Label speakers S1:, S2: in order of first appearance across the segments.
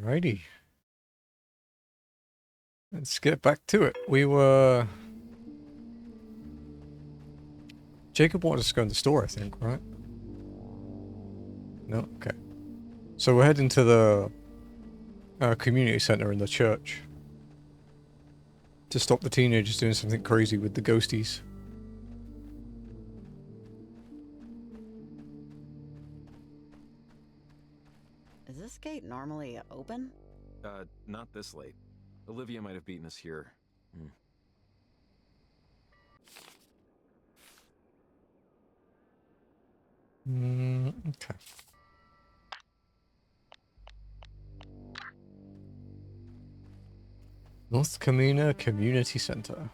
S1: Alrighty. Let's get back to it. We were... Jacob wanted us to go in the store, I think, right? No? Okay. So we're heading to the community center in the church to stop the teenagers doing something crazy with the ghosties.
S2: Is this gate normally open?
S3: Not this late. Olivia might have beaten us here.
S1: Okay. North Camina Community Center.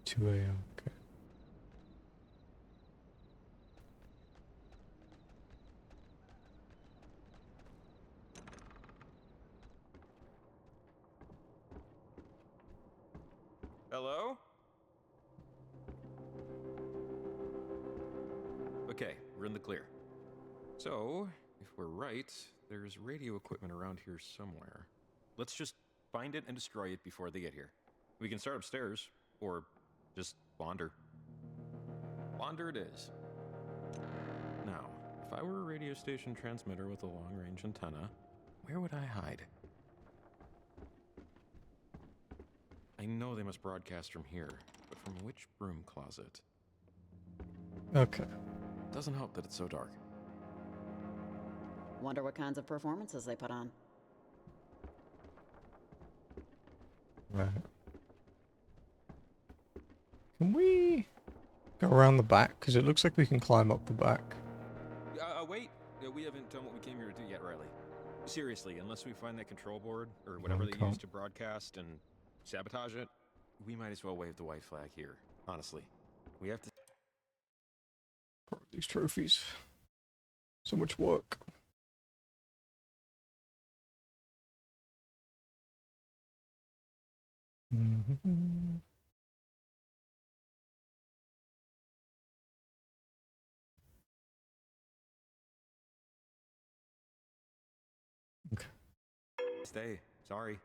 S1: Two a.m. Okay.
S3: Hello? Okay, we're in the clear. So, if we're right, there's radio equipment around here somewhere. Let's just find it and destroy it before they get here. We can start upstairs, or just wander. Wander it is. Now, if I were a radio station transmitter with a long-range antenna, where would I hide? I know they must broadcast from here, but from which broom closet?
S1: Okay.
S3: Doesn't help that it's so dark.
S2: Wonder what kinds of performances they put on.
S1: Right. Can we go around the back? Because it looks like we can climb up the back.
S3: Wait. We haven't done what we came here to do yet, Riley. Seriously, unless we find that control board, or whatever they use to broadcast and sabotage it, we might as well wave the white flag here. Honestly. We have to...
S1: These trophies. So much work. Okay.
S3: Stay. Sorry.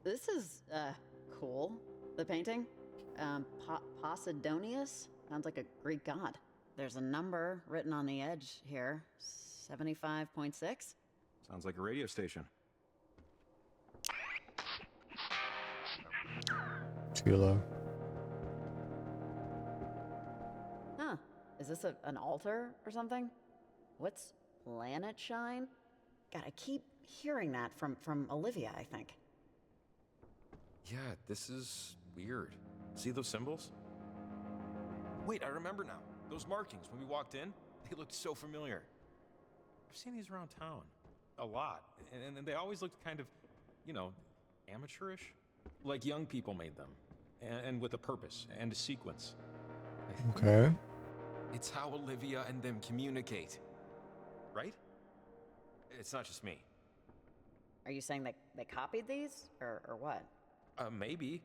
S2: This is, cool. The painting? Posidonius? Sounds like a Greek god. There's a number written on the edge here. 75.6?
S3: Sounds like a radio station.
S1: Too low.
S2: Huh. Is this an altar or something? What's planet shine? God, I keep hearing that from Olivia, I think.
S3: Yeah, this is weird. See those symbols? Wait, I remember now. Those markings, when we walked in, they looked so familiar. I've seen these around town. A lot. And they always looked kind of, you know, amateurish. Like young people made them. And with a purpose and a sequence.
S1: Okay.
S3: It's how Olivia and them communicate. Right? It's not just me.
S2: Are you saying they copied these? Or what?
S3: Maybe.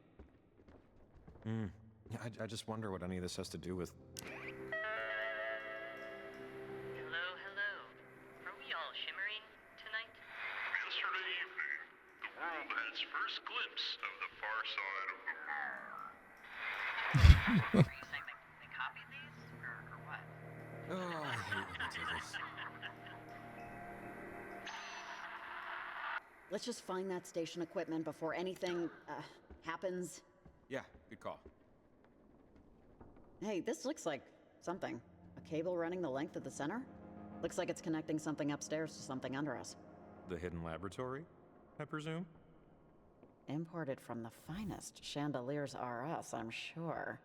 S3: I just wonder what any of this has to do with...
S4: Hello, hello. Are we all shimmering tonight?
S5: Yesterday evening, the world had its first glimpse of the far side of the moon.
S4: Are you saying they copied these? Or what?
S3: Oh, I hate when they do this.
S2: Let's just find that station equipment before anything, happens.
S3: Yeah, good call.
S2: Hey, this looks like something. A cable running the length of the center? Looks like it's connecting something upstairs to something under us.
S3: The hidden laboratory, I presume?
S2: Imported from the finest chandeliers R Us, I'm sure.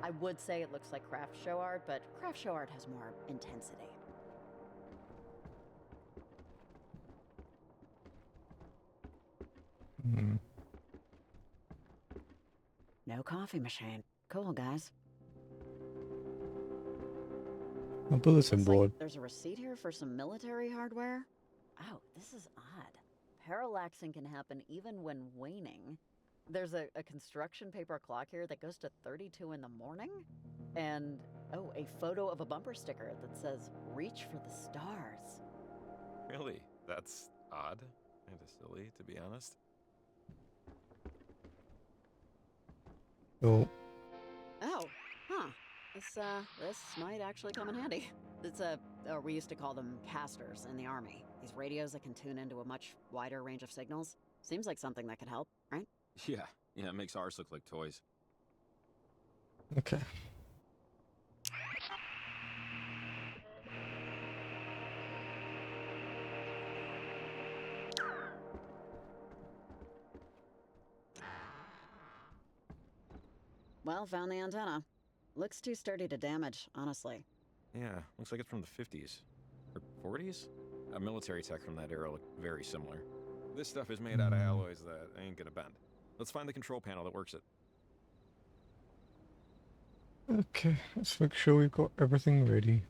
S2: I would say it looks like craft show art, but craft show art has more intensity. No coffee machine. Cool, guys.
S1: A bulletin
S2: Looks
S1: board.
S2: like there's a receipt here for some military hardware. Oh, this is odd. Parallaxing can happen even when waning. There's a construction paper clock here that goes to 32 in the morning. And, oh, a photo of a bumper sticker that says, "Reach for the stars."
S3: Really? That's odd. Kinda silly, to be honest.
S1: Oh,
S2: Oh, huh. This might actually come in handy. It's we used to call them casters in the army. These radios that can tune into a much wider range of signals. Seems like something that could help, right?
S3: Yeah, it makes ours look like toys.
S1: okay.
S2: Well, found the antenna. Looks too sturdy to damage, honestly.
S3: Yeah, looks like it's from the 50s. Or 40s? A military tech from that era looked very similar. This stuff is made out of alloys that ain't gonna bend. Let's find the control panel that works it.
S1: Okay, let's make sure we've got everything ready.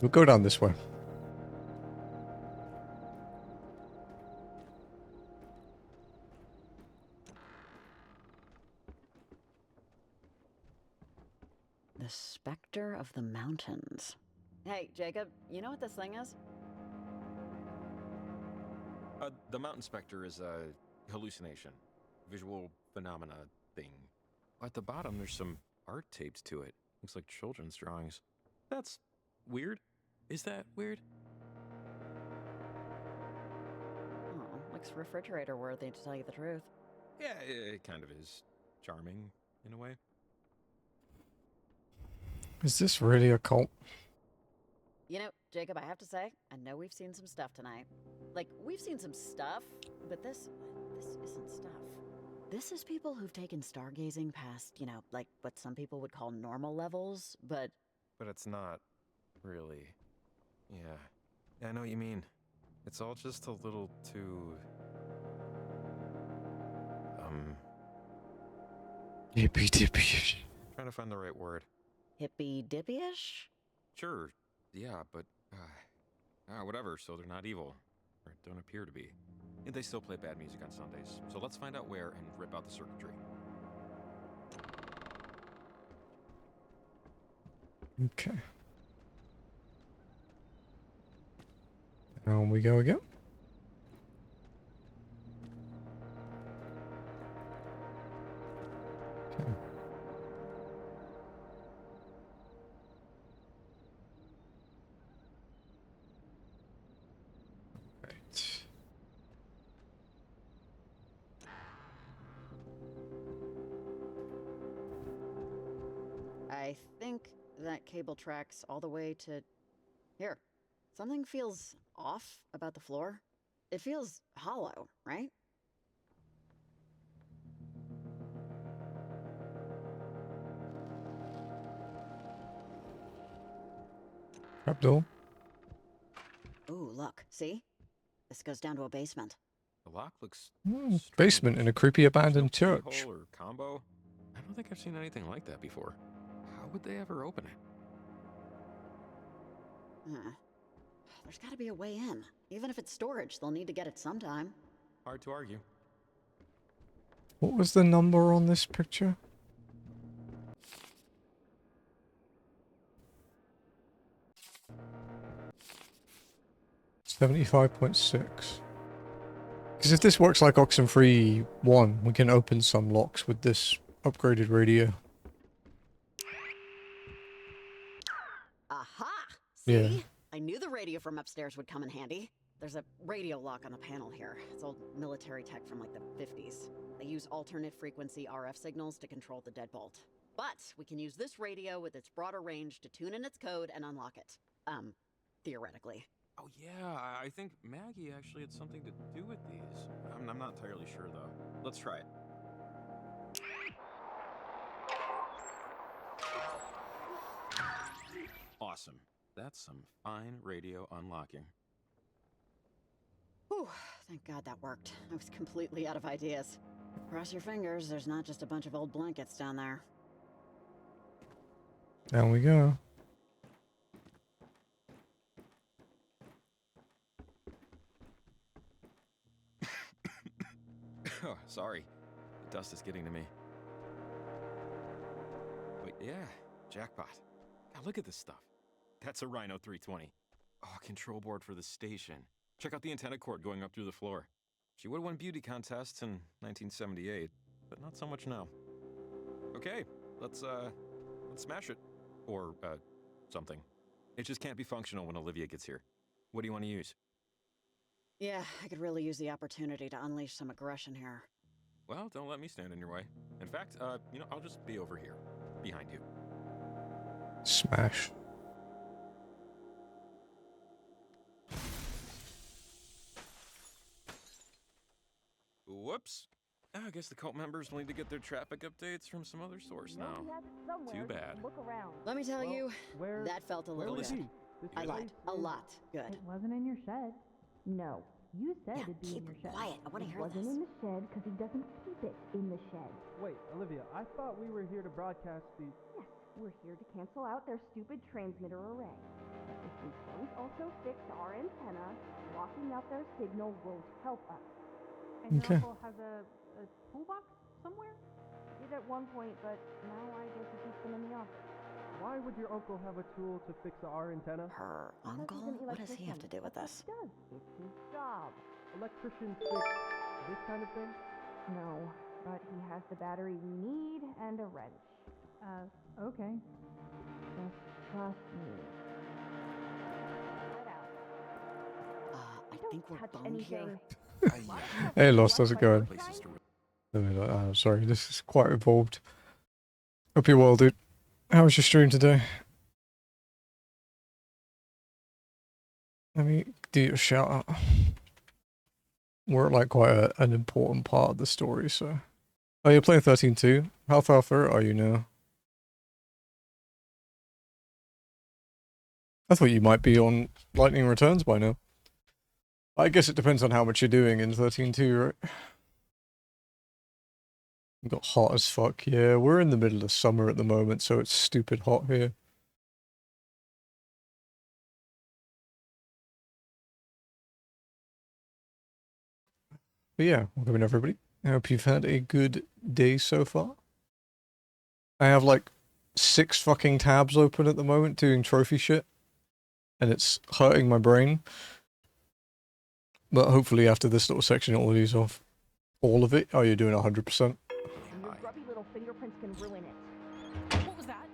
S1: We'll go down this way.
S2: The Spectre of the Mountains. Hey, Jacob, you know what this thing is?
S3: The mountain specter is a hallucination. Visual phenomena thing. At the bottom, there's some art taped to it. Looks like children's drawings. That's weird. Is that weird?
S2: Oh, looks refrigerator worthy to tell you the truth.
S3: Yeah, it kind of is. Charming, in a way.
S1: Is this really a cult?
S2: You know, Jacob, I have to say, I know we've seen some stuff tonight. Like, we've seen some stuff, but this isn't stuff. This is people who've taken stargazing past, you know, like what some people would call normal levels, but...
S3: But it's not really. Yeah, I know what you mean. It's all just a little too...
S1: Yippee dippy.
S3: Trying to find the right word.
S2: hippy-dippy-ish?
S3: Sure, yeah, but... whatever, so they're not evil. Or don't appear to be. And they still play bad music on Sundays. So let's find out where and rip out the circuitry.
S1: Okay. On we go again. Okay. Right.
S2: I think that cable tracks all the way to... Here. Something feels off about the floor. It feels hollow, right?
S1: Trapdoor.
S2: Ooh, look. See? This goes down to a basement.
S3: The lock looks...
S1: Basement in a creepy abandoned
S3: There's no
S1: church.
S3: keyhole or combo. I don't think I've seen anything like that before. How would they ever open it?
S2: There's gotta be a way in. Even if it's storage, they'll need to get it sometime.
S3: Hard to argue.
S1: What was the number on this picture? $75.6. Because if this works like Oxenfree 1, we can open some locks with this upgraded radio.
S2: Aha! See?
S1: Yeah.
S2: I knew the radio from upstairs would come in handy. There's a radio lock on the panel here. It's old military tech from like the 50s. They use alternate frequency RF signals to control the deadbolt. But we can use this radio with its broader range to tune in its code and unlock it. Theoretically.
S3: Oh yeah, I think Maggie actually had something to do with these. I'm not entirely sure though. Let's try it. Awesome. That's some fine radio unlocking.
S2: Whew, thank God that worked. I was completely out of ideas. Cross your fingers, there's not just a bunch of old blankets down there.
S1: Down we go.
S3: Oh, sorry. The dust is getting to me. But yeah, jackpot. God, look at this stuff. That's a Rhino 320. Oh, control board for the station. Check out the antenna cord going up through the floor. She would have won beauty contests in 1978, but not so much now. Okay, let's smash it. Or, something. It just can't be functional when Olivia gets here. What do you want to use?
S2: Yeah, I could really use the opportunity to unleash some aggression here.
S3: Well, don't let me stand in your way. In fact, I'll just be over here, behind you.
S1: Smash.
S3: Whoops. I guess the cult members will need to get their traffic updates from some other source now. Too bad.
S2: Let me tell you, that felt a little
S3: is
S2: good.
S3: he?
S2: I lied. A lot good.
S6: It wasn't in your shed. No, you said
S2: Yeah,
S6: it'd be in
S2: keep
S6: your shed.
S2: quiet. I want to
S6: It
S2: hear
S6: wasn't
S2: this.
S6: in the shed because he doesn't keep it in the shed.
S7: Wait, Olivia, I thought we were here to broadcast the...
S6: Yes, we're here to cancel out their stupid transmitter array. If we don't also fix our antenna, blocking out their signal won't help us.
S8: And
S1: Okay.
S8: your uncle has a toolbox somewhere?
S6: Did at one point, but now I guess he keeps them in the office.
S7: Why would your uncle have a tool to fix our antenna?
S2: Her
S6: Because
S2: uncle?
S6: he's an
S2: What does he have
S6: electrician.
S2: to do with
S6: That's
S2: this?
S6: what he does. It's his job.
S7: Electricians fix this kind of thing?
S6: No, but he has the battery we need and a wrench.
S8: Okay.
S6: Just trust me. Get out.
S2: I
S6: Don't
S2: think we're
S6: touch
S2: boned
S6: anything.
S2: here.
S1: Hey, Lost, how's it going?
S3: Places to
S1: Sorry, this is quite involved. Hope you're well, dude. How was your stream today? Let me do your shout out. We're at like quite an important part of the story, so. Oh, you're playing 13-2? How far through are you now? I thought you might be on Lightning Returns by now. I guess it depends on how much you're doing in 13-2, right? It got hot as fuck. Yeah, we're in the middle of summer at the moment, so it's stupid hot here. But yeah, welcome in everybody. I hope you've had a good day so far. I have like 6 fucking tabs open at the moment doing trophy shit. And it's hurting my brain. But hopefully after this little section it'll ease off. All of it? Oh, you're doing 100%?
S6: And your grubby little fingerprints can ruin it.
S8: What was that?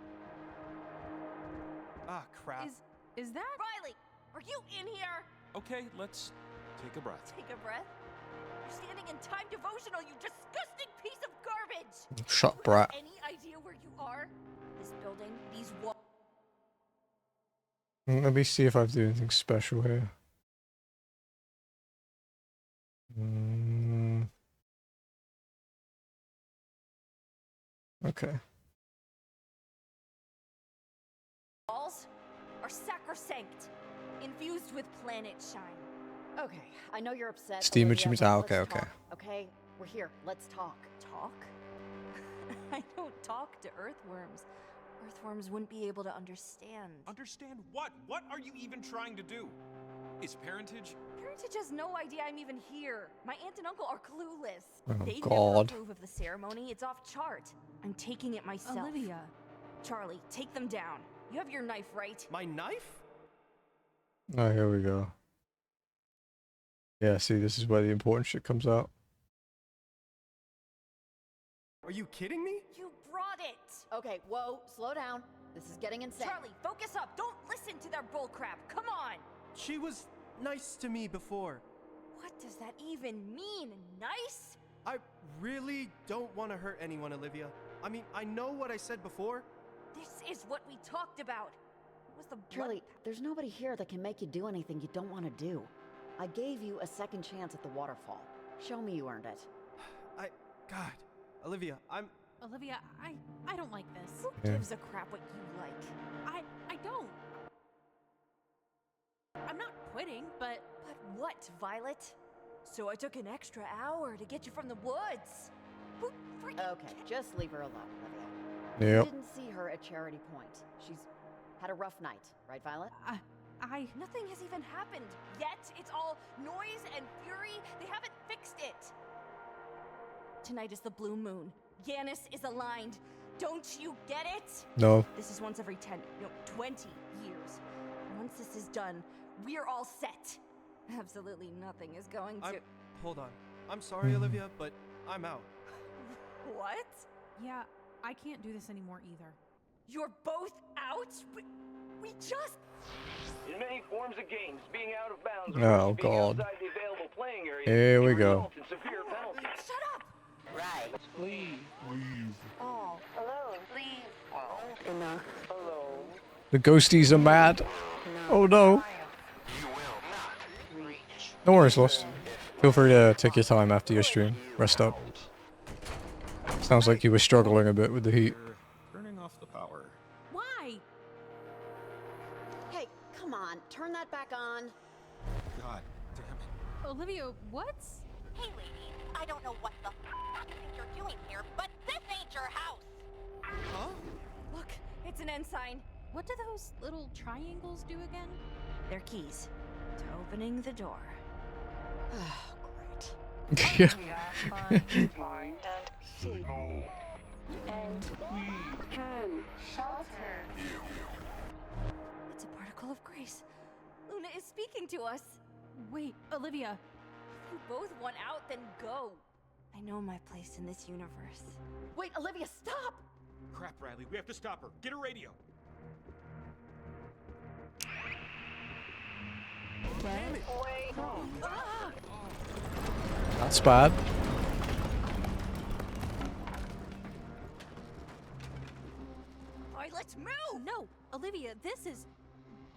S7: Ah, crap.
S8: Is that
S9: Riley, are you in here?
S3: Okay, let's take a breath.
S9: Take a breath. You're standing in time devotional, you disgusting piece of garbage!
S1: Shut,
S9: You
S1: brat.
S9: have any idea where you are? This building, these walls.
S1: Let me see if I have to do anything special here. Okay.
S9: Walls are sacrosanct, infused with planet shine.
S2: Okay, I know you're upset.
S1: Steam
S2: Olivia,
S1: achievements.
S2: but
S1: Ah,
S2: let's
S1: okay, okay.
S2: talk, okay, we're here. Let's talk.
S9: Talk? I don't talk to earthworms. Earthworms wouldn't be able to understand.
S3: Understand what? What are you even trying to do? Is parentage?
S9: Parentage has no idea I'm even here. My aunt and uncle are clueless.
S1: Oh,
S9: They never
S1: God.
S9: approve of the ceremony. It's off chart. I'm taking it myself.
S8: Olivia?
S9: Charlie, take them down. You have your knife, right?
S7: My knife?
S1: Oh, here we go. Yeah, see, this is where the important shit comes out.
S7: Are you kidding me?
S9: You brought it!
S2: Okay, whoa, slow down. This is getting insane.
S9: Charlie, focus up. Don't listen to their bullcrap. Come on!
S7: She was nice to me before.
S9: What does that even mean? Nice?
S7: I really don't want to hurt anyone, Olivia. I mean, I know what I said before.
S9: This is what we talked about. It was the blood.
S2: Charlie, there's nobody here that can make you do anything you don't want to do. I gave you a second chance at the waterfall. Show me you earned it.
S7: God, Olivia,
S8: Olivia, I don't like this.
S9: Who
S1: Yeah.
S9: gives a crap what you like?
S8: I don't. I'm not quitting, but
S9: But what, Violet? So I took an extra hour to get you from the woods. Who freaking
S2: Okay, just leave her alone, Olivia.
S1: Yep.
S2: You didn't see her at Charity Point. She's had a rough night, right, Violet?
S9: Nothing has even happened yet. It's all noise and fury. They haven't fixed it. Tonight is the blue moon. Yanis is aligned. Don't you get it?
S1: No.
S9: This is once every 10, no, 20 years. Once this is done, we're all set. Absolutely nothing is going to...
S7: Hold on. I'm sorry, Olivia, but I'm out.
S9: What?
S8: Yeah, I can't do this anymore either.
S9: You're both out? We just...
S10: In many forms of games, being out of bounds
S1: Oh,
S10: being
S1: God.
S10: outside the available playing area
S1: Here we
S10: can
S1: go.
S10: result in severe penalties.
S9: Shut up!
S10: Right. Please.
S9: Oh,
S4: Hello, please.
S10: Enough. Hello.
S1: The ghosties are mad. Oh no. No worries, Lost. Feel free to take your time after your stream. Rest up. Sounds like you were struggling a bit with the heat.
S3: Turning off the power.
S8: Why?
S2: Hey, come on, turn that back on.
S3: God damn it.
S8: Olivia, what's...
S11: Hey, lady, I don't know what the f you think you're doing here, but this ain't your house!
S7: Huh?
S9: look, it's an end sign.
S8: What do those little triangles do again?
S9: They're keys to opening the door.
S2: Great.
S1: Yeah.
S11: Find and see. And we can shelter you.
S9: It's a particle of grace. Luna is speaking to us.
S8: Wait, Olivia.
S9: If you both want out, then go. I know my place in this universe.
S2: Wait, Olivia, stop!
S3: Crap, Riley. We have to stop her. Get her radio.
S7: Damn it.
S11: Way home.
S1: That's bad.
S9: Alright, let's move!
S8: No, Olivia, this is...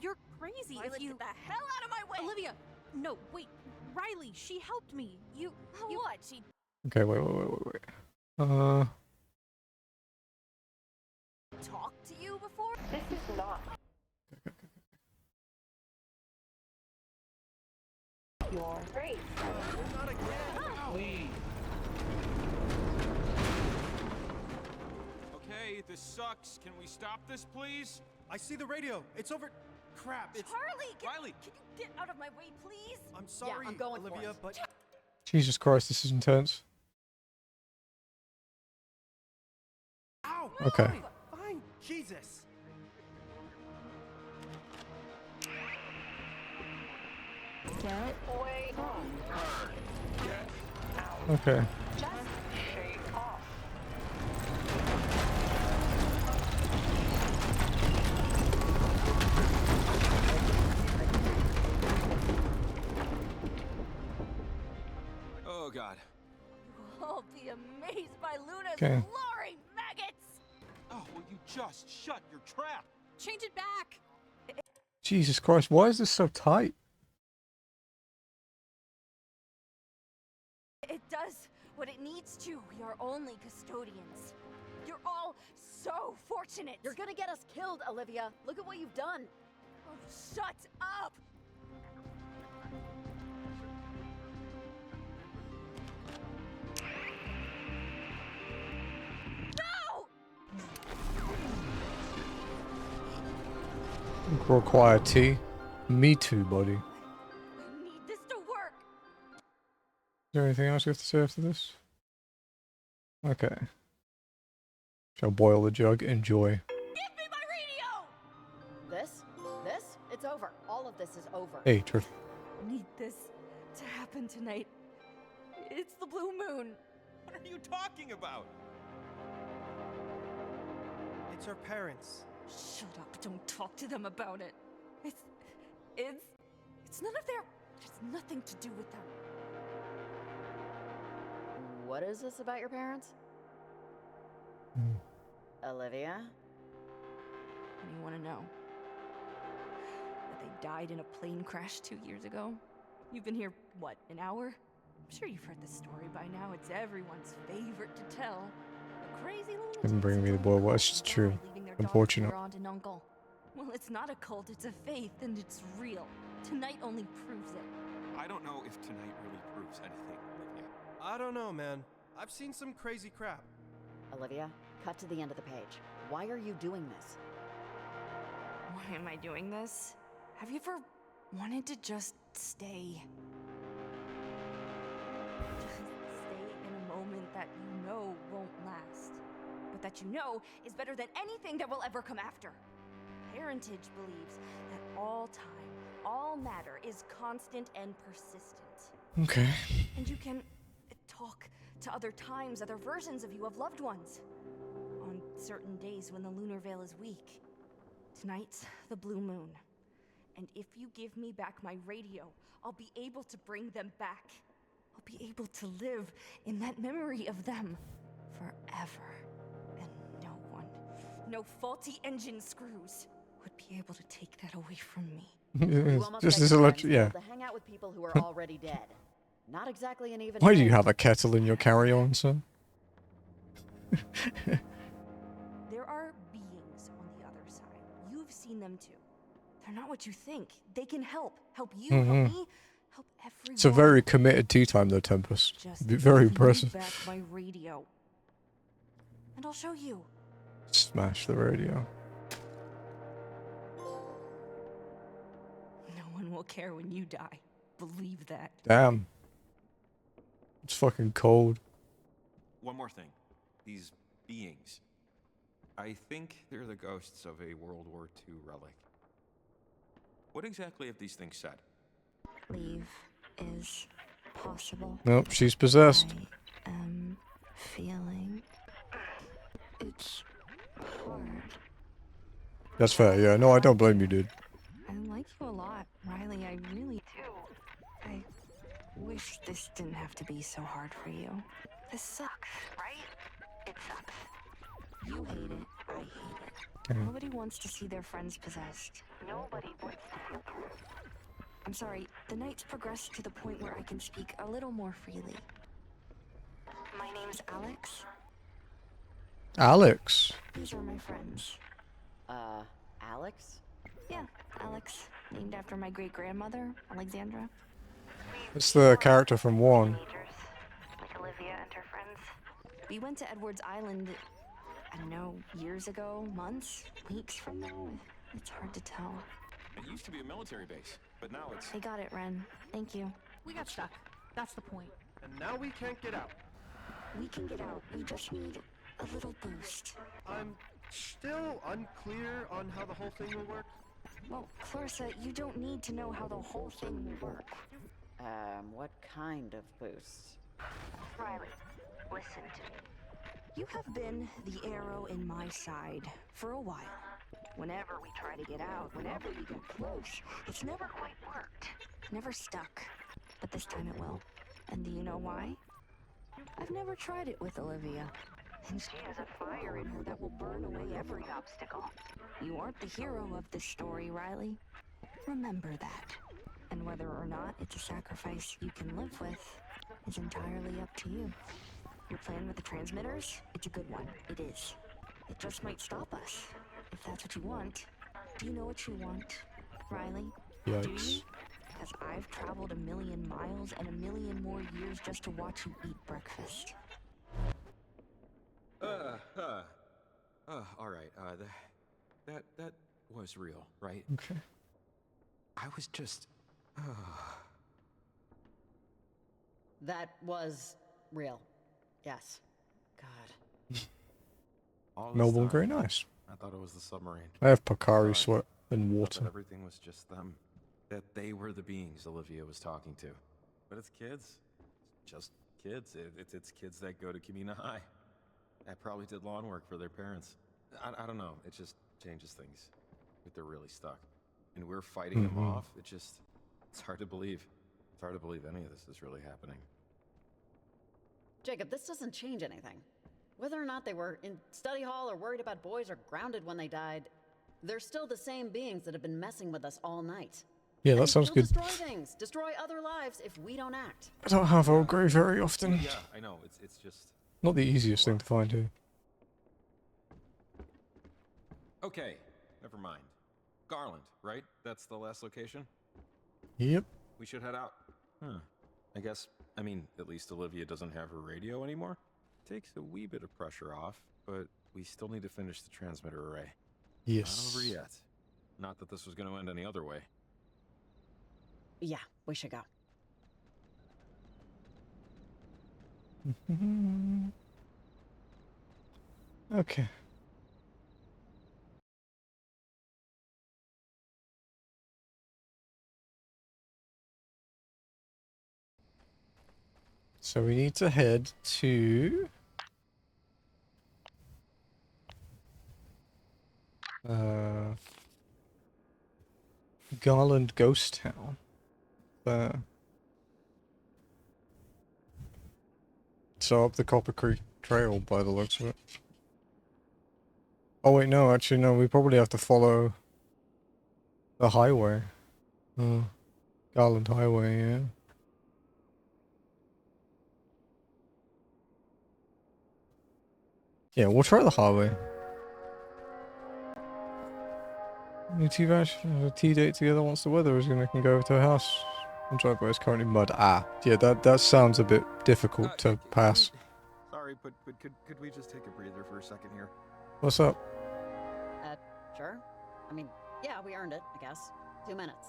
S8: You're crazy
S9: Violet,
S8: if you...
S9: get the hell out of my way!
S8: Olivia, no, wait. Riley, she helped me. You...
S9: What? She...
S1: Okay, wait.
S9: talked to you before?
S11: This is not your race.
S7: Not again.
S10: Please.
S3: Okay, this sucks. Can we stop this, please?
S7: I see the radio. It's over. Crap. It's.
S9: Charlie,
S3: Riley!
S9: can you get out of my way, please?
S7: I'm sorry,
S2: I'm going for
S7: Olivia,
S2: it.
S7: but
S1: Jesus Christ, this is intense.
S7: ow.
S1: Okay.
S7: Fine. Jesus.
S11: Get way home.
S1: Okay.
S11: Just shake off.
S3: Oh, God.
S9: You'll all be amazed by Luna's
S1: Okay.
S9: glory, maggots!
S3: Oh, will you just shut your trap?
S8: Change it back.
S1: Jesus Christ, why is this so tight?
S9: It does what it needs to. We are only custodians. You're all so fortunate.
S2: You're gonna get us killed, Olivia. Look at what you've done.
S9: Oh, shut up! No!
S1: Require tea. Me too, buddy. Is
S9: I need this to work.
S1: there anything else you have to say after this? Okay. Shall boil the jug. Enjoy.
S9: Give me my radio!
S2: This? It's over. All of this is over.
S1: Hey, Triff.
S9: Need this to happen tonight. It's the blue moon.
S3: What are you talking about?
S7: It's her parents.
S9: Shut up, don't talk to them about it. It's none of their... It has nothing to do with them.
S2: What is this about your parents? Olivia?
S9: And you want to know that they died in a plane crash 2 years ago? You've been here, what, an hour? I'm sure you've heard this story by now. It's everyone's favorite to tell. A crazy lunatics
S1: Didn't bring me the boy. Well, it's just true.
S9: leaving their daughter to
S1: Unfortunate.
S9: their aunt and uncle. Well, it's not a cult, it's a faith, and it's real. Tonight only proves it.
S3: I don't know if tonight really proves anything, Olivia.
S7: I don't know, man. I've seen some crazy crap.
S2: Olivia, cut to the end of the page. Why are you doing this?
S9: Why am I doing this? Have you ever wanted to just stay? Just stay in a moment that you know won't last, but that you know is better than anything that will ever come after. Parentage believes that all time, all matter is constant and persistent.
S1: Okay.
S9: And you can talk to other times, other versions of you, of loved ones. On certain days when the lunar veil is weak. Tonight's the blue moon. And if you give me back my radio, I'll be able to bring them back. I'll be able to live in that memory of them forever. And no one, no faulty engine screws would be able to take that away from me.
S2: You almost
S1: Just
S2: begged
S1: as
S2: your
S1: electric,
S2: friends
S1: yeah.
S2: to hang out with people who are already dead. Not exactly an even.
S1: Why do you
S2: trade.
S1: have a kettle in your carry-on, sir?
S9: There are beings on the other side. You've seen them too. They're not what you think. They can help. Help you, help me, help everyone.
S1: It's a very committed tea time, though, Tempest.
S9: Just
S1: Very
S9: give me
S1: impressive.
S9: back my radio. And I'll show you.
S1: Smash the radio.
S9: No one will care when you die. Believe that.
S1: Damn. It's fucking cold.
S3: One more thing. These beings. I think they're the ghosts of a World War II relic. What exactly have these things said?
S9: Leave is possible.
S1: Nope, she's possessed.
S9: I am feeling it's hard.
S1: That's fair, yeah. No, I don't blame you, dude.
S9: I like you a lot, Riley. I really do. I wish this didn't have to be so hard for you. This sucks, right? It sucks. You hate it. I hate it. Nobody wants to see their friends possessed. Nobody wants to. I'm sorry. The night's progressed to the point where I can speak a little more freely. My name's Alex.
S1: Alex.
S9: These are my friends.
S2: Alex?
S9: Yeah, Alex. Named after my great-grandmother, Alexandra.
S1: It's the character from One.
S9: Like Olivia and her friends. We went to Edwards Island, I don't know, years ago, months, weeks from now. It's hard to tell.
S3: It used to be a military base, but now it's...
S9: I got it, Ren. Thank you.
S8: We got stuck. That's the point.
S7: And now we can't get out.
S9: We can get out. We just need a little boost.
S7: I'm still unclear on how the whole thing will work.
S9: Well, Clarissa, you don't need to know how the whole thing will work.
S2: What kind of boost?
S9: Riley, listen to me. You have been the arrow in my side for a while. Whenever we try to get out, whenever we get close, it's never quite worked. Never stuck. But this time it will. And do you know why? I've never tried it with Olivia. And she has a fire in her that will burn away every obstacle. You aren't the hero of this story, Riley. Remember that. And whether or not it's a sacrifice you can live with is entirely up to you. Your plan with the transmitters? It's a good one. It is. It just might stop us. If that's what you want. Do you know what you want, Riley?
S1: Yikes.
S9: Do you? Because I've traveled 1,000,000 miles and 1,000,000 more years just to watch you eat breakfast.
S3: All right. That was real, right?
S1: Okay.
S3: I was just...
S2: That was real. Yes. God.
S3: All this
S1: Melbourne,
S3: time,
S1: very nice.
S3: I thought it was the submarine.
S1: I have Pocari
S3: Thought-
S1: sweat and
S3: thought
S1: water.
S3: that everything was just them. That they were the beings Olivia was talking to. But it's kids. It's just kids. It's kids that go to Kamina High. That probably did lawn work for their parents. I don't know. It just changes things. If they're really stuck. And we're fighting them off. It's hard to believe. It's hard to believe any of this is really happening.
S2: Jacob, this doesn't change anything. Whether or not they were in study hall or worried about boys or grounded when they died, they're still the same beings that have been messing with us all night.
S1: Yeah, that
S2: And
S1: sounds
S2: they'll
S1: good.
S2: destroy things, destroy other lives if we don't act.
S1: I don't have Earl Grey very often.
S3: Yeah, I know. It's just...
S1: Not the easiest thing to find here.
S3: Okay, never mind. Garland, right? That's the last location?
S1: Yep.
S3: We should head out. I guess, at least Olivia doesn't have her radio anymore. Takes a wee bit of pressure off, but we still need to finish the transmitter array.
S1: Yes.
S3: Not over yet. Not that this was going to end any other way.
S2: Yeah, we should go.
S1: Okay. So we need to head to Garland Ghost Town. So up the Copper Creek Trail by the looks of it. Oh wait, no, actually no, we probably have to follow the highway. Garland Highway, yeah. Yeah, we'll try the highway. New tea bash, a tea date together once the weather is gonna can go over to her house. And driveway is currently mud. Yeah, that sounds a bit difficult to pass.
S3: Sorry, but could we just take a breather for a second here?
S1: What's up?
S2: Sure. I mean, yeah, we earned it, I guess. 2 minutes.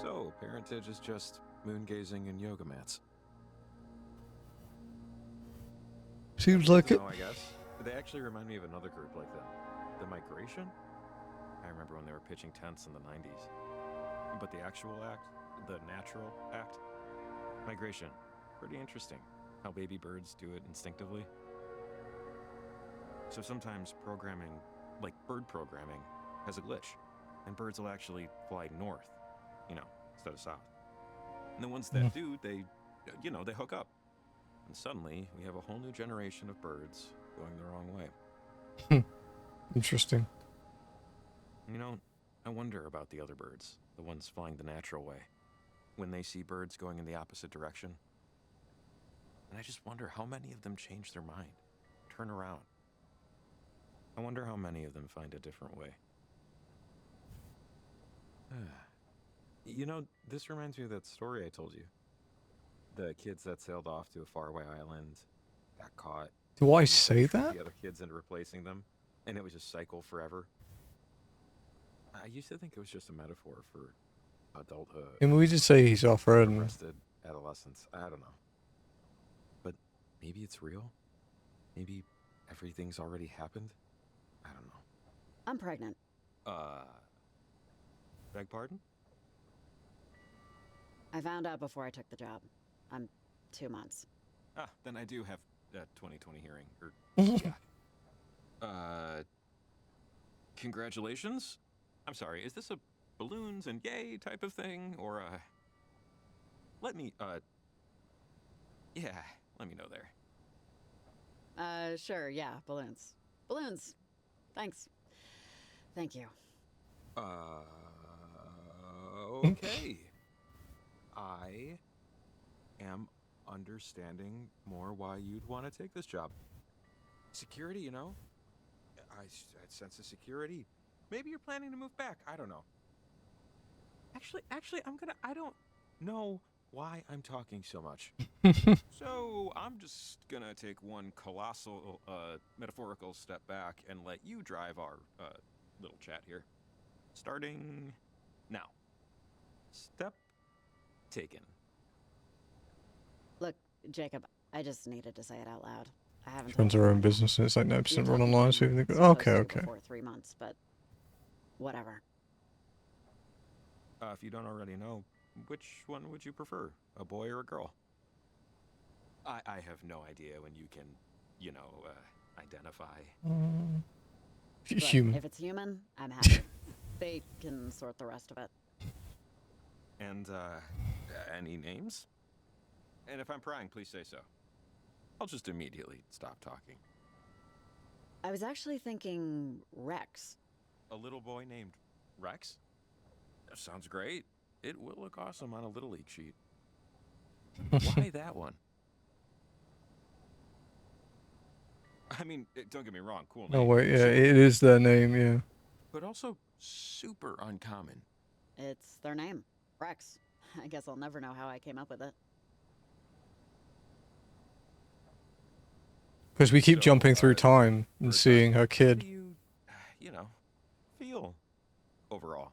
S3: So, parentage is just moon gazing and yoga mats.
S1: Seems like it.
S3: I guess. They actually remind me of another group like them. The Migration? I remember when they were pitching tents in the 90s. But the actual act, the natural act, migration, pretty interesting. How baby birds do it instinctively. So sometimes programming, like bird programming, has a glitch. And birds will actually fly north, instead of south. And the ones that do, they hook up. And suddenly, we have a whole new generation of birds going the wrong way.
S1: Interesting.
S3: I wonder about the other birds, the ones flying the natural way, when they see birds going in the opposite direction. And I just wonder how many of them change their mind, turn around. I wonder how many of them find a different way. This reminds me of that story I told you. The kids that sailed off to a faraway island, got caught.
S1: Do I say that?
S3: The other kids into replacing them, and it was just cycle forever. I used to think it was just a metaphor for adulthood.
S1: I mean, we did say he's off road.
S3: Arrested adolescence. I don't know. But maybe it's real. Maybe everything's already happened. I don't know.
S2: I'm pregnant.
S3: Beg pardon?
S2: I found out before I took the job. I'm 2 months.
S3: Then I do have a 2020 hearing. Yeah. Congratulations? I'm sorry, is this a balloons and yay type of thing? Or, let me know there.
S2: Sure, yeah, balloons. Balloons. Thanks. Thank you.
S3: Okay. I am understanding more why you'd want to take this job. Security, I sense a security. Maybe you're planning to move back. I don't know. Actually, I don't know why I'm talking so much. So I'm just gonna take one colossal, metaphorical step back and let you drive our, little chat here. Starting now. Step taken.
S2: Look, Jacob, I just needed to say it out loud. I haven't.
S1: Runs her own business and it's like 9% run online, so you think, okay.
S2: For 3 months, but whatever.
S3: If you don't already know, which one would you prefer, a boy or a girl? I have no idea when you can, identify.
S1: Human.
S2: If it's human, I'm happy. They can sort the rest of it.
S3: And, any names? And if I'm prying, please say so. I'll just immediately stop talking.
S2: I was actually thinking Rex.
S3: A little boy named Rex? That sounds great. It will look awesome on a Little League sheet. Why that one? I mean, don't get me wrong, cool name.
S1: Oh wait, yeah, it is their name, yeah.
S3: But also super uncommon.
S2: It's their name. Rex. I guess I'll never know how I came up with it.
S1: Because we keep
S3: So,
S1: jumping through time and
S3: first
S1: seeing her
S3: How
S1: kid.
S3: do you know, feel overall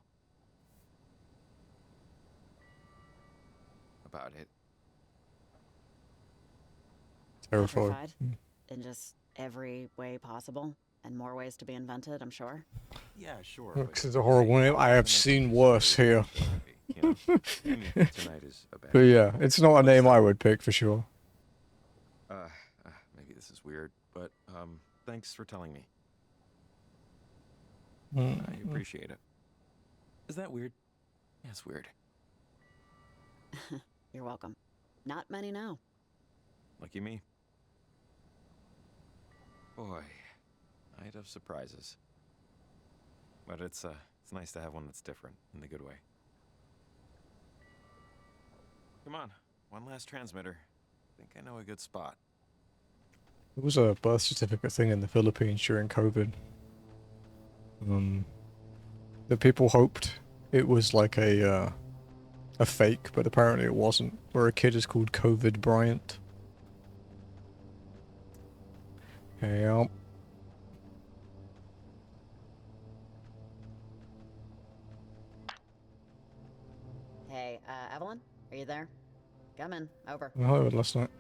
S3: about it?
S1: Terrified.
S2: Petrified. In just every way possible. And more ways to be invented, I'm sure.
S3: Yeah, sure.
S1: This is a horrible name. I have seen worse here.
S3: You know? I mean, tonight is a bad
S1: But yeah,
S3: example,
S1: it's not a
S3: but
S1: name
S3: still.
S1: I would pick for sure.
S3: Maybe this is weird, but thanks for telling me.
S1: Mm.
S3: I appreciate it. Is that weird? Yeah, it's weird.
S2: You're welcome. Not many know.
S3: Lucky me. Boy, night of surprises. But it's nice to have one that's different in the good way. Come on, one last transmitter. Think I know a good spot.
S1: There was a birth certificate thing in the Philippines during COVID. That people hoped it was like a fake, but apparently it wasn't. Where a kid is called COVID Bryant. Yeah.
S2: Hey, Evelyn? Are you there? Come in. Over.
S1: I heard it last night.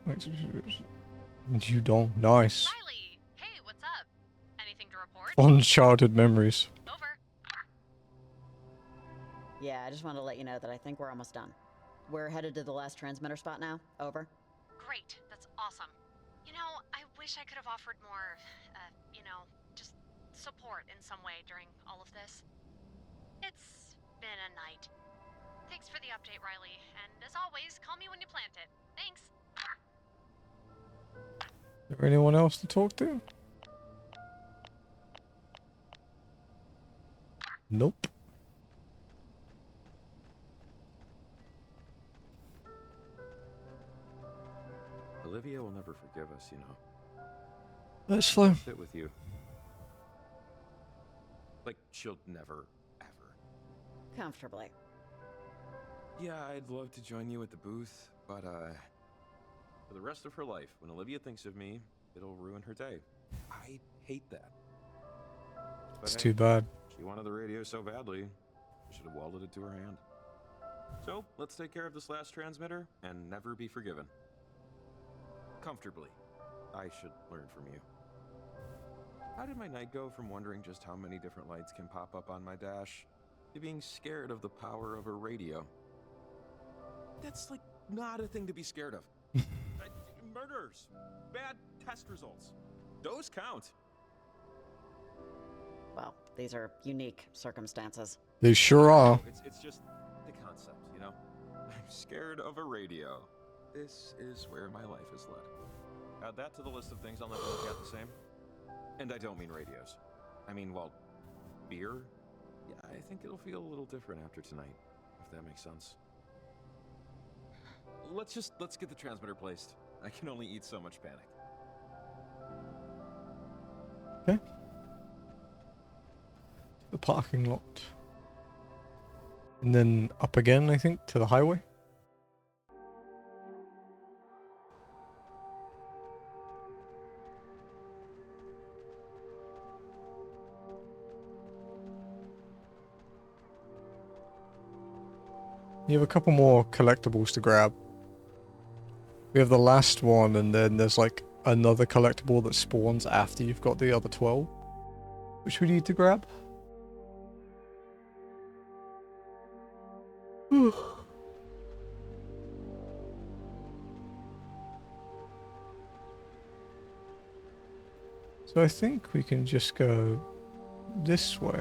S1: You don't. Nice.
S4: Riley! Hey, what's up? Anything to report?
S1: Uncharted memories.
S4: Over.
S2: Yeah, I just wanted to let you know that I think we're almost done. We're headed to the last transmitter spot now. Over.
S4: Great. That's awesome. You know, I wish I could have offered more, just support in some way during all of this. It's been a night. Thanks for the update, Riley. And as always, call me when you plant it. Thanks.
S1: Is there anyone else to talk to? Nope.
S3: Olivia will never forgive us, you know.
S1: That's fine.
S3: Sit with you. Like, she'll never, ever.
S2: Comfortably.
S3: Yeah, I'd love to join you at the booth, but, for the rest of her life, when Olivia thinks of me, it'll ruin her day. I hate that. But
S1: It's
S3: hey,
S1: too bad.
S3: she wanted the radio so badly, I should have welded it to her hand. So, let's take care of this last transmitter and never be forgiven. Comfortably. I should learn from you. How did my night go from wondering just how many different lights can pop up on my dash to being scared of the power of a radio? That's like not a thing to be scared of. Murders, bad test results, those count.
S2: Well, these are unique circumstances.
S1: They sure are.
S3: It's just the concept, you know? I'm scared of a radio. This is where my life is led. Add that to the list of things I'll never look at the same. And I don't mean radios. I mean, well, beer? Yeah, I think it'll feel a little different after tonight, if that makes sense. Let's get the transmitter placed. I can only eat so much panic.
S1: Okay. The parking lot. And then up again, I think, to the highway. You have a couple more collectibles to grab. We have the last one, and then there's like another collectible that spawns after you've got the other 12, which we need to grab. So I think we can just go this way.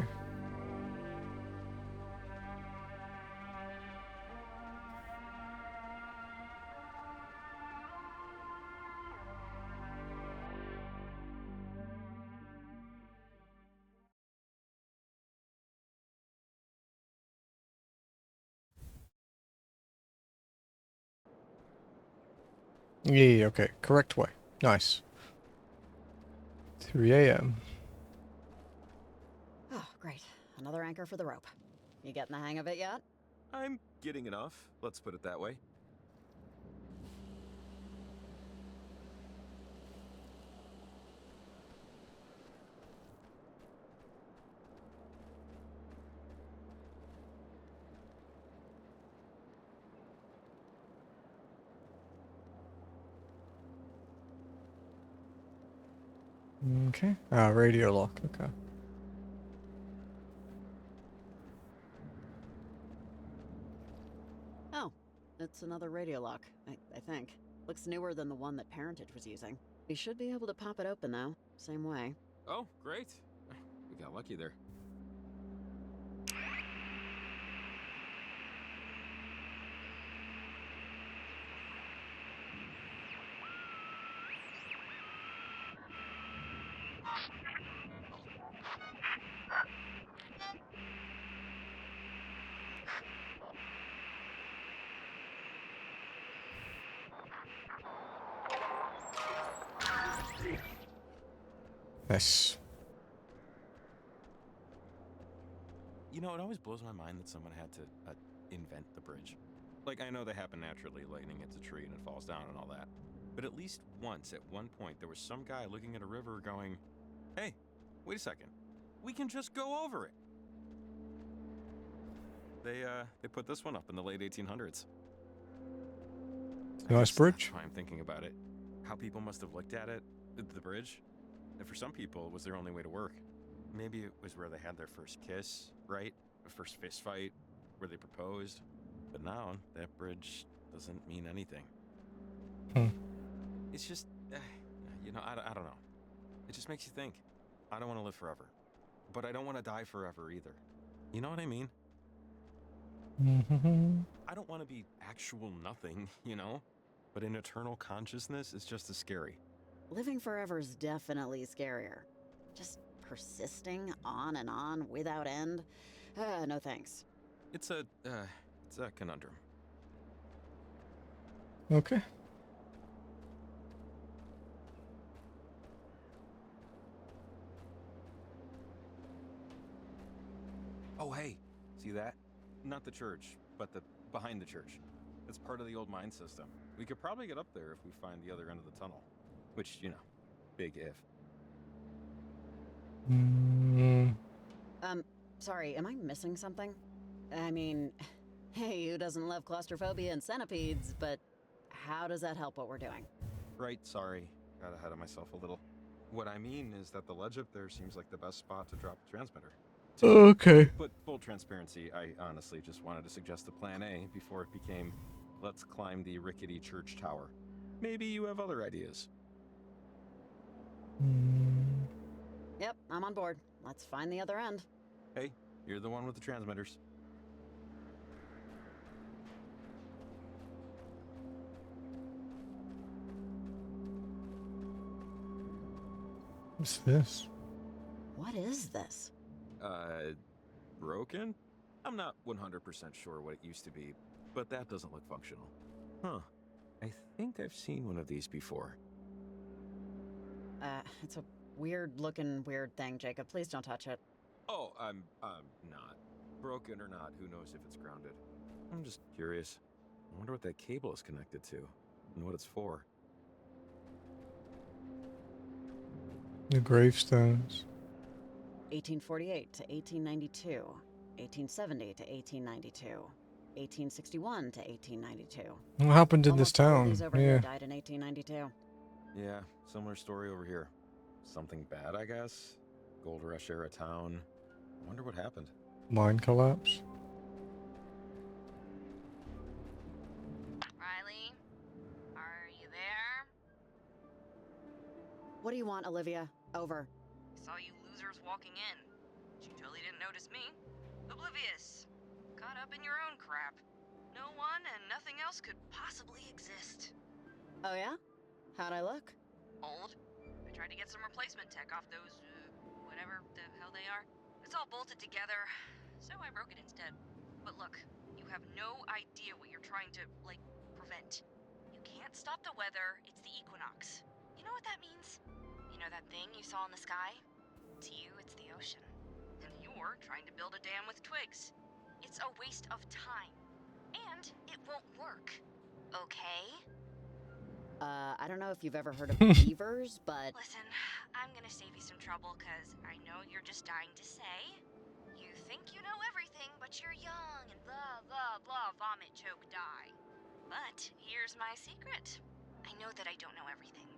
S1: Yeah, okay. Correct way. Nice. 3 a.m.
S2: Oh, great. Another anchor for the rope. You getting the hang of it yet?
S3: I'm getting enough, let's put it that way.
S1: Okay. Ah, radio lock. Okay.
S2: Oh, it's another radio lock, I think. Looks newer than the one that Parentage was using. We should be able to pop it open, though. Same way.
S3: Oh, great. We got lucky there.
S1: Nice.
S3: You know, it always blows my mind that someone had to invent the bridge. Like, I know they happen naturally, lightning hits a tree and it falls down and all that. But at least once, at one point, there was some guy looking at a river going, hey, wait a second, we can just go over it. They put this one up in the late 1800s.
S1: Nice bridge.
S3: That's why I'm thinking about it. How people must have looked at it, the bridge. And for some people, it was their only way to work. Maybe it was where they had their first kiss, right? The first fist fight, where they proposed. But now, that bridge doesn't mean anything. It's just, you know, I don't know. It just makes you think. I don't want to live forever. But I don't want to die forever either. You know what I mean? I don't want to be actual nothing, you know? But an eternal consciousness is just as scary.
S2: Living forever is definitely scarier. Just persisting on and on without end? No thanks.
S3: It's a conundrum.
S1: Okay.
S3: Oh, hey, see that? Not the church, but the behind the church. It's part of the old mine system. We could probably get up there if we find the other end of the tunnel. Which, you know, big if.
S2: Sorry, am I missing something? I mean, hey, who doesn't love claustrophobia and centipedes, but how does that help what we're doing?
S3: Right, sorry. Got ahead of myself a little. What I mean is that the ledge up there seems like the best spot to drop the transmitter.
S1: Okay.
S3: But full transparency, I honestly just wanted to suggest a plan A before it became, let's climb the rickety church tower. Maybe you have other ideas.
S2: Yep, I'm on board. Let's find the other end.
S3: Hey, you're the one with the transmitters.
S1: What's this?
S2: What is this?
S3: Broken? I'm not 100% sure what it used to be, but that doesn't look functional. Huh. I think I've seen one of these before.
S2: It's a weird-looking weird thing, Jacob. Please don't touch it.
S3: Oh, I'm not. Broken or not, who knows if it's grounded. I'm just curious. I wonder what that cable is connected to, and what it's for.
S1: The gravestones.
S2: 1848 to 1892, 1870 to 1892, 1861 to 1892.
S1: What happened in
S2: Almost
S1: this
S2: all of
S1: town?
S2: these over here died in 1892.
S3: Yeah, similar story over here. Something bad, I guess? Gold Rush era town. I wonder what happened.
S1: Mine collapse.
S4: Riley? Are you there?
S2: What do you want, Olivia? Over.
S9: I saw you losers walking in. But you totally didn't notice me. Oblivious. Caught up in your own crap. No one and nothing else could possibly exist.
S2: Oh yeah? How'd I look?
S9: Old. I tried to get some replacement tech off those, whatever the hell they are. It's all bolted together, so I broke it instead. But look, you have no idea what you're trying to, like, prevent. You can't stop the weather, it's the equinox. You know what that means? You know that thing you saw in the sky? To you, it's the ocean. And you're trying to build a dam with twigs. It's a waste of time.
S4: that, it won't work. Okay?
S2: I don't know if you've ever heard of beavers, but...
S9: Listen, I'm gonna save you some trouble, cause I know you're just dying to say. You think you know everything, but you're young and blah, blah, blah, vomit, choke, die. But here's my secret. I know that I don't know everything.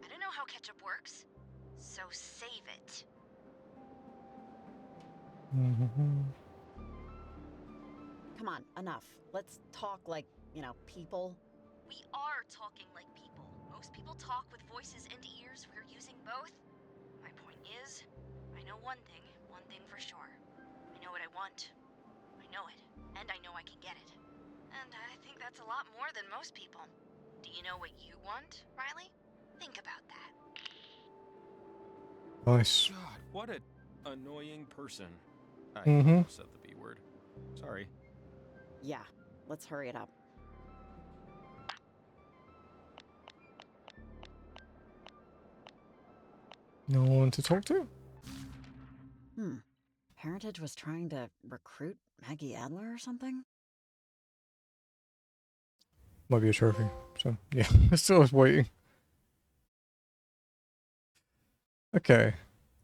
S9: I don't know how ketchup works, so save it.
S2: Come on, enough. Let's talk like, you know, people.
S9: We are talking like people. Most people talk with voices and ears. We're using both. My point is, I know one thing for sure. I know what I want. I know it, and I know I can get it. And I think that's a lot more than most people. Do you know what you want, Riley? Think about that.
S1: Nice.
S3: God, what an annoying person. I almost said the B word. Sorry.
S2: Yeah, let's hurry it up.
S1: No one to talk to?
S2: Parentage was trying to recruit Maggie Adler or something?
S1: Might be a trophy. So, yeah, still was waiting. Okay.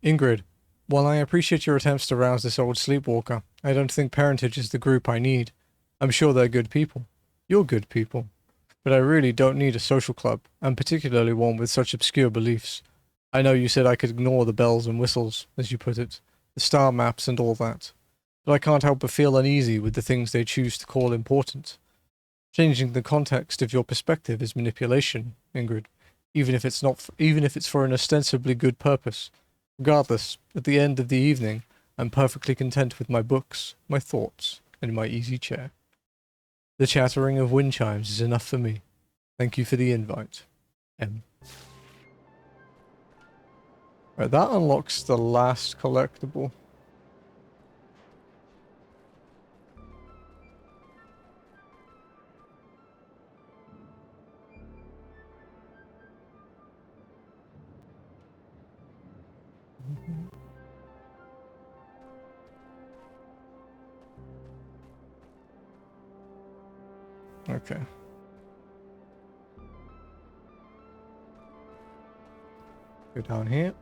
S1: Ingrid, while I appreciate your attempts to rouse this old sleepwalker, I don't think Parentage is the group I need. I'm sure they're good people. You're good people. But I really don't need a social club, and particularly one with such obscure beliefs. I know you said I could ignore the bells and whistles, as you put it, the star maps and all that, but I can't help but feel uneasy with the things they choose to call important. Changing the context of your perspective is manipulation, Ingrid, even if it's for an ostensibly good purpose. Regardless, at the end of the evening, I'm perfectly content with my books, my thoughts, and my easy chair. The chattering of wind chimes is enough for me. Thank you for the invite. M. Right, that unlocks the last collectible. Okay. Go down here.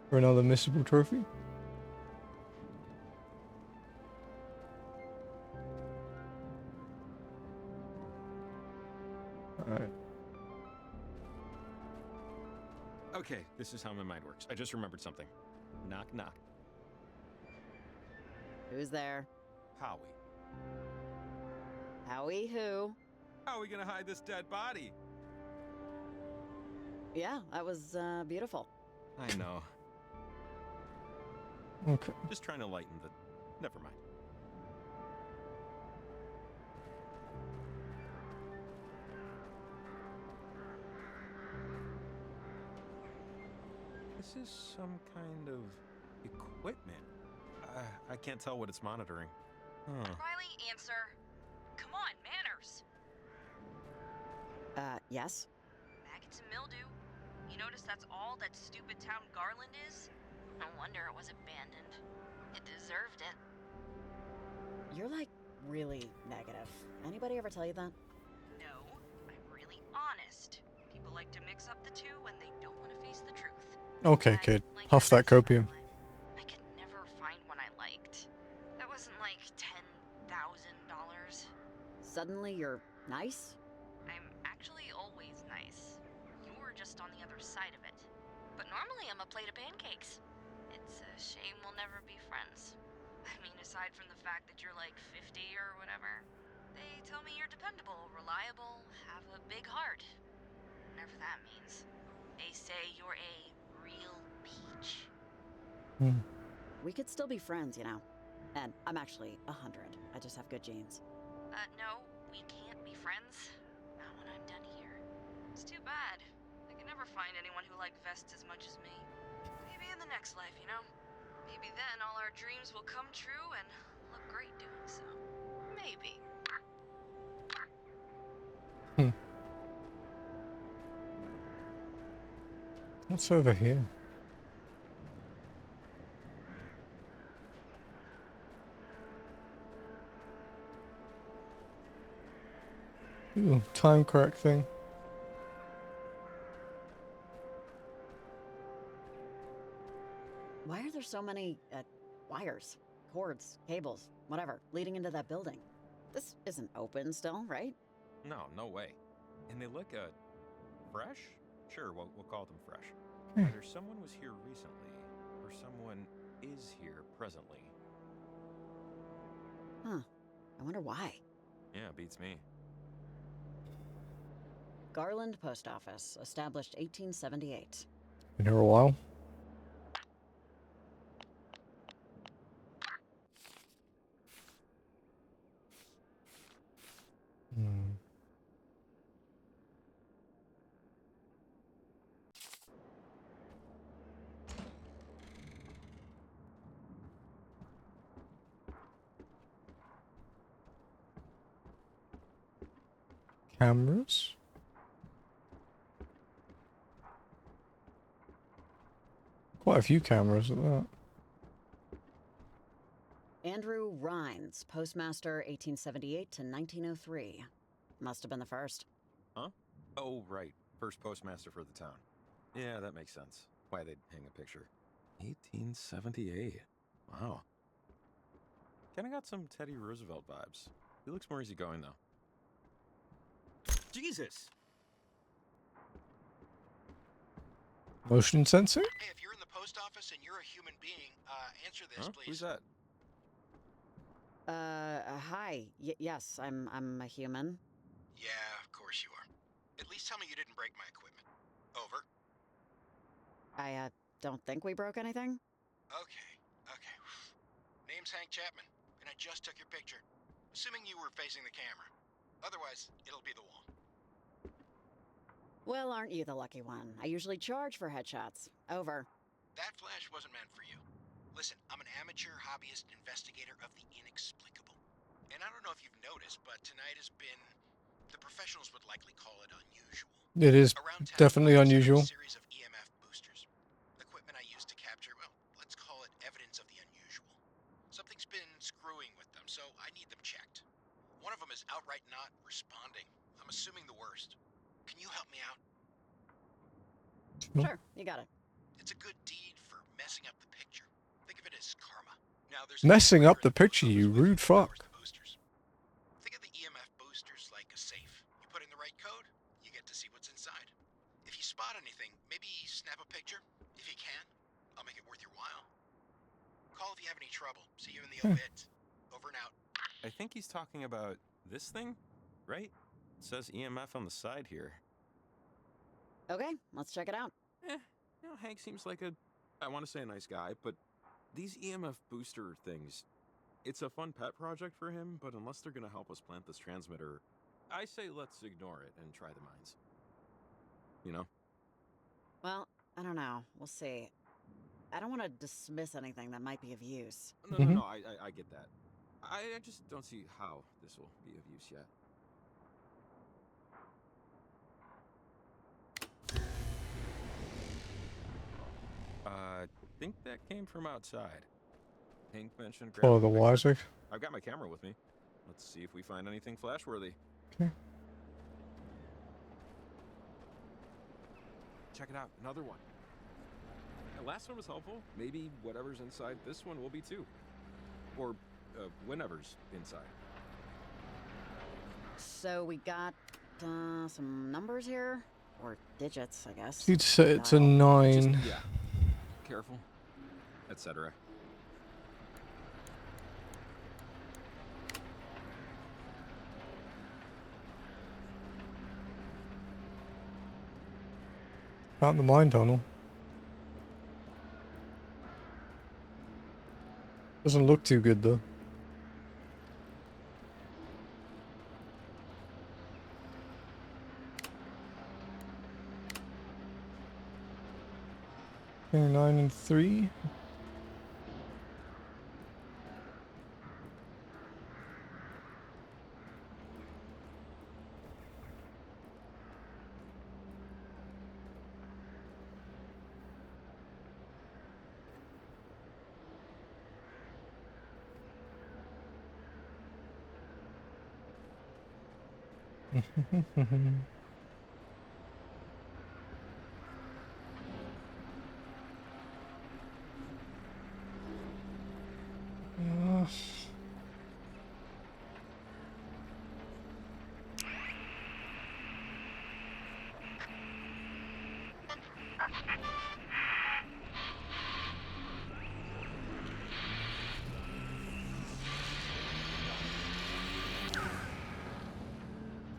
S1: For another missable trophy. Alright.
S3: Okay, this is how my mind works. I just remembered something. Knock, knock.
S2: Who's there?
S3: Howie.
S2: Howie who?
S3: How are we gonna hide this dead body?
S2: Yeah, that was, beautiful.
S3: I know.
S1: Okay.
S3: Just trying to lighten the... Never mind. This is some kind of equipment. I can't tell what it's monitoring. Huh.
S9: Riley, answer. Come on, manners.
S2: Yes?
S9: Maggots and mildew. You notice that's all that stupid town Garland is? No wonder it was abandoned. It deserved it.
S2: You're, like, really negative. Anybody ever tell you that?
S9: No, I'm really honest. People like to mix up the two when they don't want to face the truth.
S1: Okay, kid. Huff that copium.
S9: I could never find one I liked. That wasn't like $10,000.
S2: Suddenly you're nice?
S9: I'm actually always nice. You're just on the other side of it. But normally I'm a plate of pancakes. It's a shame we'll never be friends. I mean, aside from the fact that you're like 50 or whatever, they tell me you're dependable, reliable, have a big heart. Whatever that means. They say you're a real peach.
S2: We could still be friends, you know. And I'm actually 100. I just have good genes.
S9: No, we can't be friends. Not when I'm done here. It's too bad. I could never find anyone who liked vests as much as me. Maybe in the next life, you know? Maybe then all our dreams will come true and look great doing so. Maybe.
S1: What's over here? Ooh, time correct thing.
S2: Why are there so many wires, cords, cables, whatever, leading into that building? This isn't open still, right?
S3: No, no way. And they look fresh? Sure, we'll call them fresh.
S1: Hmm.
S3: Either someone was here recently, or someone is here presently.
S2: Huh. I wonder why.
S3: Yeah, beats me.
S2: Garland Post Office, established 1878.
S1: Been here a while. Hmm. Cameras? Quite a few cameras at that.
S2: Andrew Rhines, postmaster 1878 to 1903. Must have been the first.
S3: Huh? Oh, right. First postmaster for the town. Yeah, that makes sense. Why they'd hang a picture. 1878. Wow. Kinda got some Teddy Roosevelt vibes. He looks more easygoing, though. Jesus!
S1: Motion sensor?
S12: Hey, if you're in the post office and you're a human being, answer this,
S3: Huh?
S12: please.
S3: Who's that?
S2: Hi. Yes, I'm a human.
S12: Yeah, of course you are. At least tell me you didn't break my equipment. Over.
S2: I don't think we broke anything.
S12: Okay. Name's Hank Chapman, and I just took your picture. Assuming you were facing the camera. Otherwise, it'll be the wall.
S2: Well, aren't you the lucky one? I usually charge for headshots. Over.
S12: That flash wasn't meant for you. Listen, I'm an amateur hobbyist investigator of the inexplicable. And I don't know if you've noticed, but tonight has been... the professionals would likely call it unusual.
S1: It is
S12: Around town,
S1: definitely
S12: I set up
S1: unusual.
S12: a series of EMF boosters. Equipment I use to capture, well, let's call it evidence of the unusual. Something's been screwing with them, so I need them checked. One of them is outright not responding. I'm assuming the worst. Can you help me out?
S2: Sure, you got it.
S12: It's a good deed for messing up the picture. Think of it as karma. Now, there's
S1: Messing up the picture, you rude fuck.
S12: Think of the EMF boosters like a safe. You put in the right code, you get to see what's inside. If you spot anything, maybe snap a picture. If you can, I'll make it worth your while. Call if you have any trouble. See you in the obit. Over and out.
S3: I think he's talking about this thing, right? It says EMF on the side here.
S2: Okay, let's check it out.
S3: Hank seems like I want to say a nice guy, but these EMF booster things, it's a fun pet project for him, but unless they're going to help us plant this transmitter, I say let's ignore it and try the mines. You know?
S2: Well, I don't know. We'll see. I don't want to dismiss anything that might be of use.
S3: No, I get that. I just don't see how this will be of use yet. I think that came from outside. Hank mentioned
S1: Follow the wires.
S3: I've got my camera with me. Let's see if we find anything flashworthy.
S1: Okay.
S3: Check it out, another one. The last one was helpful. Maybe whatever's inside this one will be too. Or whenever's inside.
S2: So we got some numbers here, or digits, I guess.
S1: You'd say it's a 9.
S3: Just, yeah. Careful, etc.
S1: Out the mine tunnel. Doesn't look too good though. Okay, 9 and 3.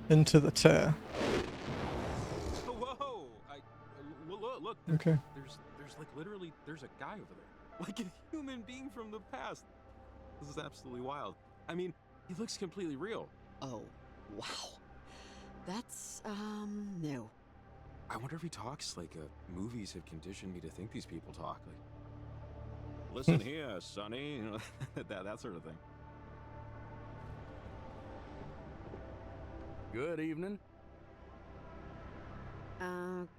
S1: Into the tear.
S3: Whoa! Look.
S1: Okay.
S3: There's like literally there's a guy over there, like a human being from the past. This is absolutely wild. I mean, he looks completely real.
S2: Oh, wow. That's, new.
S3: I wonder if he talks like movies have conditioned me to think these people talk. Like, listen here, Sonny, you know, that sort of thing.
S13: Good evening.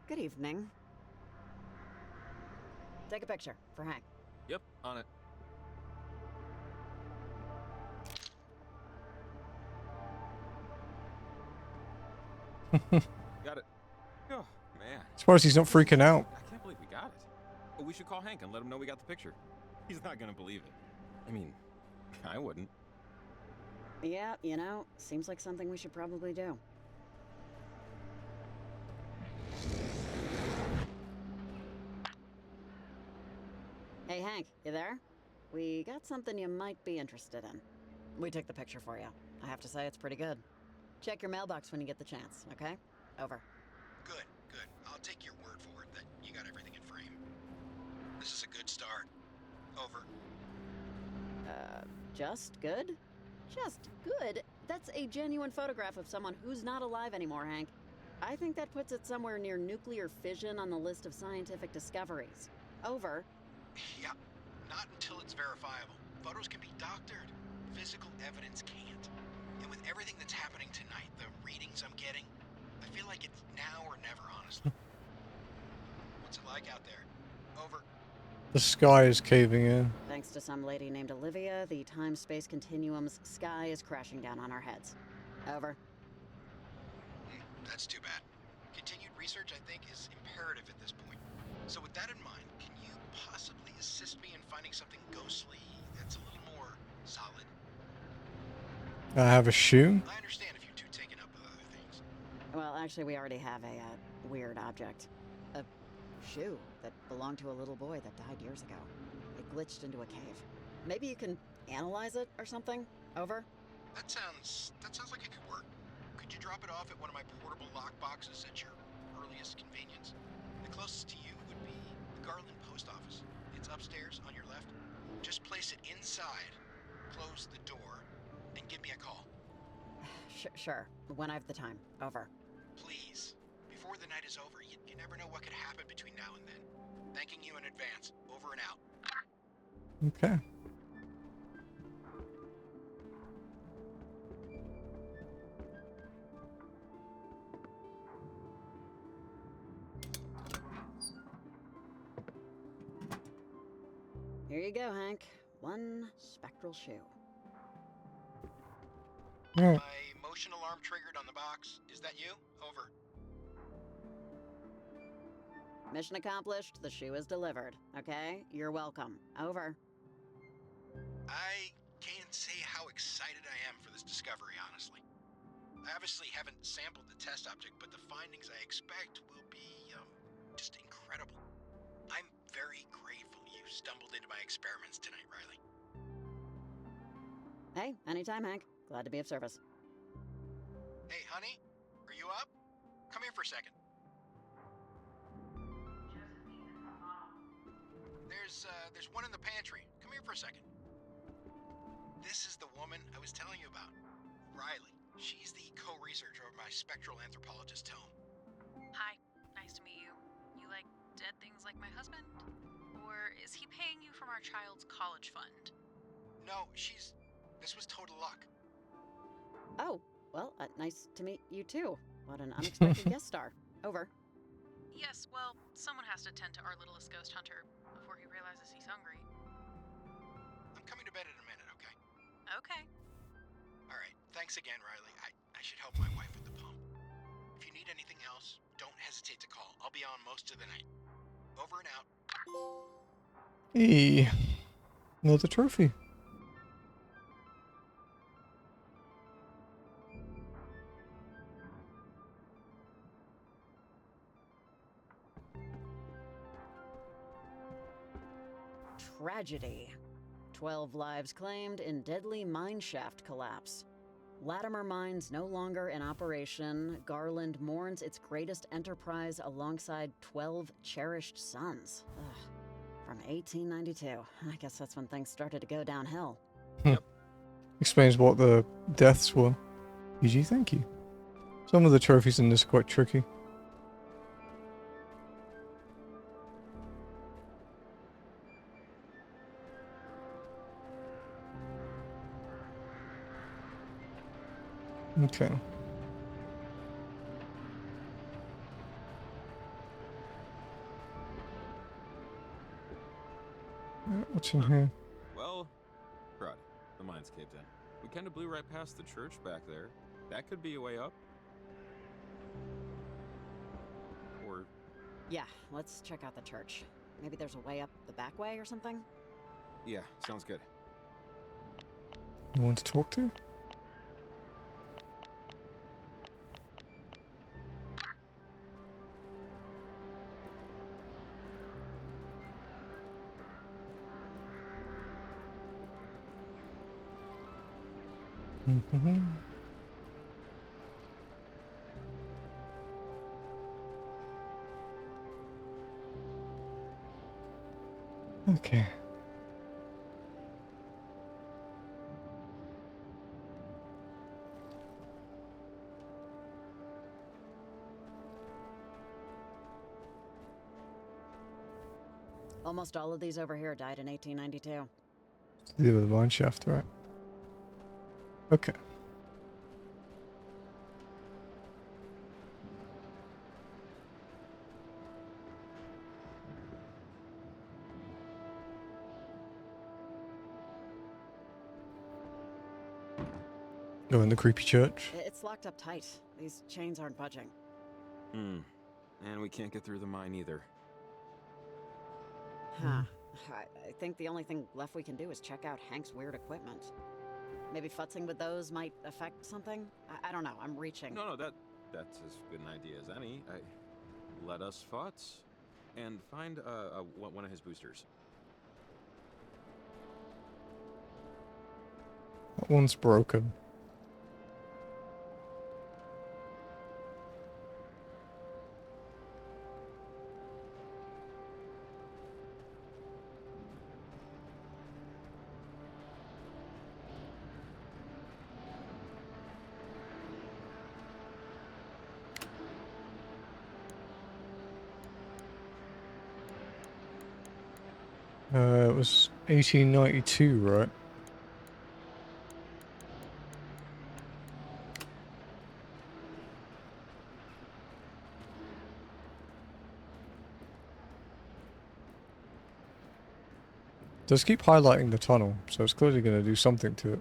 S2: Good evening. Take a picture for Hank.
S3: Yep, on it. Got it. Oh, man.
S1: Surprised he's not freaking out.
S3: I can't believe we got it. But we should call Hank and let him know we got the picture. He's not gonna believe it. I mean, I wouldn't.
S2: Yeah, you know, seems like something we should probably do. Hey, Hank, you there? We got something you might be interested in. We took the picture for you. I have to say, it's pretty good. Check your mailbox when you get the chance, okay? Over.
S12: Good. I'll take your word for it that you got everything in frame. This is a good start. Over.
S2: Just good? Just good? That's a genuine photograph of someone who's not alive anymore, Hank. I think that puts it somewhere near nuclear fission on the list of scientific discoveries. Over.
S12: Yeah, not until it's verifiable. Photos can be doctored. Physical evidence can't. And with everything that's happening tonight, the readings I'm getting, I feel like it's now or never, honestly. What's it like out there? Over.
S1: The sky is caving in.
S2: Thanks to some lady named Olivia, the time-space continuum's sky is crashing down on our heads. Over.
S12: That's too bad. Continued research, I think, is imperative at this point. So with that in mind, can you possibly assist me in finding something ghostly that's a little more solid?
S1: I have a shoe.
S12: I understand if you're too taken up with other things.
S2: Well, actually, we already have a weird object. A shoe that belonged to a little boy that died years ago. It glitched into a cave. Maybe you can analyze it or something? Over?
S12: That sounds like it could work. Could you drop it off at one of my portable lock boxes at your earliest convenience? The closest to you would be the Garland Post Office. It's upstairs on your left. Just place it inside, close the door, and give me a call.
S2: Sure. When I have the time. Over.
S12: Please. Before the night is over, you never know what could happen between now and then. Thanking you in advance. Over and out.
S1: Okay.
S2: Here you go, Hank. One spectral shoe.
S12: My motion alarm triggered on the box. Is that you? Over.
S2: Mission accomplished. The shoe is delivered. Okay? You're welcome. Over.
S12: I can't say how excited I am for this discovery, honestly. I obviously haven't sampled the test object, but the findings I expect will be, just incredible. I'm very grateful you stumbled into my experiments tonight, Riley.
S2: Hey, anytime, Hank. Glad to be of service.
S12: Hey, honey, are you up? Come here for a second. There's one in the pantry. Come here for a second. This is the woman I was telling you about. Riley. She's the co-researcher of my spectral anthropologist tome.
S4: Hi, nice to meet you. You like dead things like my husband? Or is he paying you from our child's college fund?
S12: No, this was total luck.
S2: Oh, well, nice to meet you too. What an unexpected guest star. Over.
S4: Yes, well, someone has to tend to our littlest ghost hunter before he realizes he's hungry.
S12: I'm coming to bed in a minute, okay?
S4: Okay.
S12: All right, thanks again, Riley. I should help my wife with the pump. be on most of the night. Over and out.
S1: Hey, another trophy.
S2: Tragedy. 12 lives claimed in deadly mine shaft collapse. Latimer Mines no longer in operation. Garland mourns its greatest enterprise alongside 12 cherished sons. Ugh. From 1892. I guess that's when things started to go downhill.
S1: Explains what the deaths were. GG, thank you. Some of the trophies in this are quite tricky. Okay. What's in here?
S3: Well, crud. The mines caved in. We kind of blew right past the church back there. That could be a way up. Or...
S2: Yeah, let's check out the church. Maybe there's a way up the back way or something?
S3: Yeah, sounds good.
S1: You want to talk to? Mm-hmm. Okay.
S2: Almost all of these over here died in 1892.
S1: The mine shaft, right? Okay. Go in the creepy church.
S2: It's locked up tight. These chains aren't budging.
S3: And we can't get through the mine either.
S2: Huh. I think the only thing left we can do is check out Hank's weird equipment. Maybe futzing with those might affect something? I don't know, I'm reaching.
S3: No, that's as good an idea as any. Let us futz. And find one of his boosters.
S1: That one's broken. It was 1892, right? Does keep highlighting the tunnel, so it's clearly going to do something to it.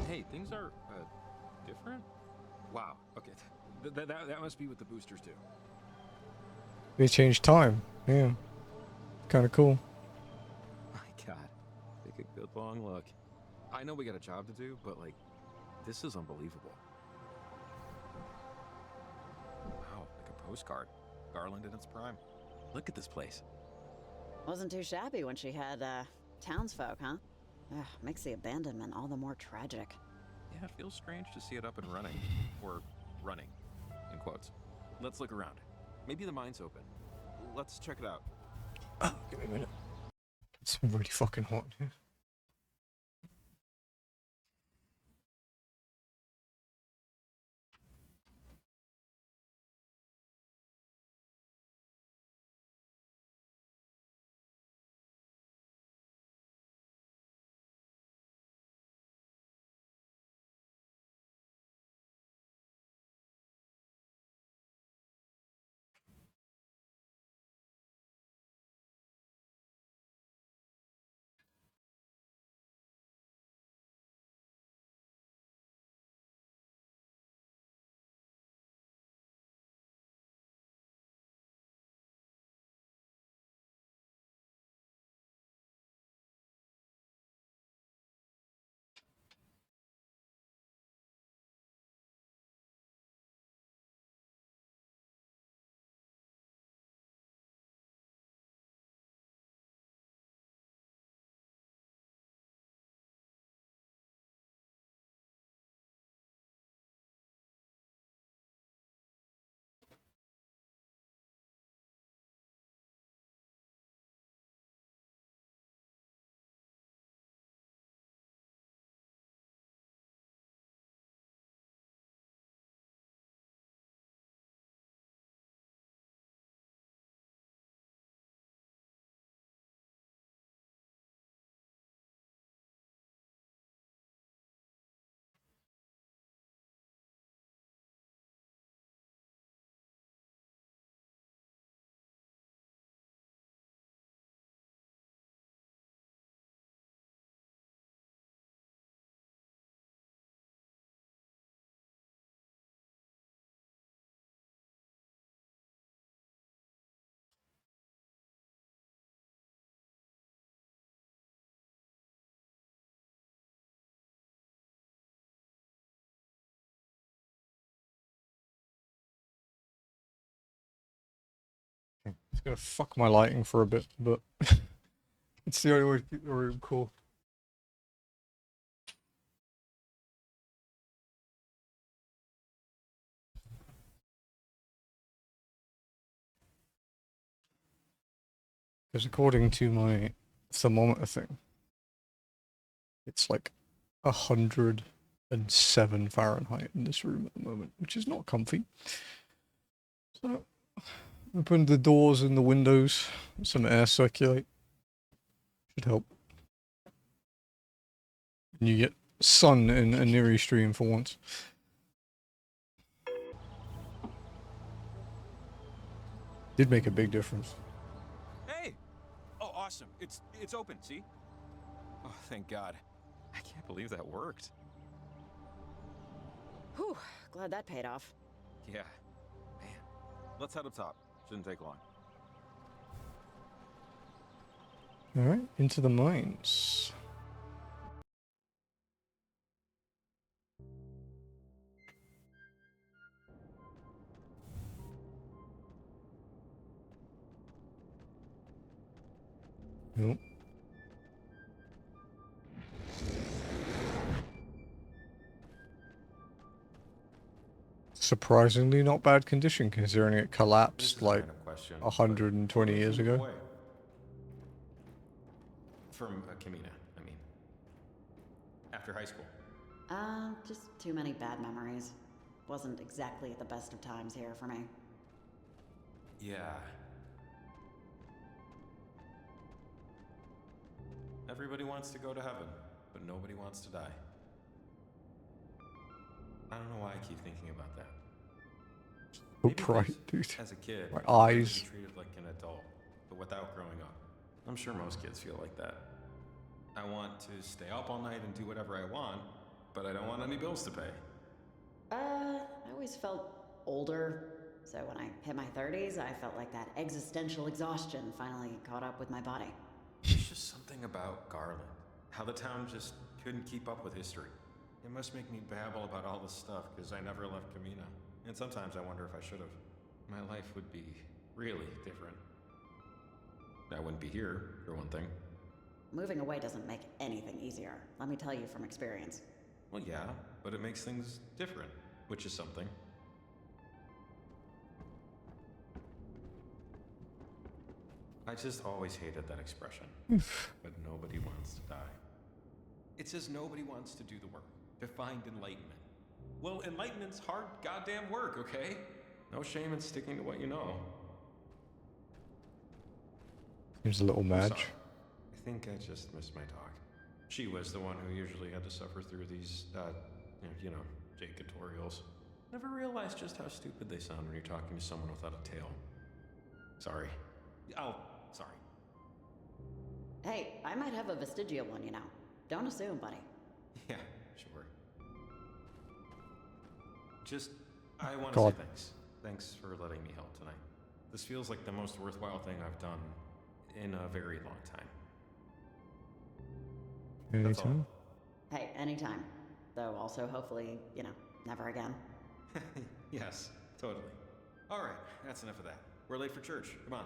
S3: Hey, things are different? Wow, okay. That must be what the boosters do.
S1: They changed time. Yeah. Kind of cool.
S3: My god. Take a good long look. I know we got a job to do, but like, this is unbelievable. Wow, like a postcard. Garland in its prime. Look at this place.
S2: Wasn't too shabby when she had, townsfolk, huh? Ugh, makes the abandonment all the more tragic.
S3: Yeah, it feels strange to see it up and running. Or running, in quotes. Let's look around. Maybe the mine's open. Let's check it out.
S1: Oh, give me a minute. It's really fucking hot here. gonna fuck my lighting for a bit, but it's the only way to keep the room cool. Because according to my thermometer thing, it's like 107 Fahrenheit in this room at the moment, which is not comfy. So, open the doors and the windows, some air circulate. Should help. And you get sun in a Niri stream for once. Did make a big difference.
S3: Hey! Oh, awesome. It's open, see? Oh, thank God. I can't believe that worked.
S2: Whew, glad that paid off.
S3: Yeah. Man. Let's head up top. Shouldn't take long.
S1: Alright, into the mines. Nope. Surprisingly not bad condition considering it collapsed like 120 years ago.
S3: From Kamina, I mean. After high school.
S2: Just too many bad memories. Wasn't exactly at the best of times here for me.
S3: Yeah. Everybody wants to go to heaven, but nobody wants to die. I don't know why I keep thinking about that.
S1: Right, dude.
S3: As a kid,
S1: My
S3: I wanted to
S1: eyes.
S3: be treated like an adult, but without growing up. I'm sure most kids feel like that. I want to stay up all night and do whatever I want, but I don't want any bills to pay.
S2: I always felt older, so when I hit my 30s, I felt like that existential exhaustion finally caught up with my body.
S3: There's just something about Garland. How the town just couldn't keep up with history. It must make me babble about all this stuff because I never left Kamina. And sometimes I wonder if I should have. My life would be really different. I wouldn't be here, for one thing.
S2: Moving away doesn't make anything easier, let me tell you from experience.
S3: Well, yeah, but it makes things different, which is something. I just always hated that expression. But nobody wants to die. It says nobody wants to do the work, to find enlightenment. Well, enlightenment's hard goddamn work, okay? No shame in sticking to what you know.
S1: Seems a little mad.
S3: I think I just missed my talk. She was the one who usually had to suffer through these, Jake tutorials. Never realized just how stupid they sound when you're talking to someone without a tail. Sorry. Sorry.
S2: Hey, I might have a vestigial one, you know. Don't assume, buddy.
S3: Yeah, sure. I want to say thanks. Thanks for letting me help tonight. This feels like the most worthwhile thing I've done in a very long time.
S1: Anytime.
S2: Hey, anytime. Though also, hopefully, never again.
S3: Yes, totally. Alright, that's enough of that. We're late for church. Come on.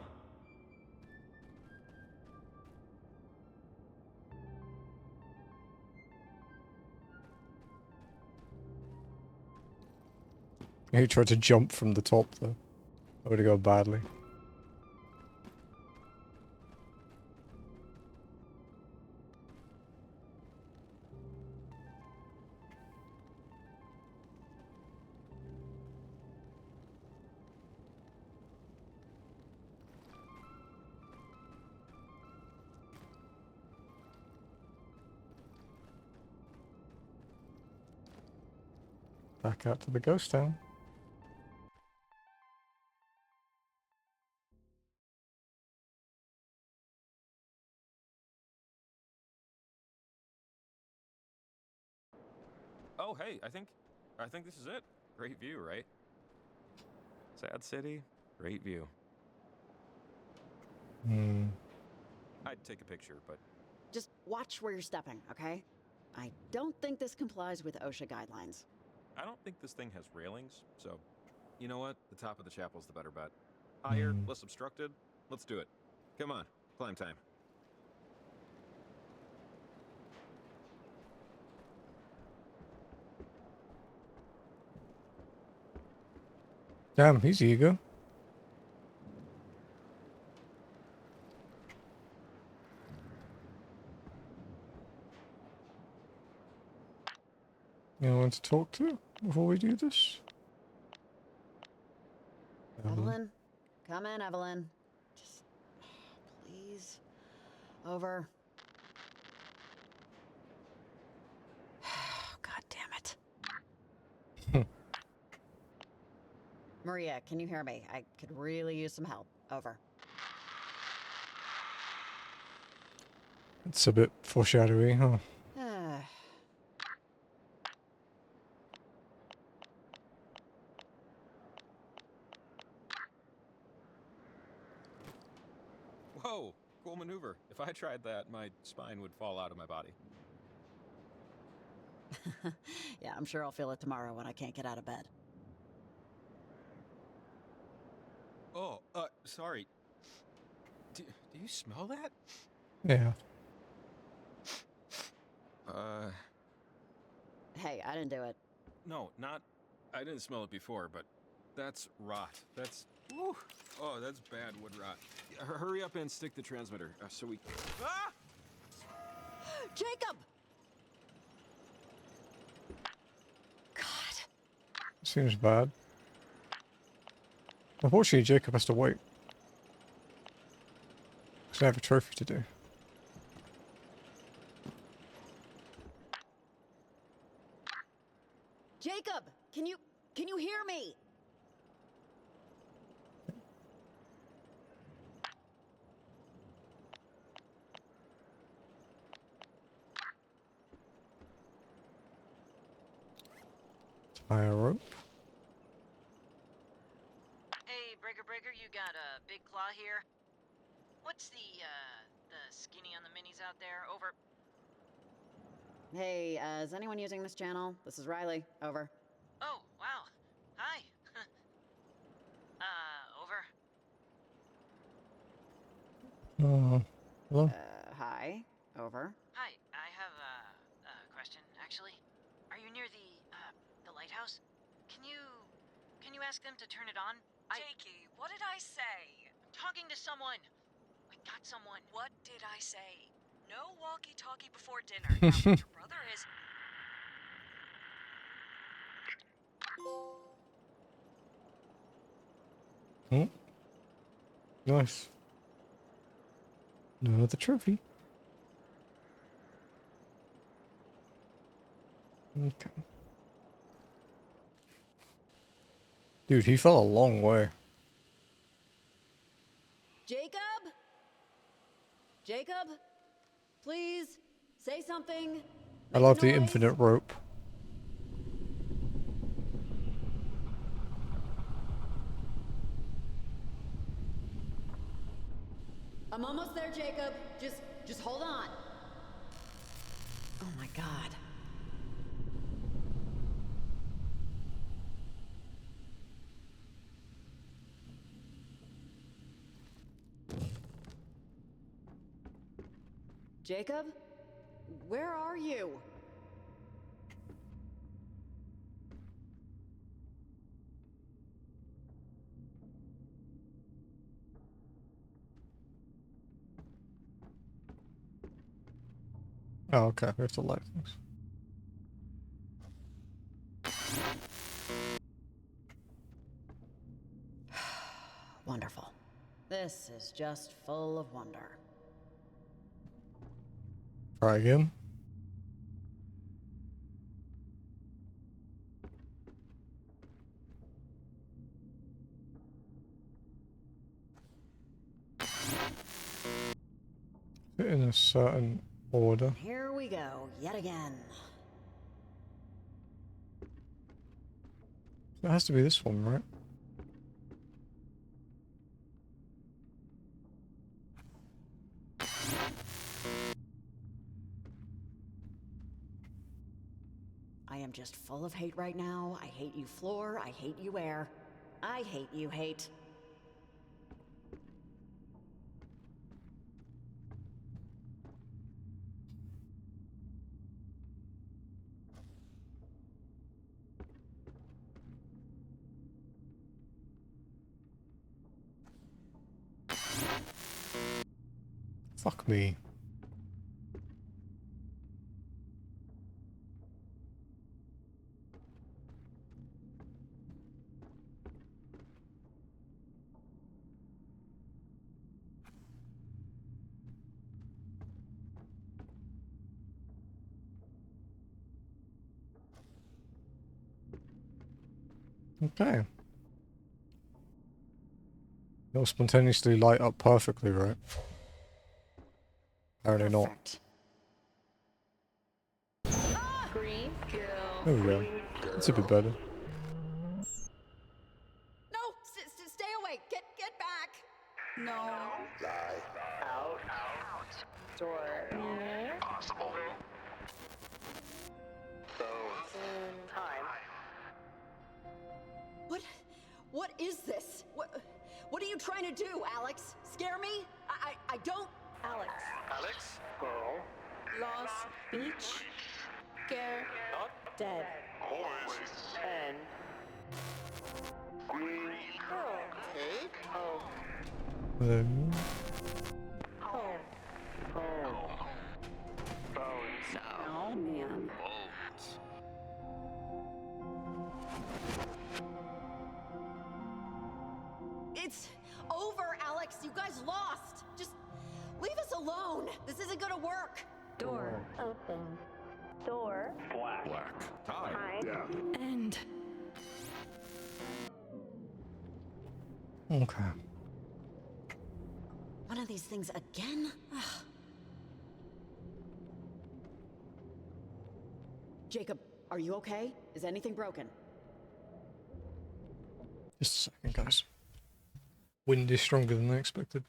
S1: He tried to jump from the top though. That would have gone badly. Back out to the ghost town.
S3: Oh, hey, I think this is it. Great view, right? Sad city, great view. I'd take a picture, but...
S2: Just watch where you're stepping, okay? I don't think this complies with OSHA guidelines.
S3: I don't think this thing has railings, so... You know what? The top of the chapel's the better bet. Higher, less obstructed, Let's do it. Come on, climb time.
S1: Damn, he's eager. Anyone to talk to before we do this?
S2: Evelyn? Come in, Evelyn. Just, please. Over. God damn it. Maria, can you hear me? I could really use some help. Over.
S1: It's a bit foreshadowy, huh?
S3: Whoa, cool maneuver. If I tried that, my spine would fall out of my body.
S2: Yeah, I'm sure I'll feel it tomorrow when I can't get out of bed.
S3: Oh, sorry. Do you smell that?
S1: Yeah.
S2: Hey, I didn't do it.
S3: No, not... I didn't smell it before, but that's rot. That's... Whew, oh, that's bad wood rot. Hurry up and stick the transmitter, so we... Ah!
S2: Jacob! God.
S1: Seems bad. Unfortunately, Jacob has to wait. Because I have a trophy to do.
S2: Jacob, can you hear me?
S1: Tie a rope.
S13: Hey, Breaker, you got a big claw here? What's the skinny on the minis out there? Over.
S2: Hey, is anyone using this channel? This is Riley. Over.
S13: Oh, wow. Hi. Over.
S1: Hello?
S2: Hi. Over.
S13: Hi, I have a question, actually. Are you near the lighthouse? Can you ask them to turn it on?
S14: Jakey, what did I say?
S13: I'm talking to someone. I got someone.
S14: What did I say? No walkie-talkie before dinner. Now, what your brother is...
S1: Nice. Another trophy. Okay. Dude, he fell a long way.
S2: Jacob? Jacob? Please, say something.
S1: I love the infinite rope.
S2: I'm almost there, Jacob. Just hold on. Oh my God. Jacob? Where are you?
S1: Oh, okay. We have to light things.
S2: Wonderful. This is just full of wonder.
S1: Try again. In a certain order.
S2: Here we go, yet again.
S1: It has to be this one, right?
S2: I am just full of hate right now. I hate you, floor. I hate you, air. I hate you, hate.
S1: Fuck me. Okay. It'll spontaneously light up perfectly, right? Apparently not.
S2: Green kill.
S1: There we go. It's a bit better.
S2: No, stay away. Get back. No.
S10: Out.
S2: Door.
S10: Possible. Time.
S2: What is this? What are you trying to do, Alex? Scare me? I don't.
S14: Alex.
S10: Alex? Girl.
S14: Lost. Beach. Scare.
S10: Not
S14: Dead.
S10: always.
S14: And.
S10: Green.
S14: Girl.
S10: Take. Oh.
S1: Hello.
S14: Home.
S10: Home. Bones.
S2: Oh, man.
S10: Bones.
S2: It's over, Alex. You guys lost. Just leave us alone. This isn't gonna work.
S14: Door.
S6: Open. Door.
S10: Black.
S3: Black. Time.
S6: Time.
S10: Yeah.
S14: End.
S1: Okay.
S2: One of these things again? Ugh. Jacob, are you okay? Is anything broken?
S1: Just a second, guys. Wind is stronger than I expected.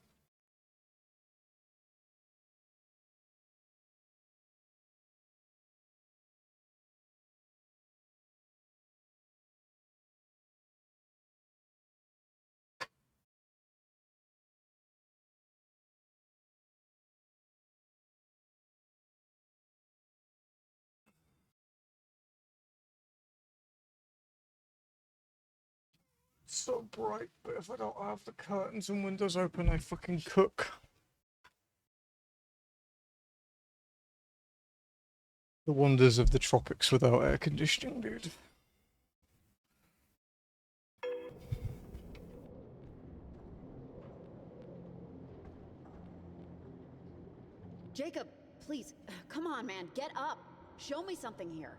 S1: So bright, but if I don't have the curtains and windows open, I fucking cook. The wonders of the tropics without air conditioning, dude.
S2: Jacob, please, come on, man. Get up. Show me something here.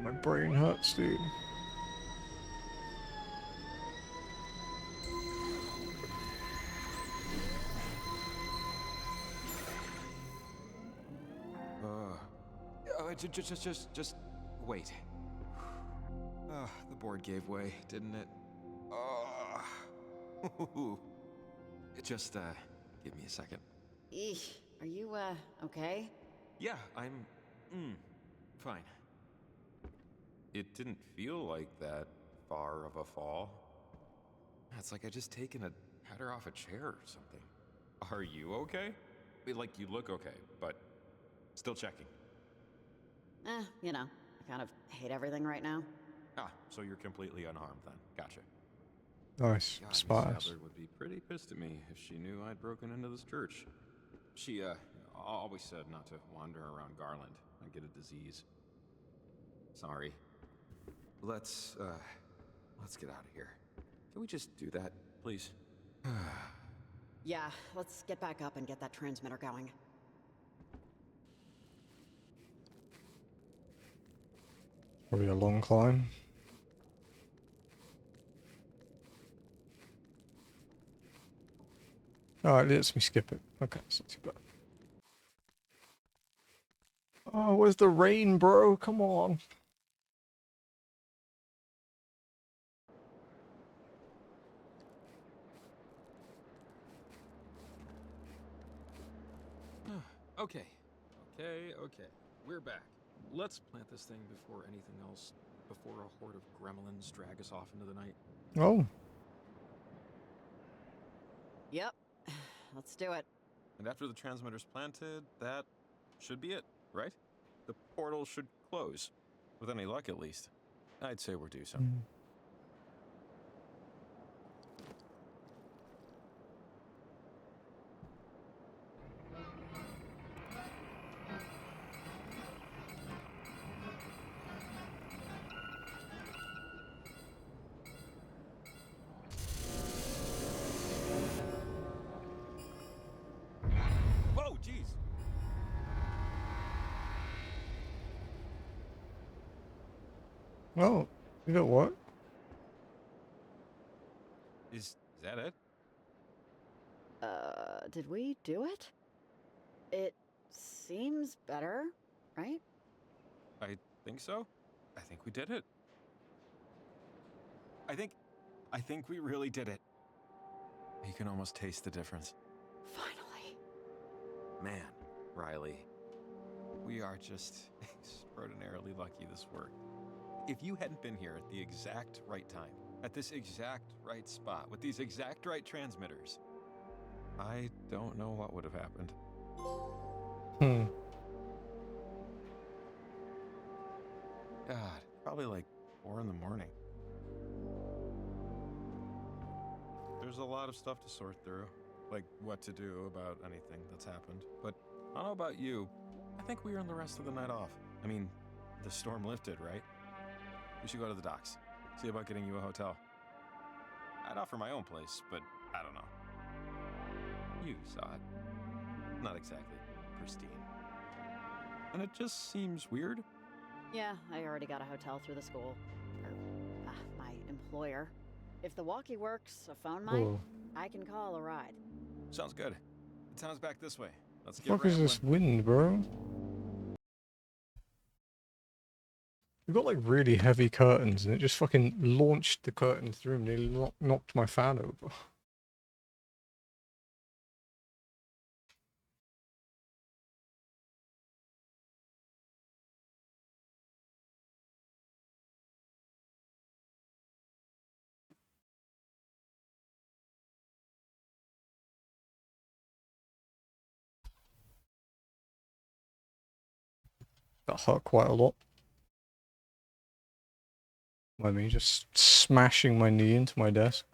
S1: My brain hurts, dude.
S3: Just wait. The board gave way, didn't it? Just give me a second.
S2: Eesh, are you, okay?
S3: Yeah, I'm, fine. It didn't feel like that far of a fall. It's like I just taken a had her off a chair or something. Are you okay? Like, you look okay, but still checking.
S2: You know, I kind of hate everything right now.
S3: Ah, so you're completely unharmed then. Gotcha.
S1: Nice.
S3: God, Miss
S1: Spies.
S3: Adler would be pretty pissed at me if she knew I'd broken into this church. She, always said not to wander around Garland. I'd get a disease. Sorry. Let's get out of here. Can we just do that, please?
S2: Yeah, let's get back up and get that transmitter going.
S1: Probably a long climb. Alright, lets me skip it. Okay, it's not too bad. Oh, where's the rain, bro? Come on.
S3: Okay. Okay. We're back. Let's plant this thing before anything else, before a horde of gremlins drag us off into the night.
S1: Oh.
S2: Yep. Let's do it.
S3: And after the transmitter's planted, that should be it, right? The portal should close. With any luck, at least. I'd say we're due some. Whoa, jeez!
S1: Oh, you know what?
S3: Is that it?
S2: Did we do it? It seems better, right?
S3: I think so. I think we did it. I think we really did it. You can almost taste the difference.
S2: Finally.
S3: Man, Riley, we are just extraordinarily lucky this worked. If you hadn't been here at the exact right time, at this exact right spot, with these exact right transmitters, I don't know what would have happened. God, probably like 4 in the morning. There's a lot of stuff to sort through, like what to do about anything that's happened. But I don't know about you, I think we earned the rest of the night off. I mean, the storm lifted, right? We should go to the docks, see about getting you a hotel. I'd offer my own place, but I don't know. You saw it. Not exactly pristine. And it just seems weird.
S2: Yeah, I already got a hotel through the school. Or, my employer. If the walkie works, a phone might, I can call a ride.
S3: Sounds good. The town's back this way. Let's get
S1: What the fuck is this wind, bro? We've got like really heavy curtains and it just fucking launched the curtain through and nearly knocked my fan over. That hurt quite a lot. I mean, just smashing my knee into my desk.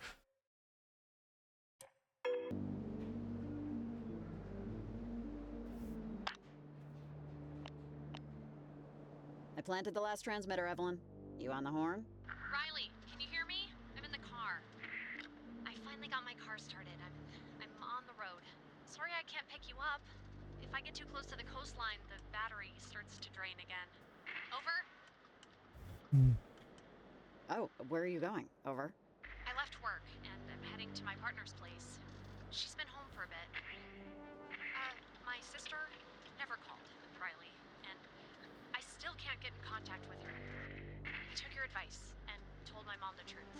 S2: I planted the last transmitter, Evelyn. You on the horn?
S4: Riley, can you hear me? I'm in the car. I finally got my car started. I'm on the road. Sorry I can't pick you up. If I get too close to the coastline, the battery starts to drain again. Over?
S2: Oh, where are you going? Over.
S4: I left work, and I'm heading to my partner's place. She's been home for a bit. My sister never called, Riley, and I still can't get in contact with her. I took your advice and told my mom the truth.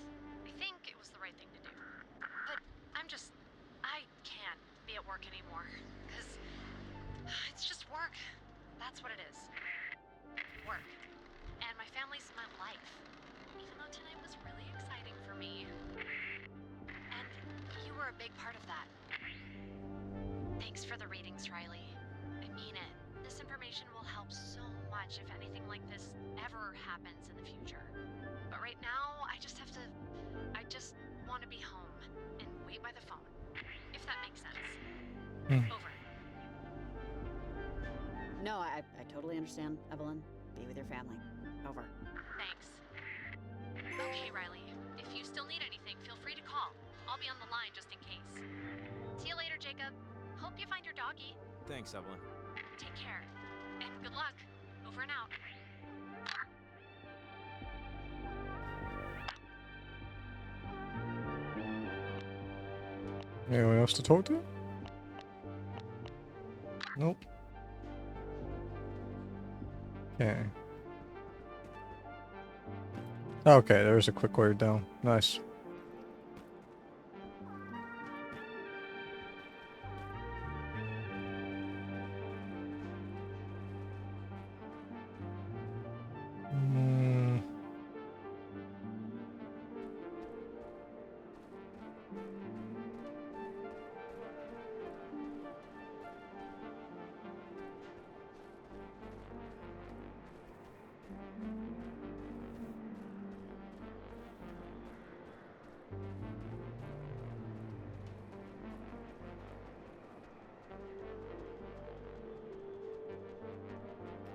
S4: I think it was the right thing to do. But I can't be at work anymore, because it's just work. That's what it is. Work. And my family's my life. Even though tonight was really exciting for me. And you were a big part of that. Thanks for the readings, Riley. I mean it. This information will help so much if anything like this ever happens in the future. But right now, I just want to be home and wait by the phone. If that makes sense. Over.
S2: No, I totally understand, Evelyn. Be with your family. Over.
S4: Thanks. Okay, Riley. If you still need anything, feel free to call. I'll be on the line just in case. See you later, Jacob. Hope you find your doggy.
S3: Thanks, Evelyn.
S4: Take care. And good luck. Over and out.
S1: Anyone else to talk to? Nope. Okay. Okay, there's a quick way down. Nice. Mm.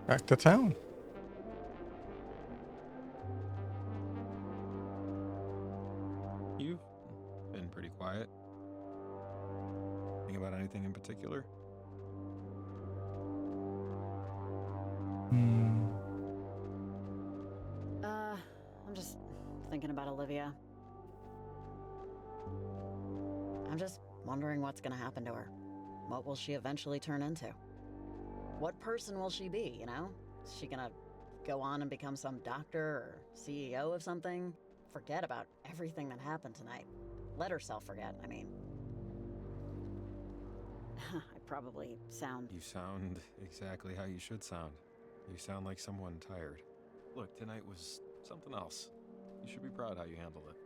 S1: Back to town.
S3: You've been pretty quiet. Think about anything in particular?
S2: I'm just thinking about Olivia. I'm just wondering what's gonna happen to her. What will she eventually turn into? What person will she be, you know? Is she gonna go on and become some doctor or CEO of something? Forget about everything that happened tonight. Let herself forget, I mean. I probably sound...
S3: You sound exactly how you should sound. You sound like someone tired. Look, tonight was something else. You should be proud how you handled it.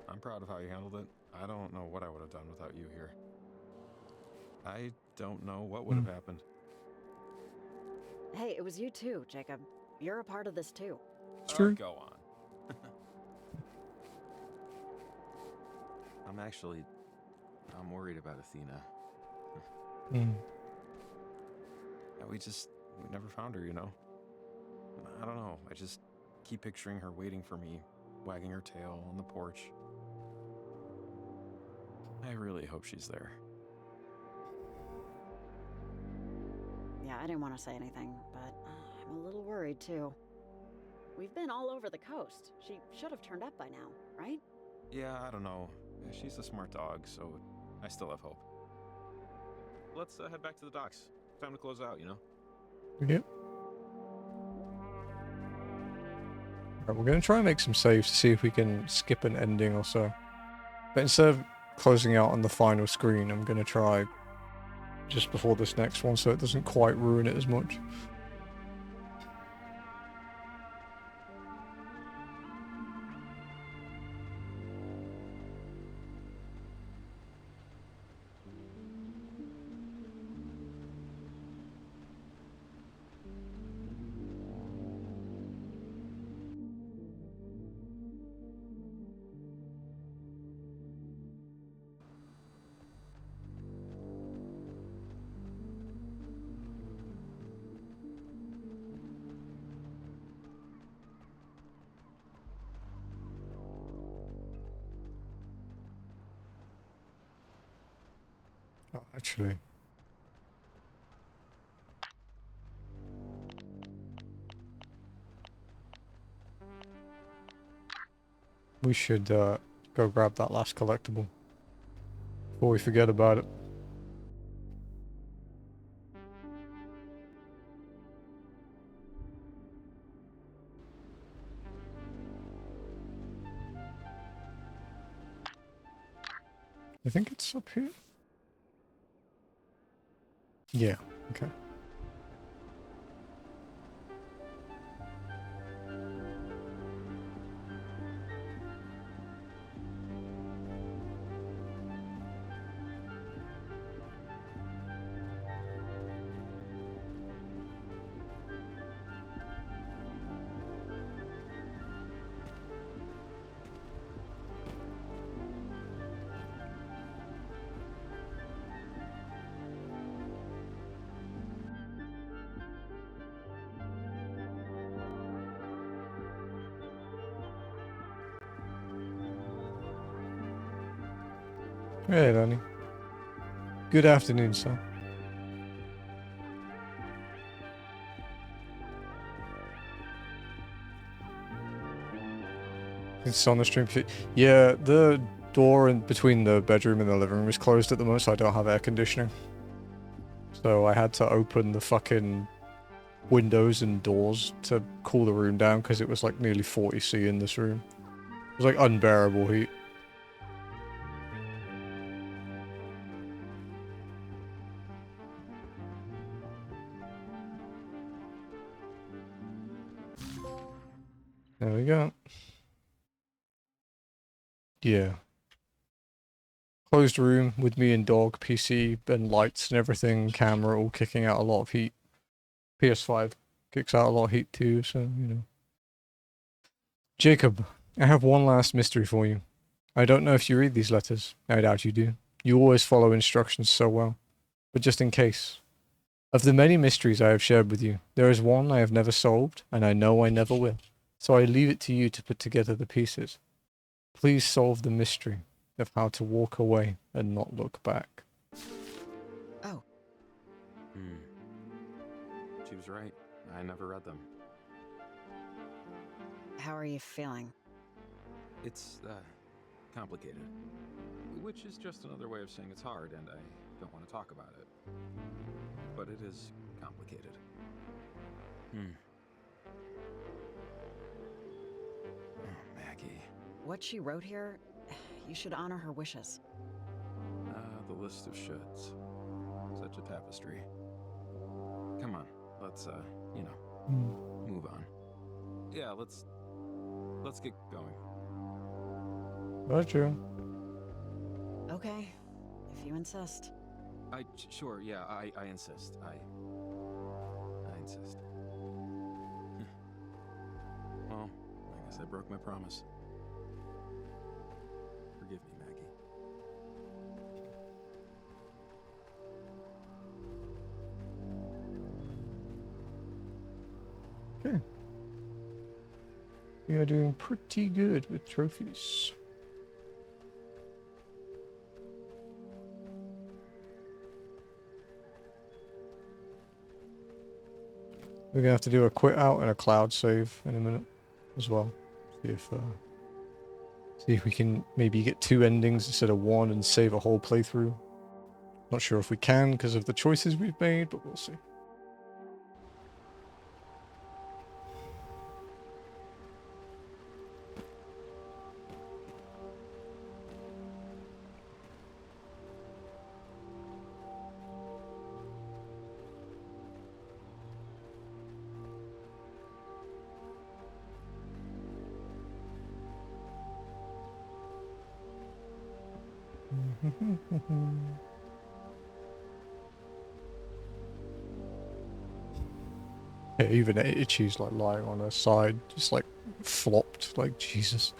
S3: I'm proud of how you handled it. I don't know what I would have done without you here. I don't know what would have happened.
S2: Hey, it was you too, Jacob. You're a part of this too.
S1: True.
S3: Go on. I'm worried about Athena.
S1: Mm.
S3: Yeah, we never found her, you know? I don't know. I just keep picturing her waiting for me, wagging her tail on the porch. I really hope she's there.
S2: Yeah, I didn't want to say anything, but I'm a little worried too. We've been all over the coast. She should have turned up by now, right?
S3: Yeah, I don't know. She's a smart dog, so I still have hope. Let's head back to the docks. Time to close out, you know?
S1: Yep. Alright, we're gonna try and make some saves to see if we can skip an ending or so. But instead of closing out on the final screen, I'm gonna try just before this next one so it doesn't quite ruin it as much. Oh, actually. We should go grab that last collectible before we forget about it. I think it's up here. Yeah, okay. Hey, Danny. Good afternoon, sir. It's on the stream feed. Yeah, the door in between the bedroom and the living room is closed at the moment, so I don't have air conditioning. So I had to open the fucking windows and doors to cool the room down because it was like nearly 40°C in this room. It was like unbearable heat. There we go. Yeah. Closed room with me and dog, PC and lights and everything, camera all kicking out a lot of heat. PS5 kicks out a lot of heat too, so, you know. Jacob, I have one last mystery for you. I don't know if you read these letters. I doubt you do. You always follow instructions so well. But just in case. Of the many mysteries I have shared with you, there is one I have never solved, and I know I never will. So I leave it to you to put together the pieces. Please solve the mystery of how to walk away and not look back.
S2: Oh.
S3: She was right. I never read them.
S2: How are you feeling?
S3: It's, complicated. Which is just another way of saying it's hard, and I don't want to talk about it. But it is complicated. Oh, Maggie.
S2: What she wrote here, you should honor her wishes.
S3: The list of shoulds. Such a tapestry. Come on, let's, you know, move on. Yeah, let's get going.
S1: Roger.
S2: Okay, if you insist.
S3: Sure, yeah, I insist. I insist. Well, I guess I broke my promise. Forgive me, Maggie.
S1: Okay. We are doing pretty good with trophies. We're gonna have to do a quit out and a cloud save in a minute as well. See if we can maybe get 2 endings instead of 1 and save a whole playthrough. Not sure if we can because of the choices we've made, but we'll see. Yeah, even Itchy's like lying on her side, just like flopped, like Jesus.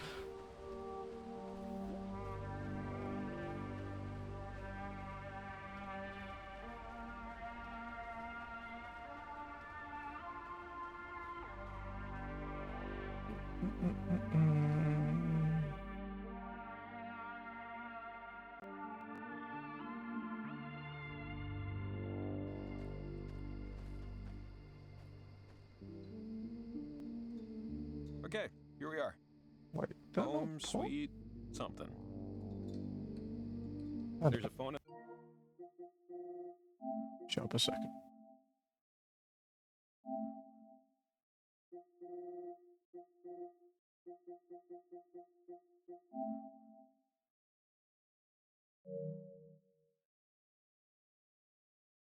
S3: Okay, here we are.
S1: Wait,
S3: home sweet something. There's a phone.
S1: Shut up a second.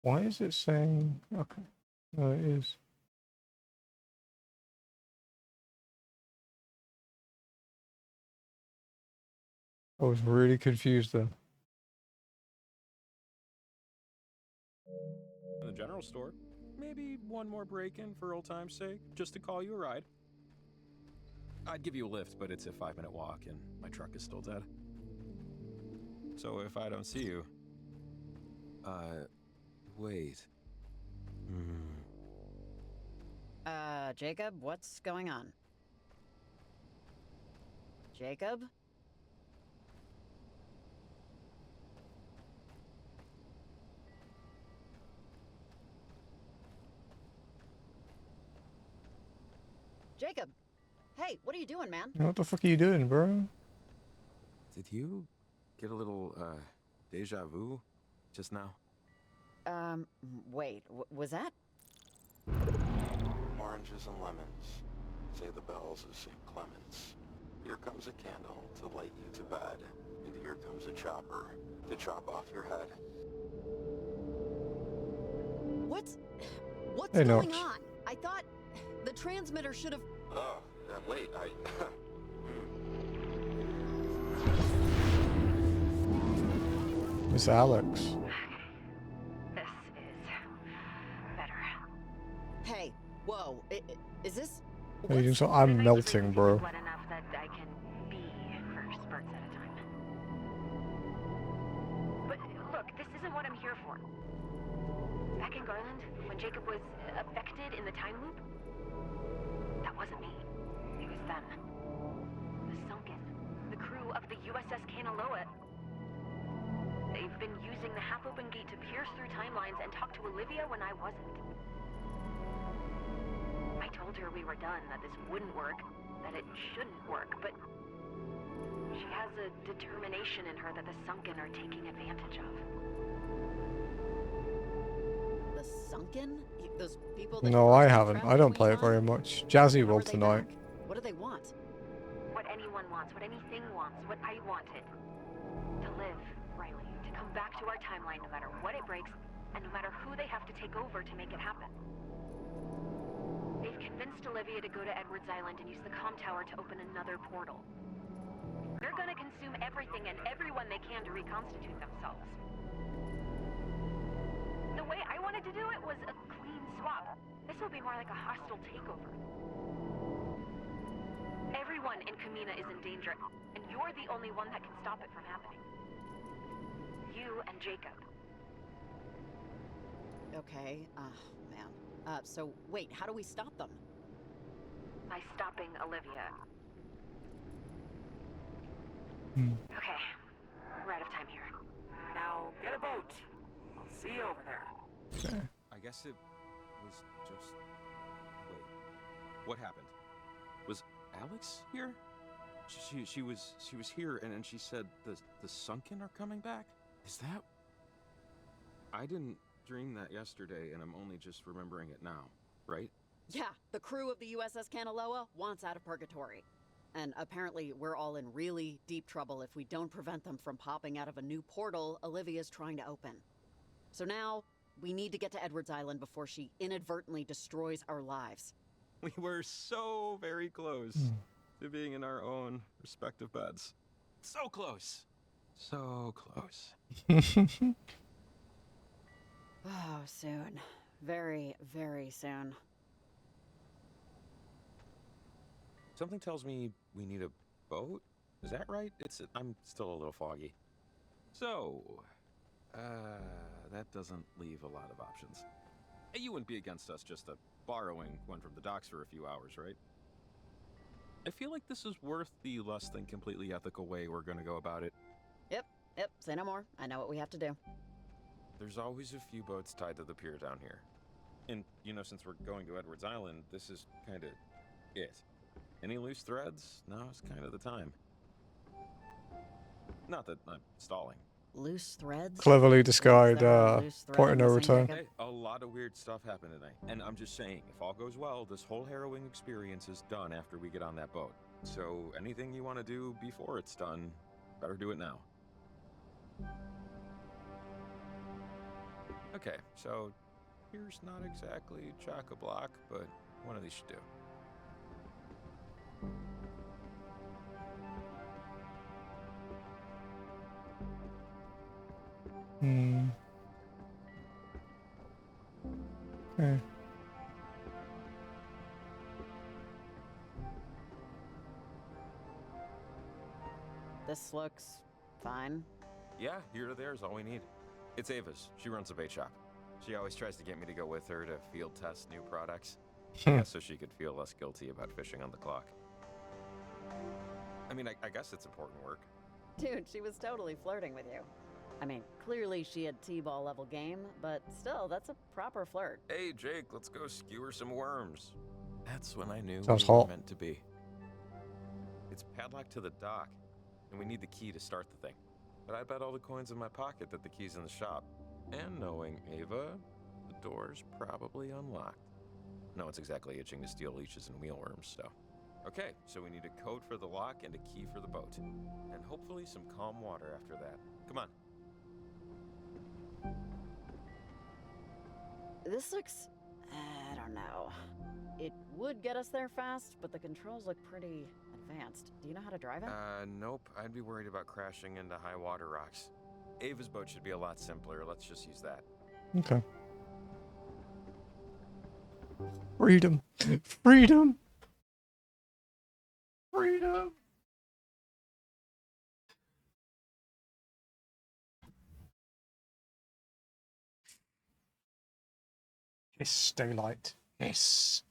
S1: Why is it saying... Okay. No, it is. I was really confused there.
S3: In the general store. Maybe one more break-in for old time's sake, just to call you a ride. I'd give you a lift, but it's a 5-minute walk, and my truck is still dead. So if I don't see you... wait.
S2: Jacob, what's going on? Jacob? Jacob! Hey, what are you doing, man?
S1: What the fuck are you doing, bro?
S3: Did you get a little, deja vu just now?
S2: Wait, was that?
S15: Oranges and lemons, say the bells of St. Clement's. Here comes a candle to light you to bed, and here comes a chopper to chop off your head.
S2: What's
S1: Hey,
S2: going
S1: Notch.
S2: on? I thought the transmitter should have...
S15: Oh, wait,
S1: Miss Alex.
S14: This is better.
S2: Hey, whoa, is this...
S1: Hey, you doing so? I'm melting, bro.
S14: Wet enough that I can be for spurts at a time. But look, this isn't what I'm here for. Back in Garland, when Jacob was affected in the time loop, that wasn't me. It was them. The Sunken. The crew of the USS Kanaloa. They've been using the half-open gate to pierce through timelines and talk to Olivia when I wasn't. I told her we were done, that this wouldn't work, that it shouldn't work, but she has a determination in her that the Sunken are taking advantage of.
S2: The Sunken? Those people that...
S1: No, I haven't. I don't play it very much. Jazzy will tonight.
S2: What do they want?
S14: What anyone wants, what anything wants, what I wanted. To live, Riley. To come back to our timeline no matter what it breaks, and no matter who they have to take over to make it happen. They've convinced Olivia to go to Edwards Island and use the comm tower to open another portal. They're gonna consume everything and everyone they can to reconstitute themselves. The way I wanted to do it was a clean swap. This will be more like a hostile takeover. Everyone in Kamina is in danger, and you're the only one that can stop it from happening. You and Jacob.
S2: Okay, man. So wait, how do we stop them?
S14: By stopping Olivia. Okay, we're out of time here.
S10: Now, get a boat. I'll see you over there.
S1: Okay.
S3: I guess it was just... Wait. What happened? Was Alex here? She was here and she said the Sunken are coming back? Is that... I didn't dream that yesterday and I'm only just remembering it now, right?
S2: Yeah, the crew of the USS Kanaloa wants out of purgatory. And apparently we're all in really deep trouble if we don't prevent them from popping out of a new portal Olivia's trying to open. So now, we need to get to Edwards Island before she inadvertently destroys our lives.
S3: We were so very close to being in our own respective beds. So close. So close.
S2: Oh, soon. Very, very soon.
S3: Something tells me we need a boat? Is that right? I'm still a little foggy. So, that doesn't leave a lot of options. You wouldn't be against us just borrowing one from the docks for a few hours, right? I feel like this is worth the less than completely ethical way we're gonna go about it.
S2: Yep, say no more. I know what we have to do.
S3: There's always a few boats tied to the pier down here. And, since we're going to Edwards Island, this is kinda it. Any loose threads? Now's kind of the time. Not that I'm stalling.
S2: Loose threads?
S1: Cleverly disguised point of no return.
S3: Hey, a lot of weird stuff happened tonight. And I'm just saying, if all goes well, this whole harrowing experience is done after we get on that boat. So anything you want to do before it's done, better do it now. Okay, so here's not exactly chock-a-block, but one of these should do.
S1: Okay.
S2: This looks fine.
S3: Yeah, here to there is all we need. It's Ava's. She runs a bait shop. She always tries to get me to go with her to field test new products. So she could feel less guilty about fishing on the clock. I mean, I guess it's important work.
S2: Dude, she was totally flirting with you. I mean, clearly she had T-ball level game, but still, that's a proper flirt.
S3: Hey, Jake, let's go skewer some worms. That's when I knew
S1: Sounds
S3: we were
S1: hot.
S3: meant to be. It's padlocked to the dock, and we need the key to start the thing. But I bet all the coins in my pocket that the key's in the shop. And knowing Ava, the door's probably unlocked. No one's exactly itching to steal leeches and mealworms, so. Okay, so we need a code for the lock and a key for the boat. And hopefully some calm water after that. Come on.
S2: This looks... I don't know. It would get us there fast, but the controls look pretty advanced. Do you know how to drive it?
S3: Nope. I'd be worried about crashing into high water rocks. Ava's boat should be a lot simpler. Let's just use that.
S1: Okay. Freedom. Freedom. Freedom. Hiss, daylight. Hiss.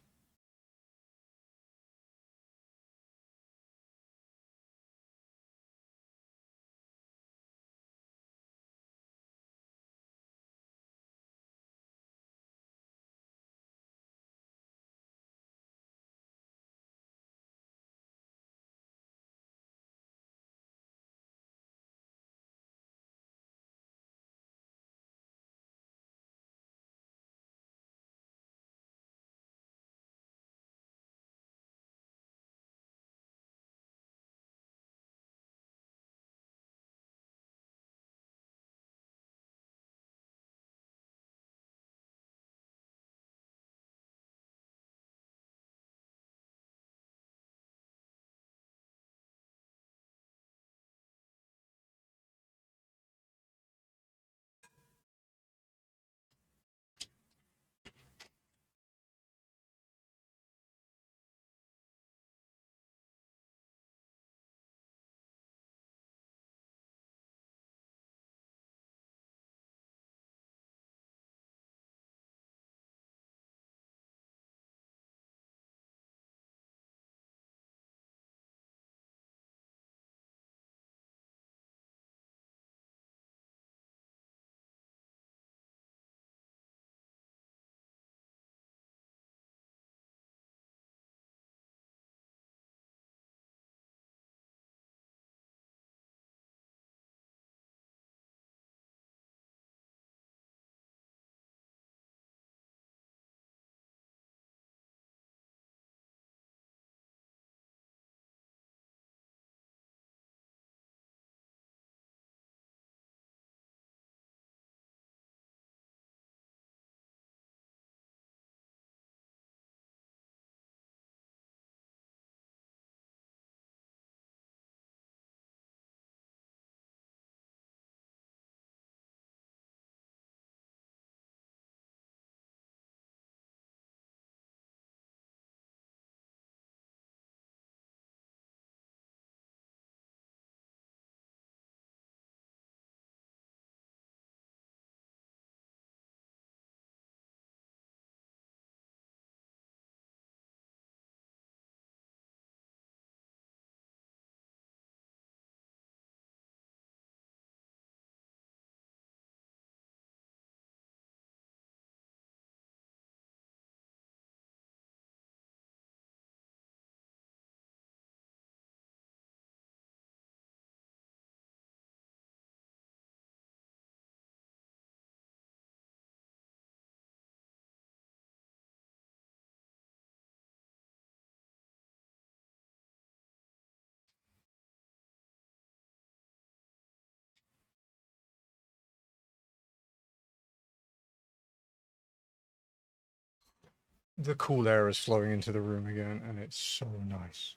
S1: The cool air is flowing into the room again, and it's so nice.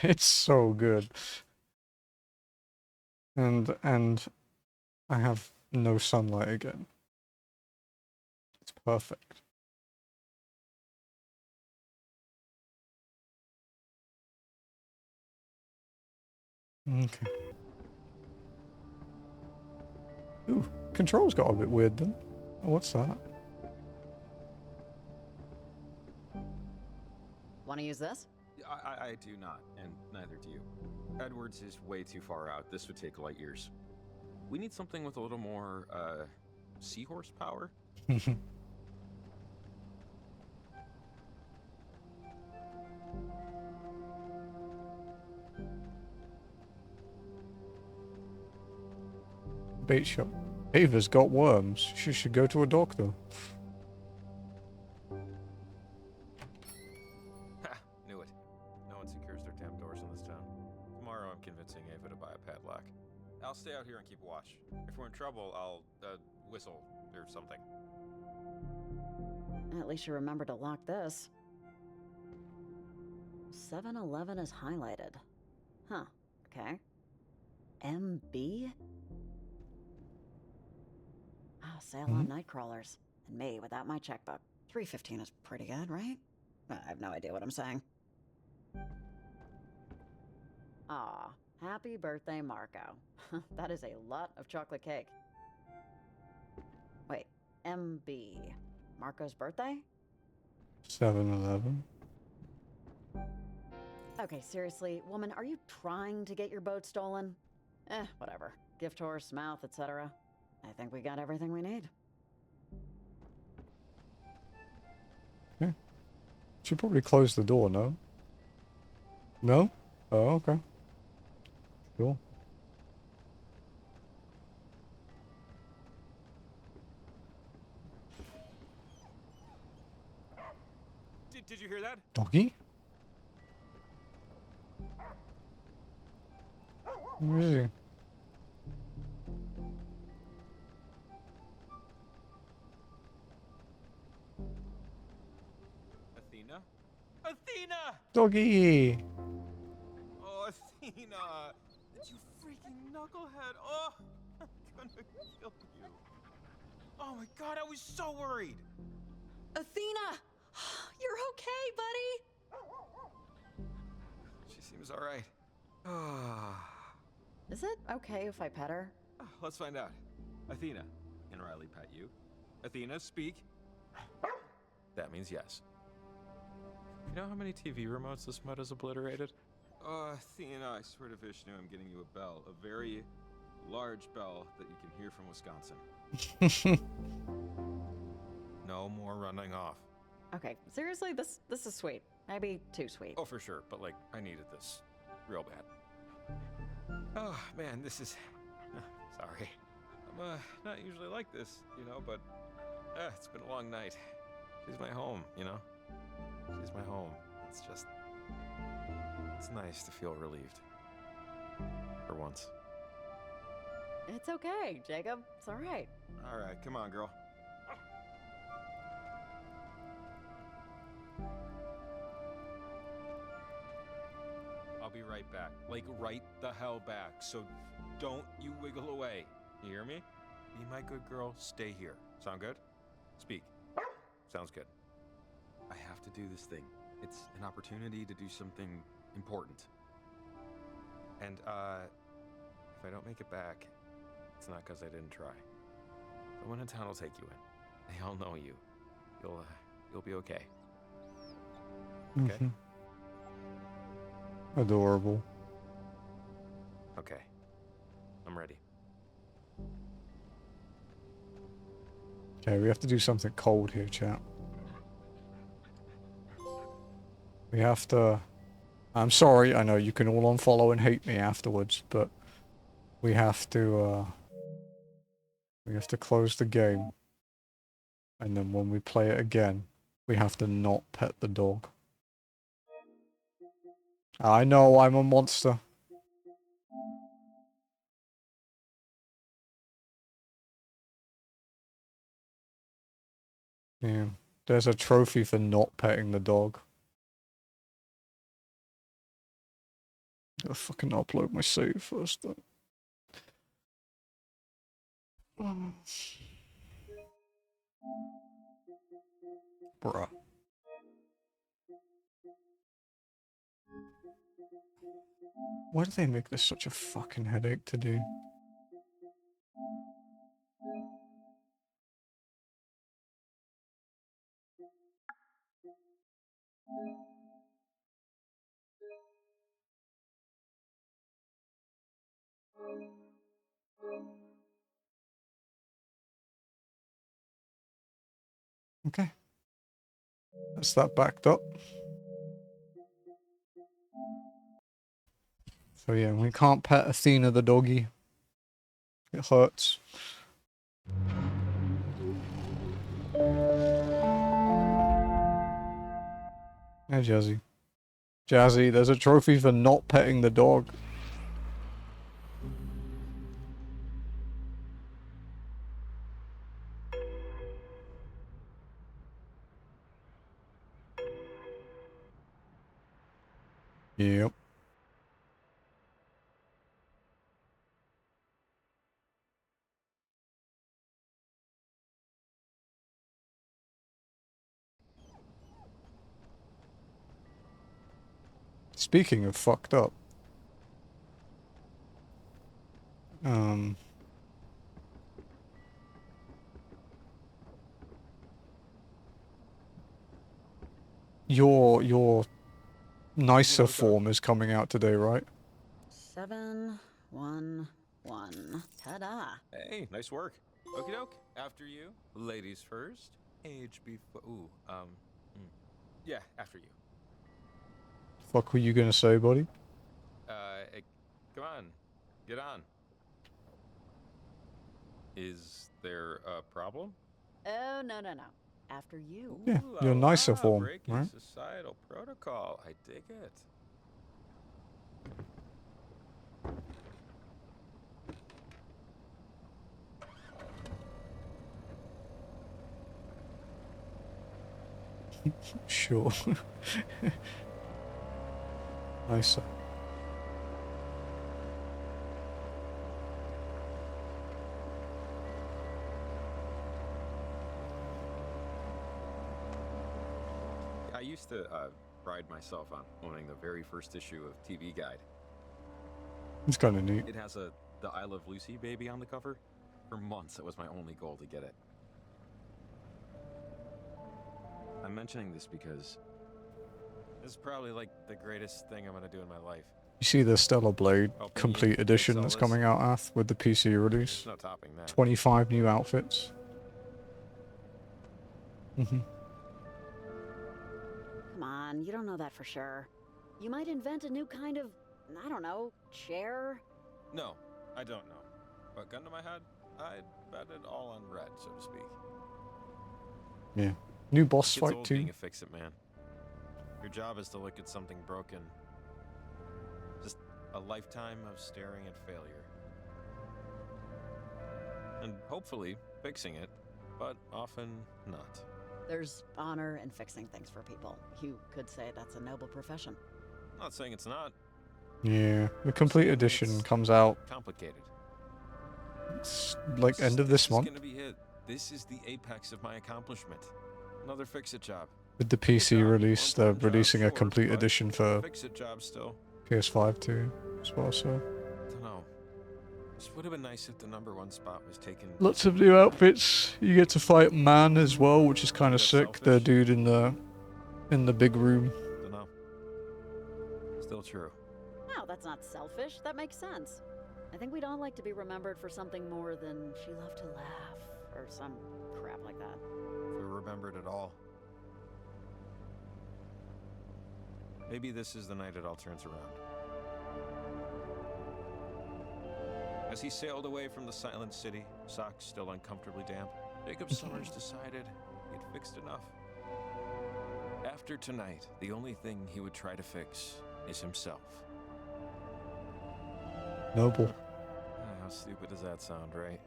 S1: It's so good. And I have no sunlight again. It's perfect. Okay. Ooh, controls got a bit weird then. Oh, what's that?
S2: Want to use this?
S3: I do not, and neither do you. Edwards is way too far out. This would take light years. We need something with a little more, seahorse power.
S1: Bait shop. Ava's got worms. She should go to a doctor.
S3: Ha! Knew it. No one secures their damn doors in this town. Tomorrow I'm convincing Ava to buy a padlock. I'll stay out here and keep watch. If we're in trouble, I'll, whistle or something.
S2: At least you remember to lock this. 7-Eleven is highlighted. Huh. Okay. MB? Ah, sale on night crawlers. And me without my checkbook. $3.15 is pretty good, right? I have no idea what I'm saying. Aw, happy birthday, Marco. That is a lot of chocolate cake. Wait, MB. Marco's birthday?
S1: 7-Eleven.
S2: Okay, seriously, woman, are you trying to get your boat stolen? Whatever. Gift horse, mouth, etc. I think we got everything we need.
S1: Okay. Should probably close the door, no? No? Oh, okay. Cool.
S3: Did you hear that?
S1: Doggy? Where is he?
S3: Athena? Athena!
S1: Doggy!
S3: Oh, Athena! You freaking knucklehead! Oh, I'm gonna kill you. Oh my god, I was so worried!
S2: Athena! You're okay, buddy!
S3: She seems alright.
S2: Is it okay if I pet her?
S3: Let's find out. Athena, can Riley pet you? Athena, speak. That means yes. You know how many TV remotes this mud has obliterated? Oh, Athena, I swear to Vishnu, I'm getting you a bell. A very large bell that you can hear from Wisconsin. No more running off.
S2: Okay, seriously, this is sweet. Maybe too sweet.
S3: Oh, for sure, but like, I needed this real bad. Oh, man, this is... Sorry. I'm not usually like this, you know, but it's been a long night. She's my home, you know? She's my home. It's just... It's nice to feel relieved. For once.
S2: It's okay, Jacob. It's all right.
S3: All right, come on, girl. I'll be right back. Like, right the hell back. So don't you wiggle away. You hear me? Be my good girl. Stay here. Sound good? Speak. Sounds good. I have to do this thing. It's an opportunity to do something important. And, if I don't make it back, it's not because I didn't try. Someone in town will take you in. They all know you. You'll be okay. Okay?
S1: Adorable.
S3: Okay. I'm ready.
S1: Okay, we have to do something cold here, chat. We have to... I'm sorry, I know you can all unfollow and hate me afterwards, but we have to close the game. And then when we play it again, we have to not pet the dog. I know, I'm a monster. Yeah, there's a trophy for not petting the dog. Gotta fucking upload my save first though. Bruh. Why do they make this such a fucking headache to do? Okay. That's that backed up. So yeah, we can't pet Athena the doggy. It hurts. Hey, Jazzy. Jazzy, there's a trophy for not petting the dog. Yep. Speaking of fucked up. Your nicer form is coming out today, right?
S2: 711. Ta-da.
S3: Hey, nice work. Okie doke. After you. Ladies first. Age before. Ooh, yeah, after you.
S1: Fuck were you gonna say, buddy?
S3: Hey, come on. Get on. Is there a problem?
S2: Oh, no, no, no. After you.
S1: Yeah, your nicer form,
S3: breaking
S1: right?
S3: societal protocol. I dig it.
S1: Sure. Nicer.
S3: I used to pride myself on owning the very first issue of TV Guide.
S1: It's kind of neat.
S3: It has the I Love Lucy baby on the cover. For months, it was my only goal to get it. I'm mentioning this because this is probably like the greatest thing I'm gonna do in my life.
S1: You see the Stellar Blade
S3: Helping
S1: complete
S3: you
S1: edition
S3: sell
S1: that's
S3: this?
S1: coming out, Ath, with the PC release?
S3: There's no topping that.
S1: 25 new outfits.
S2: Come on, you don't know that for sure. You might invent a new kind of, I don't know, chair?
S3: No, I don't know. But gun to my head, I'd bet it all on red, so to speak.
S1: Yeah. New boss
S3: It's
S1: fight
S3: old
S1: too.
S3: being a fix-it man. Your job is to look at something broken. Just a lifetime of staring at failure. And hopefully fixing it, but often not.
S2: There's honor in fixing things for people. You could say that's a noble profession.
S3: Not saying it's not.
S1: Yeah, the complete edition comes out
S3: Complicated.
S1: like end of this month
S3: Is gonna be it. This is the apex of my accomplishment. Another fix-it job.
S1: with the PC release. They're releasing a
S3: sure,
S1: complete
S3: but
S1: edition for
S3: fix-it job still.
S1: PS5 too, as well. So
S3: Don't know. This would have been nice if the #1 spot was taken.
S1: lots of new outfits. You get to fight Man as well, which is kind of sick. The dude in the big room.
S3: Don't know. Still true.
S2: No, that's not selfish. That makes sense. I think we'd all like to be remembered for something more than she loved to laugh, or some crap like that.
S3: If we remembered it all. Maybe this is the night it all turns around. As he sailed away from the silent city, socks still uncomfortably damp, Jacob Summers decided he'd fixed enough. After tonight, the only thing he would try to fix is himself.
S1: Noble.
S3: How stupid does that sound, right?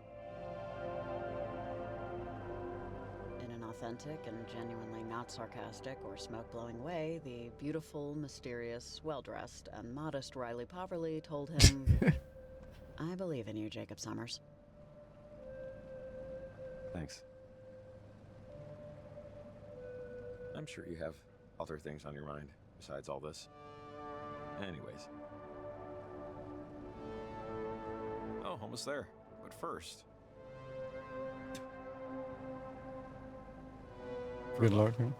S2: In an authentic and genuinely not sarcastic or smoke-blowing way, the beautiful, mysterious, well-dressed, and modest Riley Poverly told him, I believe in you, Jacob Summers.
S3: Thanks. I'm sure you have other things on your mind besides all this. Anyways. Oh, almost there. But first...
S1: Good luck. Man.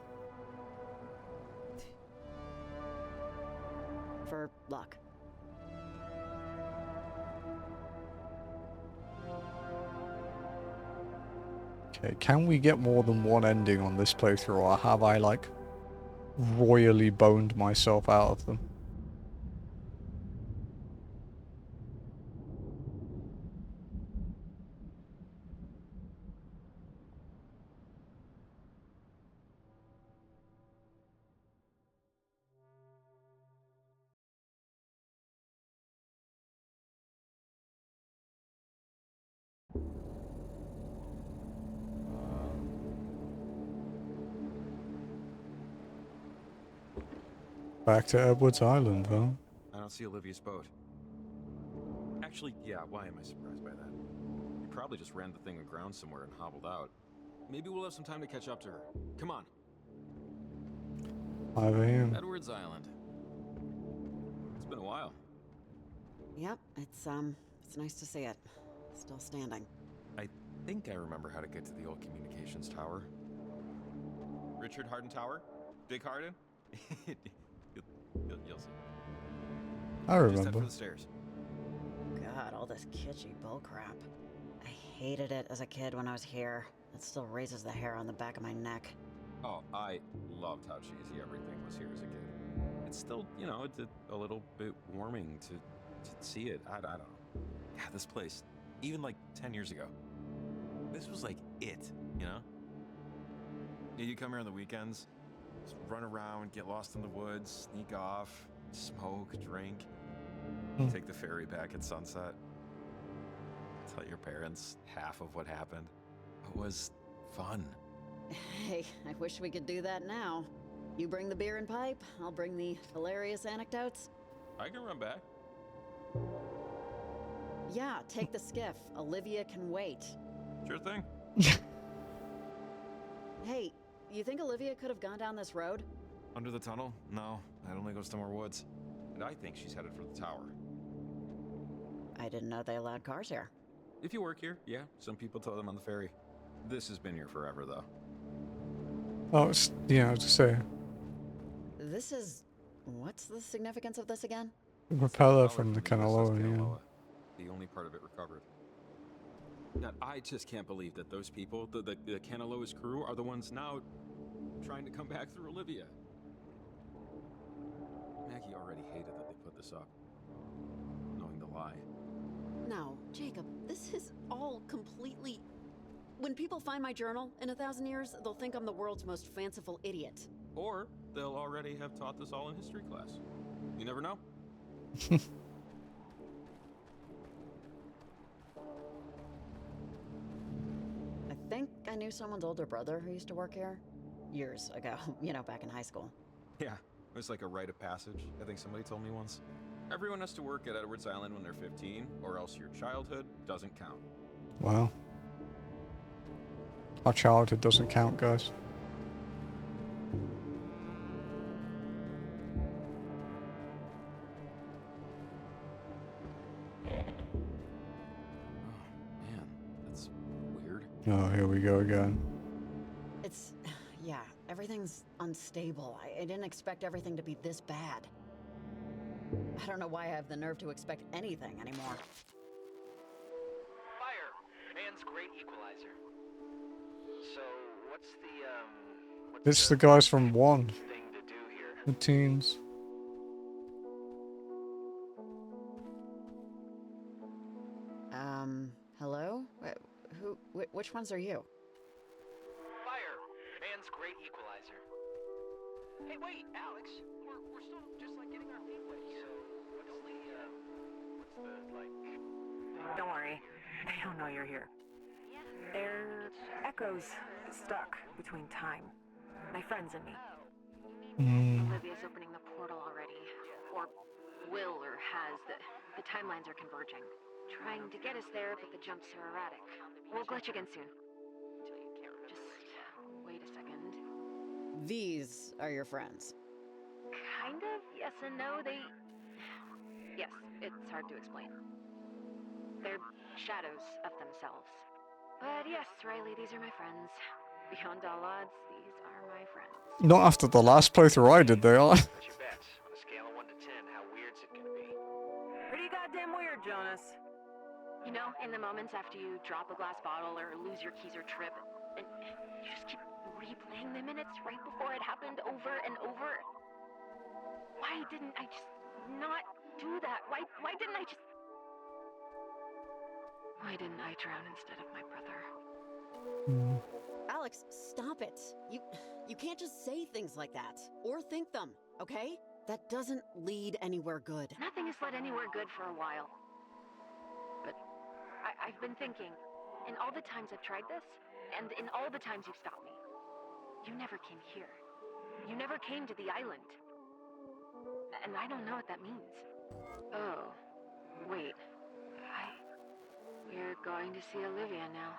S2: For luck.
S1: Okay, can we get more than one ending on this playthrough, or have I like royally boned myself out of them? Back to Edwards Island, huh?
S3: I don't see Olivia's boat. Actually, yeah, why am I surprised by that? You probably just ran the thing aground somewhere and hobbled out. Maybe we'll have some time to catch up to her. Come on.
S1: 5 a.m.
S3: Edwards Island. It's been a while.
S2: Yep, it's nice to see it. Still standing.
S3: I think I remember how to get to the old communications tower. Richard Harden Tower? Big Harden? you'll see.
S1: I
S3: Just head
S1: remember.
S3: for the stairs.
S2: God, all this kitschy bullcrap. I hated it as a kid when I was here. It still raises the hair on the back of my neck.
S3: Oh, I loved how cheesy everything was here as a kid. It's still, you know, it's a little bit warming to see it. I don't know. Yeah, this place, even like 10 years ago, this was like it, you know? Yeah, you come here on the weekends, just run around, get lost in the woods, sneak off, smoke, drink, take the ferry back at sunset, tell your parents half of what happened. It was fun.
S2: Hey, I wish we could do that now. You bring the beer and pipe, I'll bring the hilarious anecdotes.
S3: I can run back.
S2: Yeah, take the skiff. Olivia can wait.
S3: Sure thing.
S2: Hey, you think Olivia could have gone down this road?
S3: Under the tunnel? No, that only goes to more woods. And I think she's headed for the tower.
S2: I didn't know they allowed cars here.
S3: If you work here, yeah, some people tow them on the ferry. This has been here forever, though.
S1: Oh, yeah, I was to say.
S2: This is... What's the significance of this again?
S1: The propeller from the Kanaloa, yeah.
S3: The only part of it recovered. God, I just can't believe that those people, the Kanaloa's crew, are the ones now trying to come back through Olivia. Maggie already hated that they put this up, knowing the lie.
S2: No, Jacob, this is all completely... When people find my journal in 1,000 years, they'll think I'm the world's most fanciful idiot.
S3: Or they'll already have taught this all in history class. You never know.
S2: I think I knew someone's older brother who used to work here. Years ago, you know, back in high school.
S3: Yeah, it was like a rite of passage. I think somebody told me once. Everyone has to work at Edwards Island when they're 15, or else your childhood doesn't count.
S1: Wow. Our childhood doesn't count, guys.
S3: Man, that's weird.
S1: Oh, here we go again.
S2: It's... yeah, everything's unstable. I didn't expect everything to be this bad. I don't know why I have the nerve to expect anything anymore.
S10: Fire! Man's great equalizer. So, what's the,
S1: It's the guys from 1.
S10: thing to do here?
S1: The teens.
S2: Hello? Which ones are you?
S10: Fire! Man's great equalizer. Hey, wait, Alex! We're still just, like, getting our feet wet, so what's the, like...
S14: Don't worry. I don't know you're here. They're echoes stuck between time. My friends and me. Olivia's opening the portal already. Or will or has. The timelines are converging. Trying to get us there, but the jumps are erratic. We'll glitch again soon. Just wait a second.
S2: These are your friends.
S14: Kind of, yes and no. Yes, it's hard to explain. They're shadows of themselves. But yes, Riley, these are my friends. Beyond all odds, these are my friends.
S1: Not after the last playthrough I did, they are.
S10: What's your bets? On a scale of 1 to 10, how weird's it gonna be?
S14: Pretty goddamn weird, Jonas. You know, in the moments after you drop a glass bottle or lose your keys or trip, and you just keep replaying the minutes right before it happened over and over. Why didn't I just not do that? Why didn't I just... Why didn't I drown instead of my brother?
S2: Alex, stop it. You can't just say things like that. Or think them, okay? That doesn't lead anywhere good.
S14: Nothing has led anywhere good for a while. But I've been thinking, in all the times I've tried this, and in all the times you've stopped me, you never came here. You never came to the island. and I don't know what that means. Oh, wait. We're going to see Olivia now.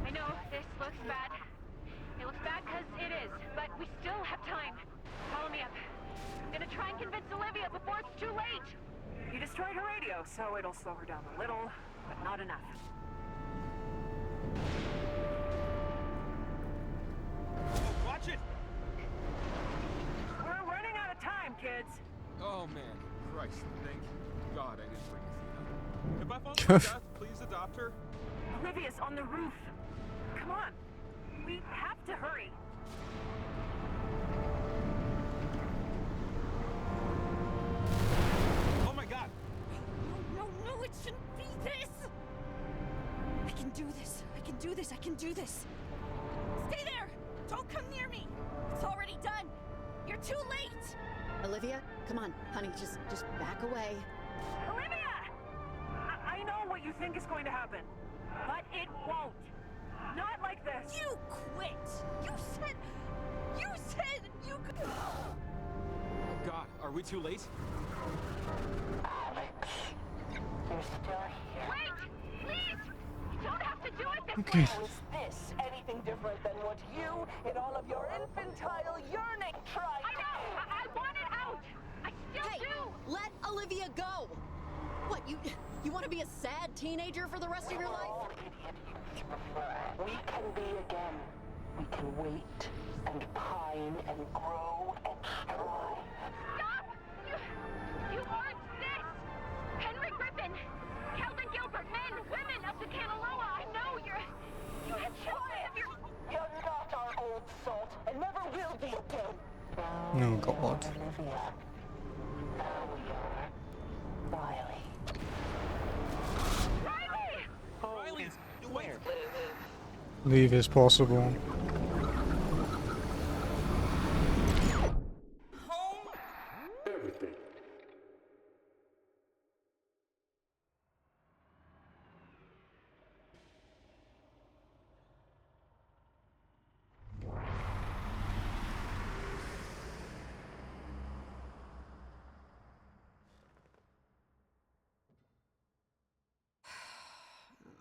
S14: I know, this looks bad. It looks bad because it is, but we still have time. Follow me up. I'm gonna try and convince Olivia before it's too late!
S16: You destroyed her radio, so it'll slow her down a little, but not enough.
S10: Watch it!
S16: We're running out of time, kids!
S3: Oh man, Christ, thank God I didn't bring Athena.
S10: If I fall to death, please adopt her.
S16: Olivia's on the roof. Come on. We have to hurry.
S10: Oh my God!
S8: No, it shouldn't be this! I can do this. I can do this. I can do this. Stay there! Don't come near me! It's already done! You're too late!
S2: Olivia, come on, honey, just back away.
S16: Olivia! I know what you think is going to happen, but it won't. Not like this.
S8: You quit! You said you could.
S10: Oh God, are we too late?
S14: Alex, you're still here.
S6: Wait! Please! You don't have to do it this
S1: Okay.
S6: way!
S17: How is this anything different than what you, in all of your infantile yearning, tried
S6: I know! I want it out! I still do!
S2: Let Olivia go! What, you want to be a sad teenager for the rest of your life?
S17: We can be again. We can wait and pine and grow and strive.
S6: Stop! You aren't this! Henry Griffin! Kelvin Gilbert, men, women of the Canaloa! I know you have children of your...
S17: You're not our old salt, and never will be again.
S1: Oh God.
S17: Olivia. Now we are. Riley.
S10: Riley! Wait!
S1: Leave is possible.
S15: Everything.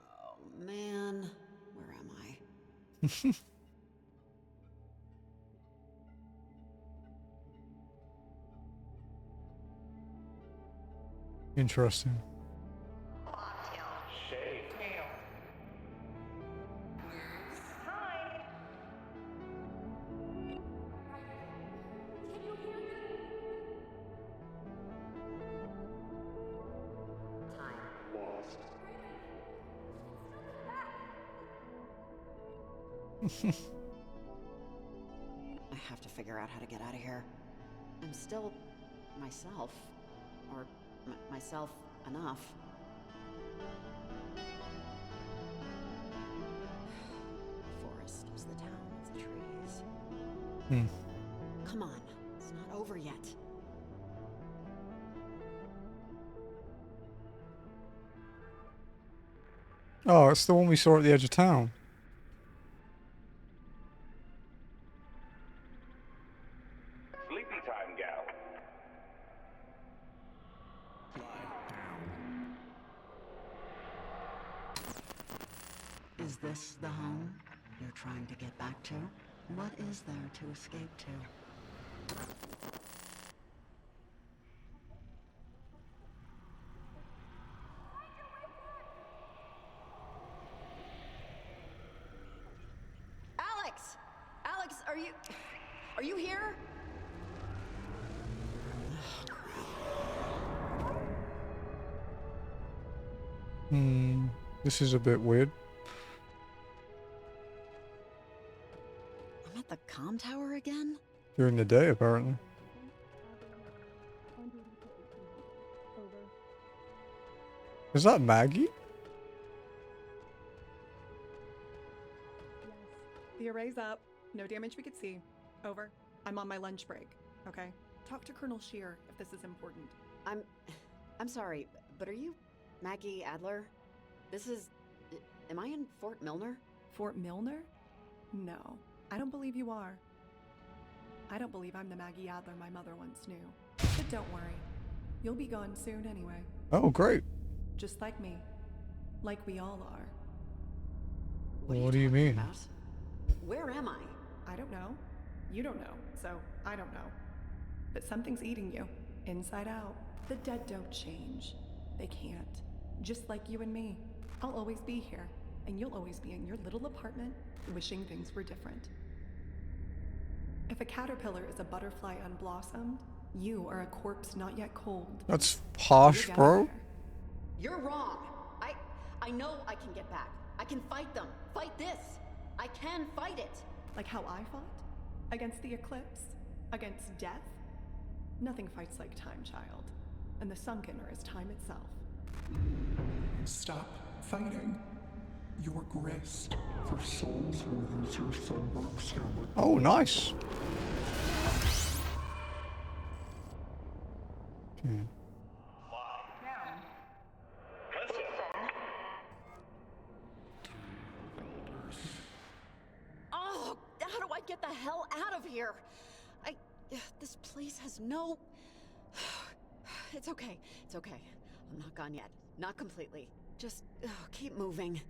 S2: Oh man, where am I?
S1: Interesting.
S2: I have to figure out how to get out of here. I'm still myself. Or myself enough. The forest is the town of the trees. Come on, it's not over yet.
S1: Oh, it's the one we saw at the edge of town.
S5: Sleepy time, gal.
S2: Is this the home you're trying to get back to? What is there to escape to? Alex! Alex, are you here?
S1: This is a bit weird.
S2: I'm at the comm tower again?
S1: During the day, apparently. Is that Maggie?
S18: The array's up. No damage we could see. Over. I'm on my lunch break. Okay. Talk to Colonel Shear if this is important.
S2: I'm sorry, but are you Maggie Adler? This is... Am I in Fort Milner?
S18: Fort Milner? No. I don't believe you are. I don't believe I'm the Maggie Adler my mother once knew. But don't worry. You'll be gone soon anyway.
S1: Oh, great.
S18: Just like me. Like we all are.
S1: What do you mean?
S2: About? Where am I?
S18: I don't know. You don't know, so I don't know. But something's eating you, inside out. The dead don't change. They can't. Just like you and me. I'll always be here, and you'll always be in your little apartment, wishing things were different. If a caterpillar is a butterfly unblossomed, you are a corpse not yet cold.
S1: That's harsh,
S18: You're down
S1: bro.
S18: there.
S2: You're wrong. I know I can get back. I can fight them. Fight this. I can fight it.
S18: Like how I fought? Against the eclipse? Against death? Nothing fights like time, child. And the sunkener is time itself.
S19: Stop fighting. Your grist for souls will use your sunburned stomach.
S1: Oh, nice. Okay.
S2: Oh, how do I get the hell out of here? This place has no... It's okay. It's okay. I'm not gone yet. Not completely. Just keep moving.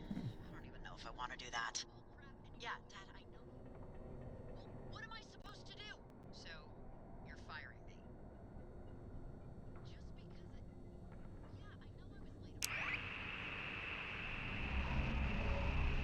S13: I don't even know if I want to do that. Yeah, Dad, I know. Well, what am I supposed to do? So, you're firing me. Just because I... Yeah, I know I was late.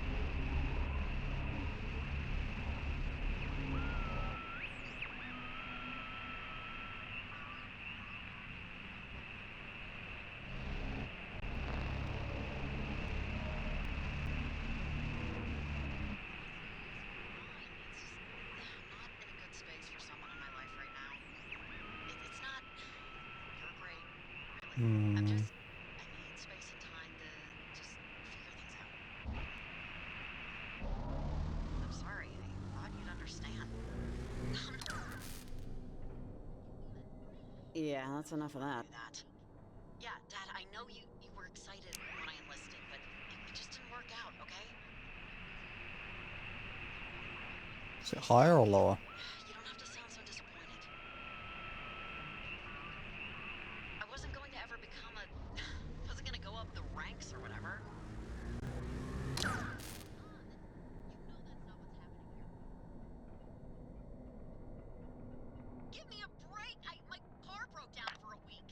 S13: I'm just, I need space and time to just figure things out. I'm sorry, I thought you'd understand.
S2: Yeah, that's enough of that.
S13: Yeah, Dad, I know you were excited when I enlisted, but it just didn't work out, okay?
S1: Is it higher or lower?
S13: You don't have to sound so disappointed. I wasn't going to ever become a... wasn't going to go up the ranks or whatever. Give me a break! My car broke down for a week.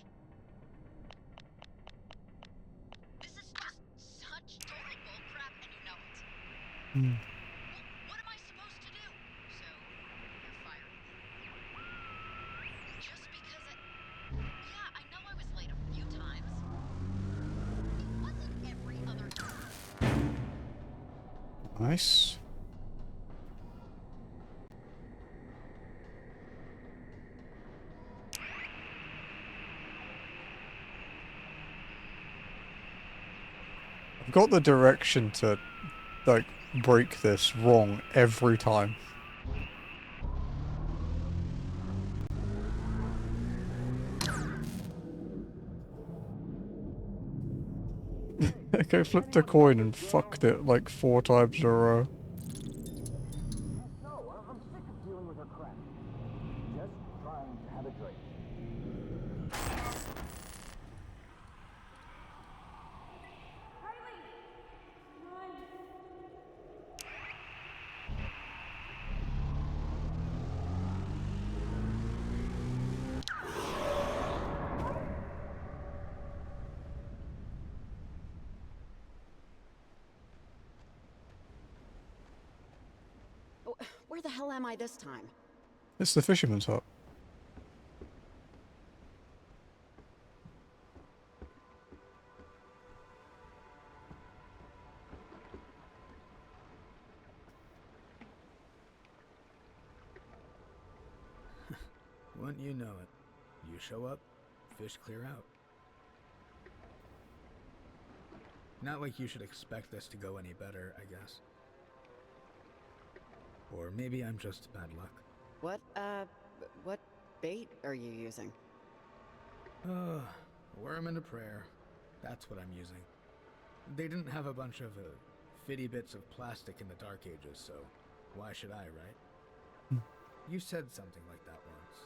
S13: This is just such total bullcrap, and you know it. Well, what am I supposed to do? So, you're firing me. Just because yeah, I know I was late a few times. It wasn't every other time.
S1: Nice. I've got the direction to, like, break this wrong every time. I flipped a coin and fucked it like 4 times in a row.
S10: No, I'm sick of dealing with her crap. Just trying to have a drink.
S2: Where the hell am I this time?
S1: It's the fisherman's hut.
S20: Wouldn't you know it? You show up, fish clear out. Not like you should expect this to go any better, I guess. Or maybe I'm just bad luck.
S2: What bait are you using?
S20: Worm and a prayer. That's what I'm using. They didn't have a bunch of fitty bits of plastic in the Dark Ages, so why should I, right? You said something like that once.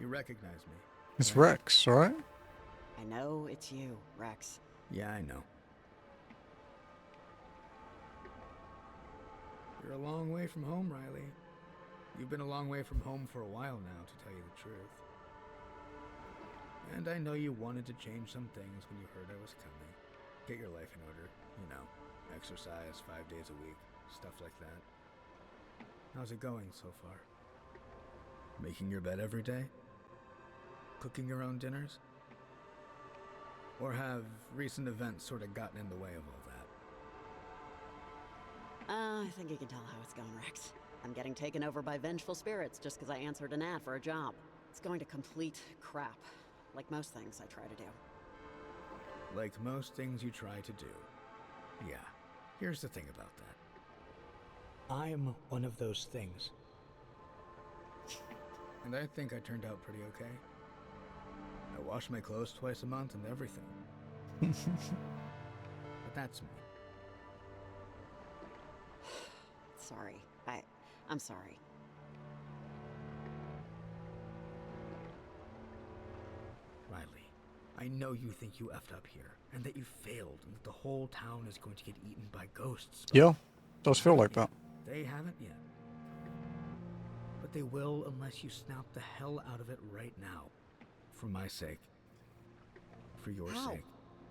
S20: You recognize me.
S1: It's
S20: right?
S1: Rex, right?
S2: I know it's you, Rex.
S20: Yeah, I know. You're a long way from home, Riley. You've been a long way from home for a while now, to tell you the truth. And I know you wanted to change some things when you heard I was coming. Get your life in order, you know. Exercise 5 days a week, stuff like that. How's it going so far? Making your bed every day? Cooking your own dinners? Or have recent events sort of gotten in the way of all that?
S2: I think you can tell how it's going, Rex. I'm getting taken over by vengeful spirits just because I answered an ad for a job. It's going to complete crap, like most things I try to do.
S20: Like most things you try to do. Yeah, here's the thing about that. I'm one of those things. And I think I turned out pretty okay. I wash my clothes twice a month and everything. But that's me.
S2: Sorry. I'm sorry.
S20: Riley, I know you think you effed up here, and that you failed, and that the whole town is going to get eaten by ghosts.
S1: Yeah, does feel like that.
S20: They haven't yet. But they will unless you snap the hell out of it right now. For my sake. For your
S2: How?
S20: sake.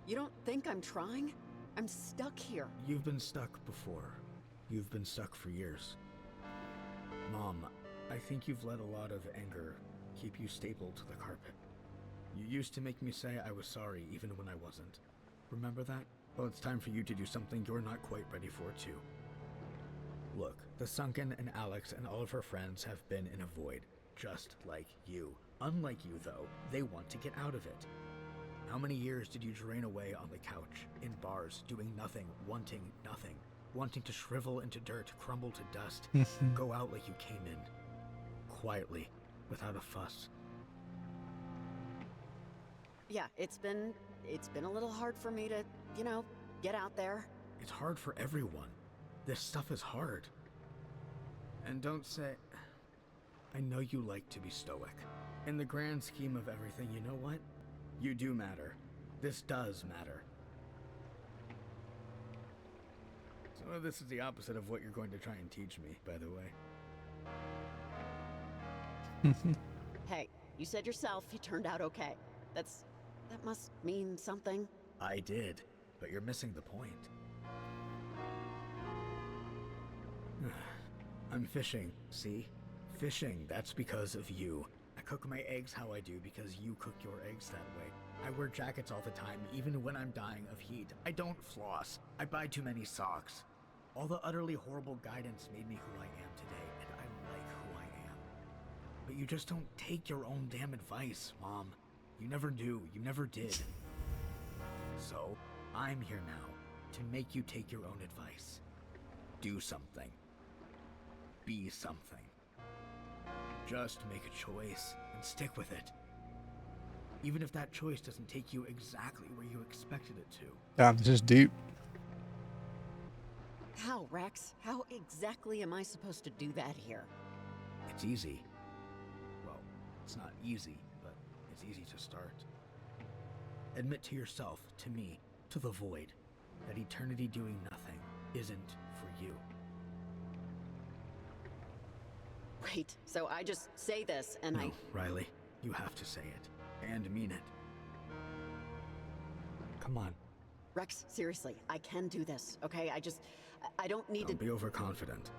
S2: You don't think I'm trying? I'm stuck here.
S20: You've been stuck before. You've been stuck for years. Mom, I think you've let a lot of anger keep you stapled to the carpet. You used to make me say I was sorry even when I wasn't. Remember that? Well, it's time for you to do something you're not quite ready for, too. Look, the Sunken and Alex and all of her friends have been in a void, just like you. Unlike you, though, they want to get out of it. How many years did you drain away on the couch, in bars, doing nothing, wanting to shrivel into dirt, crumble to dust, go out like you came in, quietly, without a fuss?
S2: Yeah, it's been a little hard for me to, get out there.
S20: It's hard for everyone. This stuff is hard. And don't say... I know you like to be stoic. In the grand scheme of everything, you know what? You do matter. This does matter. So this is the opposite of what you're going to try and teach me, by the way.
S2: Hey, you said yourself you turned out okay. That must mean something.
S20: I did, but you're missing the point. I'm fishing, see? Fishing, that's because of you. I cook my eggs how I do because you cook your eggs that way. I wear jackets all the time, even when I'm dying of heat. I don't floss. I buy too many socks. All the utterly horrible guidance made me who I am today, and I like who I am. But you just don't take your own damn advice, Mom. You never do. You never did. So, I'm here now to make you take your own advice. Do something. Be something. Just make a choice and stick with it. Even if that choice doesn't take you exactly where you expected it to.
S1: Damn, this is deep.
S2: How, Rex? How exactly am I supposed to do that here?
S20: It's easy. Well, it's not easy, but it's easy to start. Admit to yourself, to me, to the void, that eternity doing nothing isn't for you.
S2: Wait, so I just say this and
S20: No, Riley, you have to say it. And mean it. Come on.
S2: Rex, seriously, I can do this, okay? I don't need
S20: Don't be overconfident.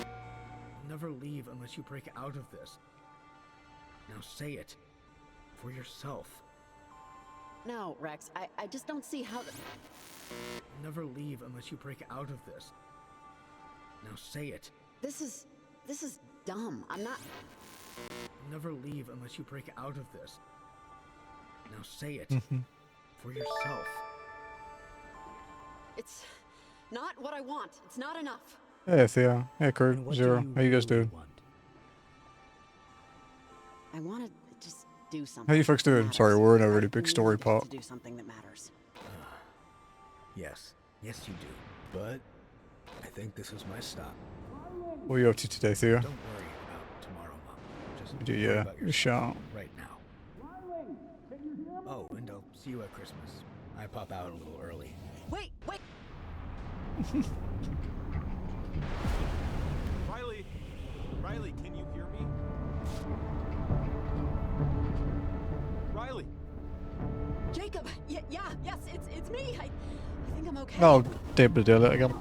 S20: You'll never leave unless you break out of this. Now say it. For yourself.
S2: No, Rex, I just don't see how
S20: You'll never leave unless you break out of this. Now say it.
S2: This is dumb. I'm not...
S20: You'll never leave unless you break out of this. Now say it. For yourself.
S2: It's not what I want. It's not enough.
S1: Hey, Thea. Hey, Kurt. Zero. How you guys doing?
S2: I want to just do something.
S1: How you folks
S2: that
S1: doing?
S2: matters.
S1: Sorry, we're in a really
S2: I
S1: big
S2: need
S1: story
S2: you
S1: part.
S2: to do something that matters.
S20: Yes. Yes, you do. But I think this is my stop.
S1: What are you up to today, Thea?
S20: Don't worry about tomorrow, Mom. Just
S1: Do
S20: worry
S1: ya?
S20: about
S1: You
S20: yourself
S1: shout.
S20: right now. Oh, and I'll see you at Christmas. I pop out a little early.
S2: Wait!
S7: Riley, can you hear me? Riley!
S2: Jacob! Yes, it's me! I think I'm okay.
S1: Oh, David did it again.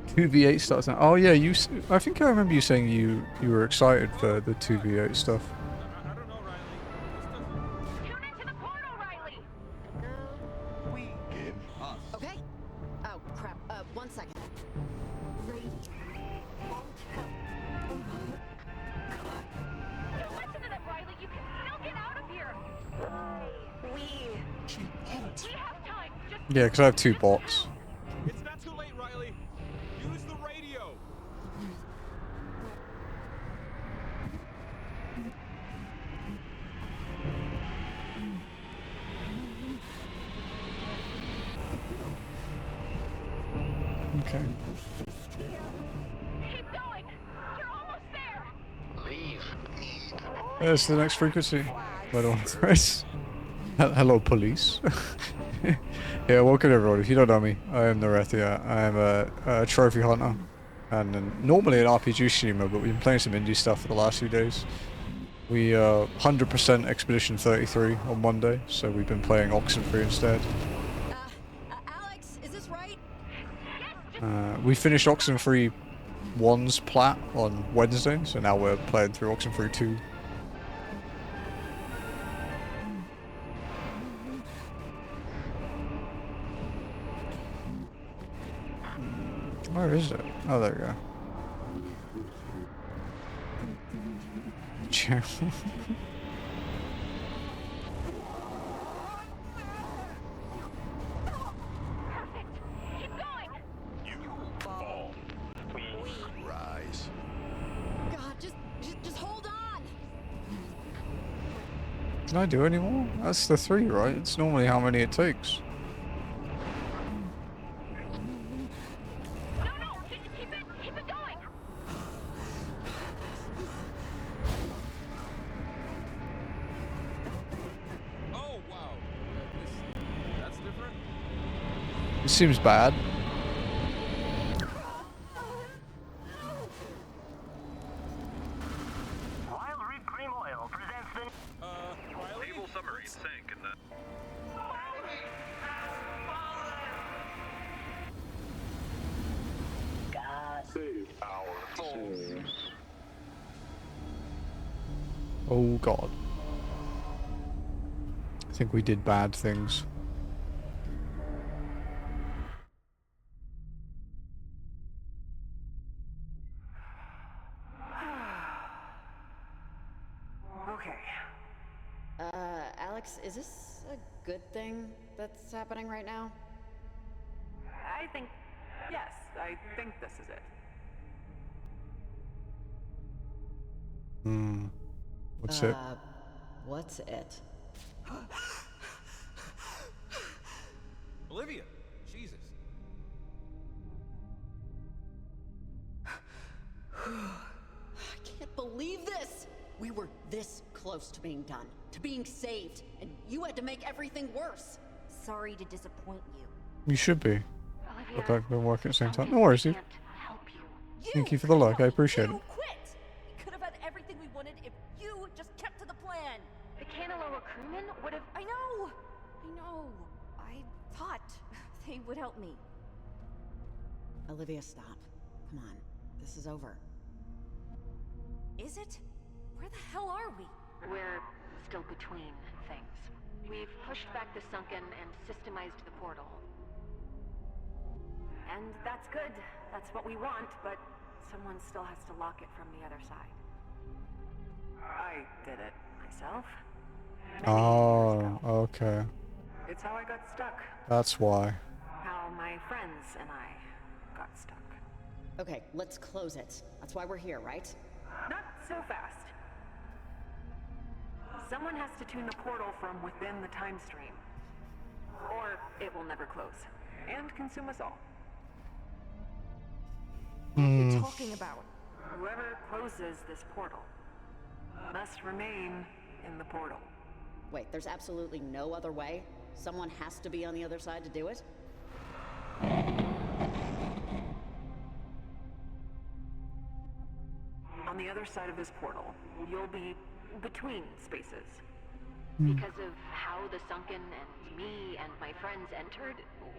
S1: 2v8 starts now. Oh yeah, I think I remember you saying you were excited for the 2v8 stuff.
S2: Okay? Oh, crap. 1 second.
S6: Don't listen to them, Riley. You can still get out of here. We have time. Just
S1: Yeah, because I have 2 bots.
S7: It's not too late, Riley. Use the radio.
S1: Okay.
S6: keep going. You're almost there.
S12: Leave.
S1: There's the next frequency. By the way, hello, police. Yeah, welcome everyone. If you don't know me, I am Nirethia. I am a trophy hunter, and normally an RPG streamer, but we've been playing some indie stuff for the last few days. We 100% Expedition 33 on Monday, so we've been playing Oxenfree instead.
S2: Alex, is this right?
S1: We finished Oxenfree 1's plat on Wednesday, so now we're playing through Oxenfree 2. Where is it? Oh, there we go. Chair.
S5: Rise.
S2: God, just hold on.
S1: Can I do any more? That's the 3, right? It's normally how many it takes.
S6: Keep it going.
S7: Oh, wow. That's different.
S1: It seems bad.
S5: Wild Reef Cream Oil presents the... Naval submarine sank in the... Save our souls.
S1: Oh god. I think we did bad things.
S16: Okay.
S2: Alex, is this a good thing that's happening right now?
S16: I think... Yes, I think this is it.
S1: What's it?
S2: What's it?
S3: Olivia! Jesus.
S2: I can't believe this! We were this close to being done, to being saved, and you had to make everything worse.
S14: Sorry to disappoint you.
S1: You should be.
S14: Olivia,
S1: Look like we've been working at the same time. No worries, dude. Thank you for the like, I appreciate it.
S8: Quit! We could have had everything we wanted if you just kept to the plan.
S14: The Kanaloa crewmen would have...
S8: I know! I thought they would help me.
S2: Olivia, stop. Come on. This is over.
S8: Is it? Where the hell are we?
S14: We're still between things. We've pushed back the sunken and systemized the portal. And that's good. That's what we want, but someone still has to lock it from the other side.
S16: I did it myself.
S1: Oh, okay.
S16: It's how I got stuck.
S1: That's why.
S14: How my friends and I got stuck.
S2: Okay, let's close it. That's why we're here, right?
S16: Not so fast.
S14: someone has to tune the portal from within the time stream. Or it will never close. And consume us all.
S9: What are you talking about?
S14: Whoever closes this portal must remain in the portal.
S2: Wait, there's absolutely no other way? Someone has to be on the other side to do it?
S14: On the other side of this portal, you'll be between spaces.
S6: Because of how the Sunken and me and my friends entered,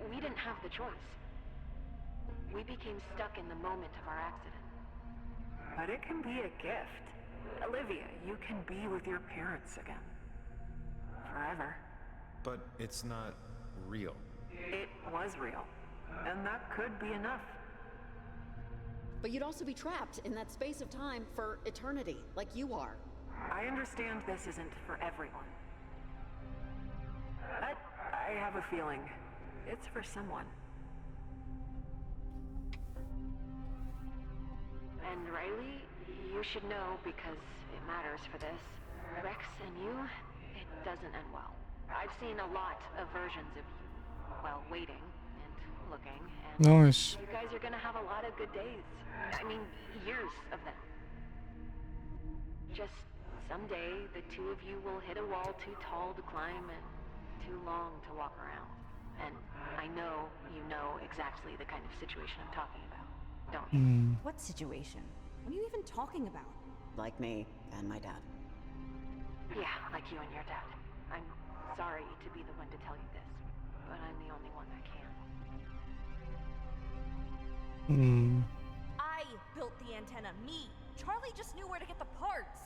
S6: we didn't have the choice. We became stuck in the moment of our accident.
S14: But it can be a gift. Olivia, you can be with your parents again. Forever.
S3: But it's not real.
S14: It was real. And that could be enough.
S2: But you'd also be trapped in that space of time for eternity, like you are.
S14: I understand this isn't for everyone. But I have a feeling it's for someone.
S6: And Riley, you should know because it matters for this. Rex and you, it doesn't end well. I've seen a lot of versions of you while waiting and looking, and
S1: Nice.
S6: you guys are gonna have a lot of good days. I mean, years of them. Just someday, the two of you will hit a wall too tall to climb and too long to walk around. And I know you know exactly the kind of situation I'm talking about, don't you?
S9: What situation? What are you even talking about?
S2: Like me and my dad.
S6: Yeah, like you and your dad. I'm sorry to be the one to tell you this, but I'm the only one that can.
S9: I built the antenna, me. Charlie just knew where to get the parts.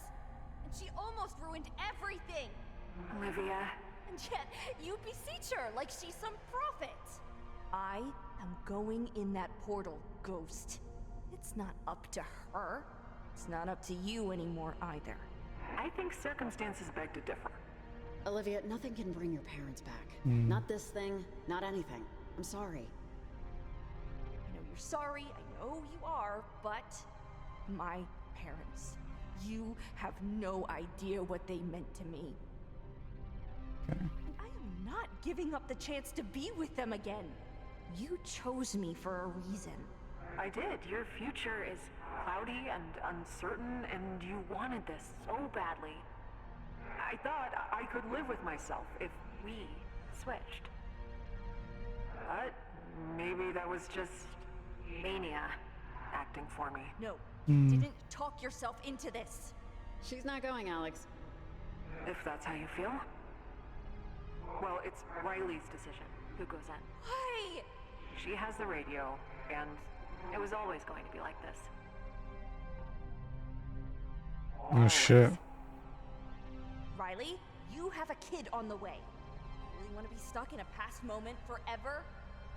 S9: And she almost ruined everything.
S14: Olivia.
S9: And yet, you beseech her like she's some prophet. I am going in that portal, Ghost. It's not up to her. It's not up to you anymore either.
S14: I think circumstances beg to differ.
S2: Olivia, nothing can bring your parents back. Not this thing, not anything. I'm sorry.
S9: I know you're sorry, I know you are, but my parents. You have no idea what they meant to me. I am not giving up the chance to be with them again. You chose me for a reason.
S14: I did. Your future is cloudy and uncertain, and you wanted this so badly. I thought I could live with myself if we switched. But maybe that was just mania acting for me.
S9: No, you didn't talk yourself into this.
S2: She's not going, Alex.
S14: If that's how you feel. Well, it's Riley's decision who goes in.
S9: Why?
S14: She has the radio, and it was always going to be like this.
S1: Oh shit.
S9: Riley, you have a kid on the way. You really want to be stuck in a past moment forever?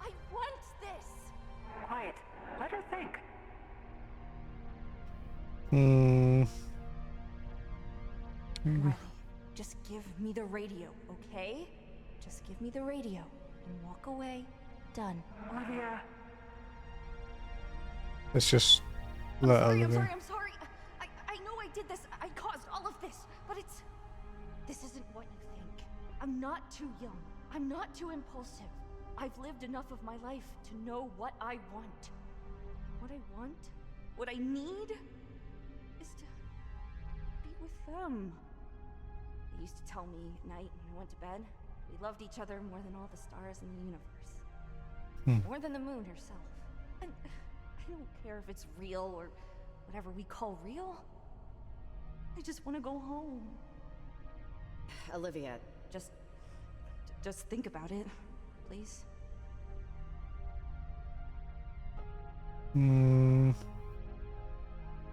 S9: I want this!
S14: Quiet. Let her think.
S9: Riley, just give me the radio, okay? Just give me the radio and walk away. Done.
S14: Olivia.
S1: Let's just let her live.
S9: I'm sorry. I know I did this. I caused all of this, but this isn't what you think. I'm not too young. I'm not too impulsive. I've lived enough of my life to know what I want. What I want, what I need, is to be with them. They used to tell me at night when I went to bed, we loved each other more than all the stars in the universe. More than the moon herself. And I don't care if it's real or whatever we call real. I just want to go home.
S2: Olivia,
S9: just think about it, please.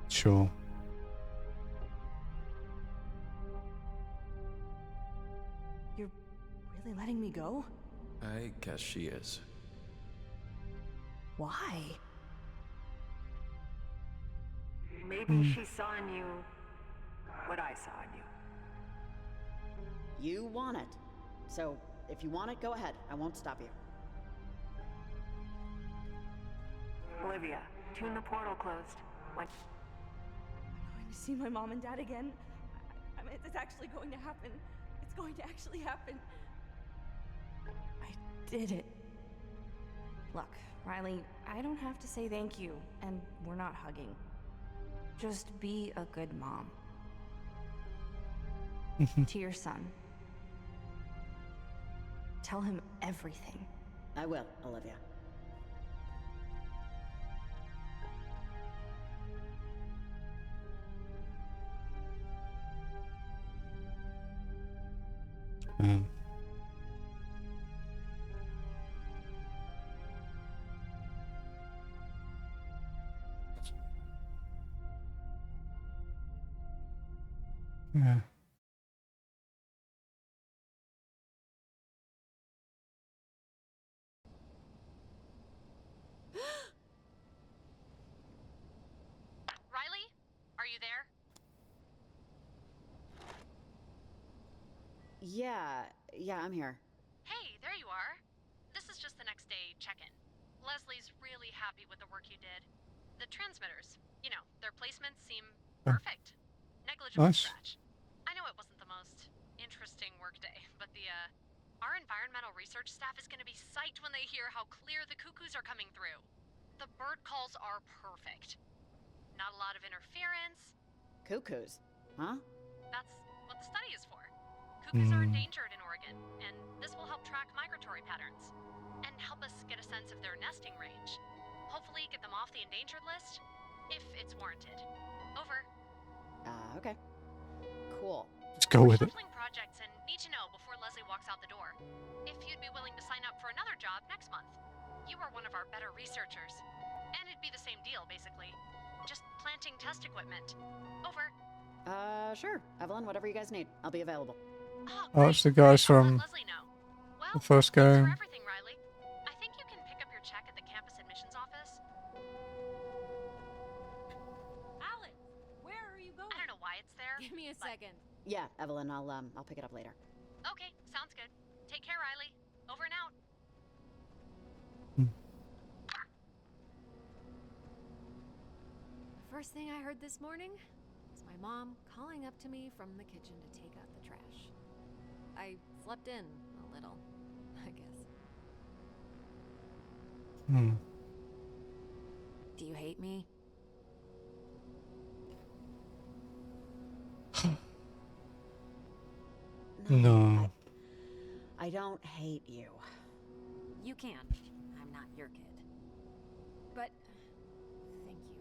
S1: Sure.
S9: You're really letting me go?
S3: I guess she is.
S9: Why?
S14: Maybe she saw in you what I saw in you.
S2: you want it. So, if you want it, go ahead. I won't stop you.
S14: Olivia, tune the portal closed. When
S9: I'm going to see my mom and dad again. I'm It's actually going to happen. It's going to actually happen. I did it. Look, Riley, I don't have to say thank you, and we're not hugging. Just be a good mom. To your son. Tell him everything.
S2: I will, Olivia.
S1: Mm. Yeah.
S4: Riley, are you there?
S2: Yeah, I'm here.
S4: Hey, there you are. This is just the next day check-in. Leslie's really happy with the work you did. The transmitters, their placements seem perfect. Negligible
S1: Nice.
S4: scratch. I know it wasn't the most interesting workday, but our environmental research staff is going to be psyched when they hear how clear the cuckoos are coming through. The bird calls are perfect. Not a lot of interference.
S2: Cuckoos, huh?
S4: That's what the study is for. Cuckoos are endangered in Oregon, and this will help track migratory patterns and help us get a sense of their nesting range. Hopefully get them off the endangered list, if it's warranted. Over.
S2: Okay. Cool.
S1: Let's go with it.
S4: Shuffling projects and need to know before Leslie walks out the door. If you'd be willing to sign up for another job next month. You are one of our better researchers. And it'd be the same deal, basically. Just planting test equipment. Over.
S2: Sure. Evelyn, whatever you guys need. I'll be available.
S1: Oh, it's the guys from
S4: Leslie know. Well,
S1: the first
S4: thanks
S1: game.
S4: for everything, Riley. I think you can pick up your check at the campus admissions office.
S8: Alex, where are you going?
S4: I don't know why it's there.
S8: Give me a second.
S2: Yeah, Evelyn, I'll pick it up later.
S4: Okay, sounds good. Take care, Riley. Over and out.
S21: The first thing I heard this morning was my mom calling up to me from the kitchen to take out the trash. I slept in a little, I guess. Do you hate me?
S1: No.
S2: I don't hate you.
S21: You can. I'm not your kid. But thank you.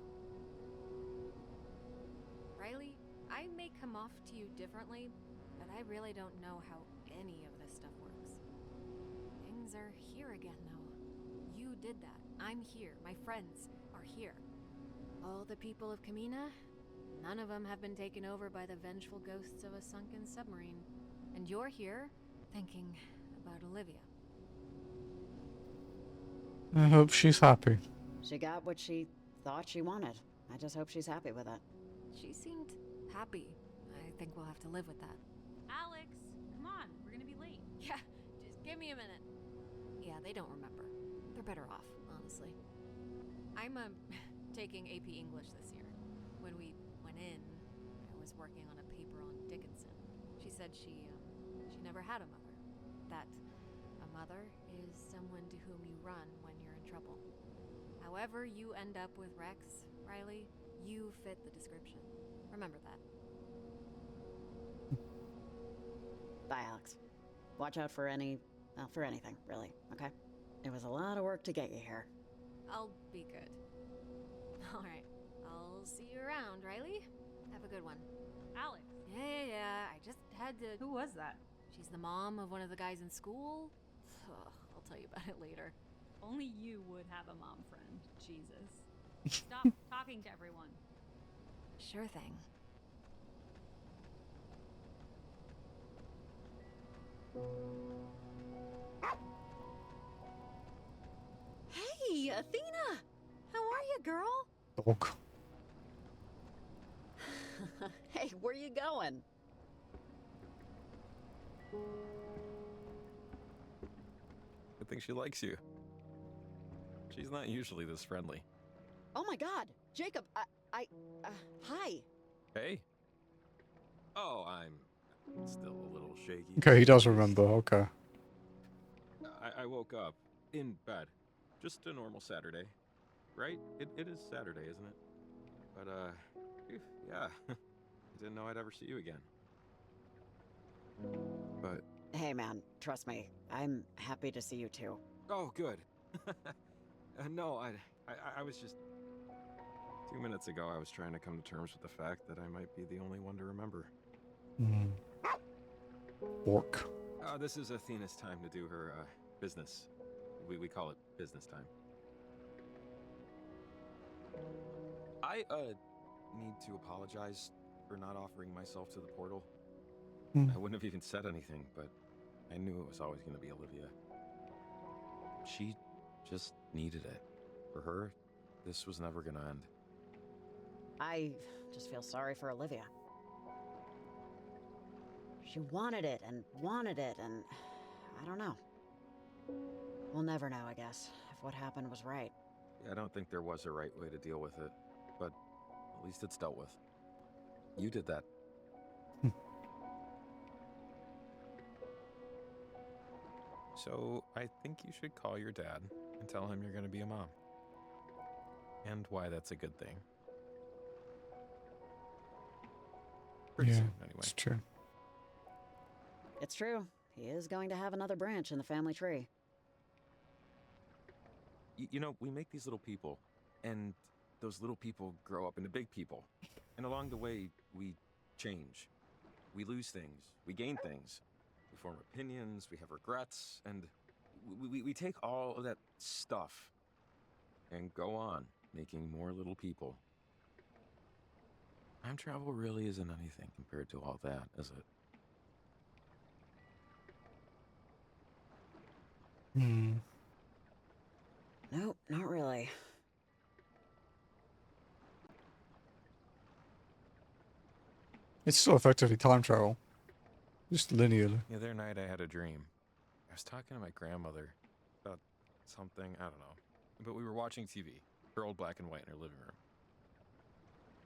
S21: Riley, I may come off to you differently, but I really don't know how any of this stuff works. Things are here again, though. You did that. I'm here. My friends are here. All the people of Kamina, none of them have been taken over by the vengeful ghosts of a sunken submarine. And you're here thinking about Olivia.
S1: I hope she's happy.
S2: She got what she thought she wanted. I just hope she's happy with it.
S21: She seemed happy. I think we'll have to live with that.
S8: Alex, come on, we're gonna be late.
S21: Yeah, just give me a minute. Yeah, they don't remember. They're better off, honestly. I'm taking AP English this year. When we went in, I was working on a paper on Dickinson. She said she never had a mother. That a mother is someone to whom you run when you're in trouble. However you end up with Rex, Riley, you fit the description. Remember that.
S2: Bye, Alex. Watch out for for anything, really, okay? It was a lot of work to get you here.
S21: I'll be good. All right. I'll see you around, Riley. Have a good one.
S8: Alex.
S21: Yeah. I just had to...
S8: Who was that?
S21: She's the mom of one of the guys in school. I'll tell you about it later.
S8: Only you would have a mom friend. Jesus. Stop talking to everyone.
S21: Sure thing.
S2: Hey, Athena! How are you, girl?
S1: Dog.
S2: Hey, where you going?
S3: I think she likes you. She's not usually this friendly.
S2: Oh my god! Jacob, hi!
S3: Hey. Oh, I'm still a little shaky.
S1: Okay, he does remember. Okay.
S3: I woke up in bed. Just a normal Saturday. Right? It is Saturday, isn't it? But, phew, yeah. I didn't know I'd ever see you again. But...
S2: Hey, man, trust me. I'm happy to see you too.
S3: Oh, good. No, I was just... 2 minutes ago, I was trying to come to terms with the fact that I might be the only one to remember.
S1: Orc.
S3: This is Athena's time to do her, business. We call it business time. I, need to apologize for not offering myself to the portal. I wouldn't have even said anything, but I knew it was always going to be Olivia. She just needed it. For her, this was never going to end.
S2: I just feel sorry for Olivia. She wanted it, and I don't know. We'll never know, I guess, if what happened was right.
S3: Yeah, I don't think there was a right way to deal with it, but at least it's dealt with. You did that. So, I think you should call your dad and tell him you're going to be a mom. And why that's a good thing. Pretty soon, anyway.
S1: It's true.
S2: It's true. He is going to have another branch in the family tree.
S3: You know, we make these little people, and those little people grow up into big people. And along the way, we change. We lose things. We gain things. We form opinions. We have regrets. And we take all of that stuff and go on making more little people. Time travel really isn't anything compared to all that, is it?
S2: Nope, not really.
S1: It's still effectively time travel. Just linearly.
S3: The other night I had a dream. I was talking to my grandmother about something, I don't know. But we were watching TV, her old black and white in her living room.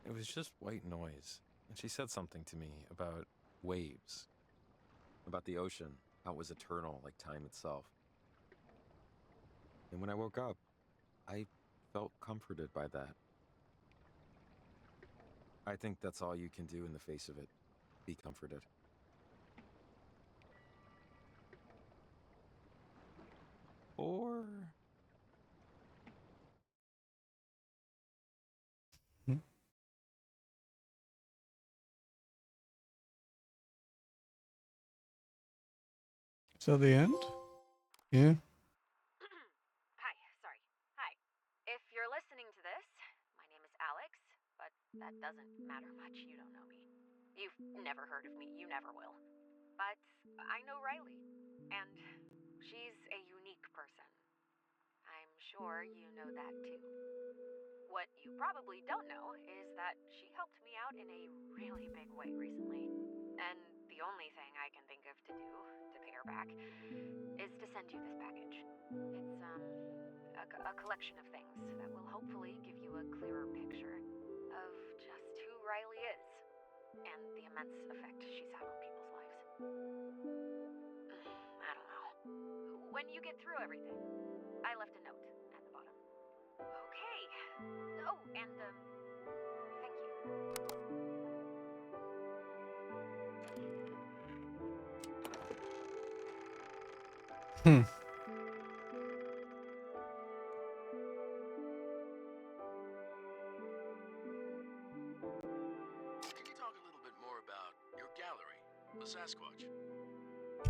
S3: It was just white noise. And she said something to me about waves. About the ocean, how it was eternal, like time itself. And when I woke up, I felt comforted by that. I think that's all you can do in the face of it. Be comforted. Or...
S1: Is that the end? Yeah.
S6: Hi, sorry. Hi. If you're listening to this, my name is Alex, but that doesn't matter much. You don't know me. You've never heard of me. You never will. But I know Riley, and she's a unique person. I'm sure you know that too. What you probably don't know is that she helped me out in a really big way recently. And the only thing I can think of to do to pay her back is to send you this package. It's, a collection of things that will hopefully give you a clearer picture of just who Riley is and the immense effect she's had on people's lives. I don't know. When you get through everything, I left a note at the bottom. Okay. Oh, and, thank you.
S12: Can you talk a little bit more about your gallery, the Sasquatch?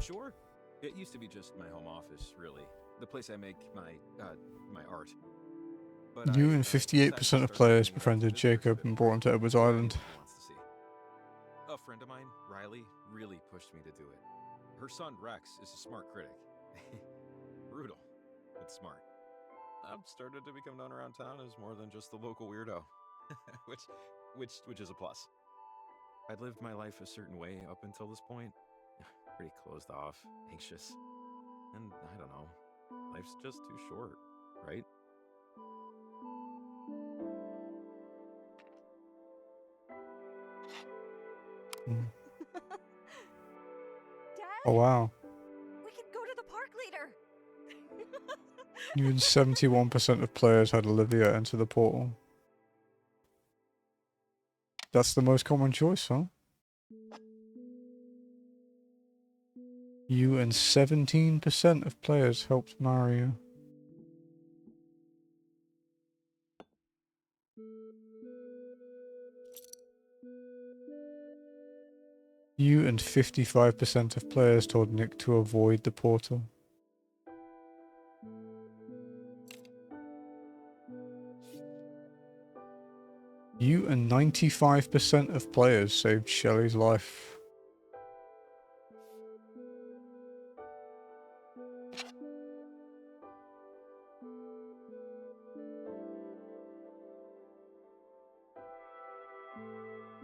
S3: Sure. It used to be just my home office, really. The place I make my art. But
S1: You and 58% of players befriended Jacob and brought him to Edward's Island.
S3: Wants to see. A friend of mine, Riley, really pushed me to do it. Her son, Rex, is a smart critic. Brutal, but smart. I've started to become known around town as more than just the local weirdo. which is a plus. I'd lived my life a certain way up until this point. Pretty closed off, anxious. And I don't know. Life's just too short, right?
S1: Oh wow.
S8: We can go to the park later.
S1: Even 71% of players had Olivia enter the portal. That's the most common choice, huh? You and 17% of players helped Mario. You and 55% of players told Nick to avoid the portal. You and 95% of players saved Shelly's life.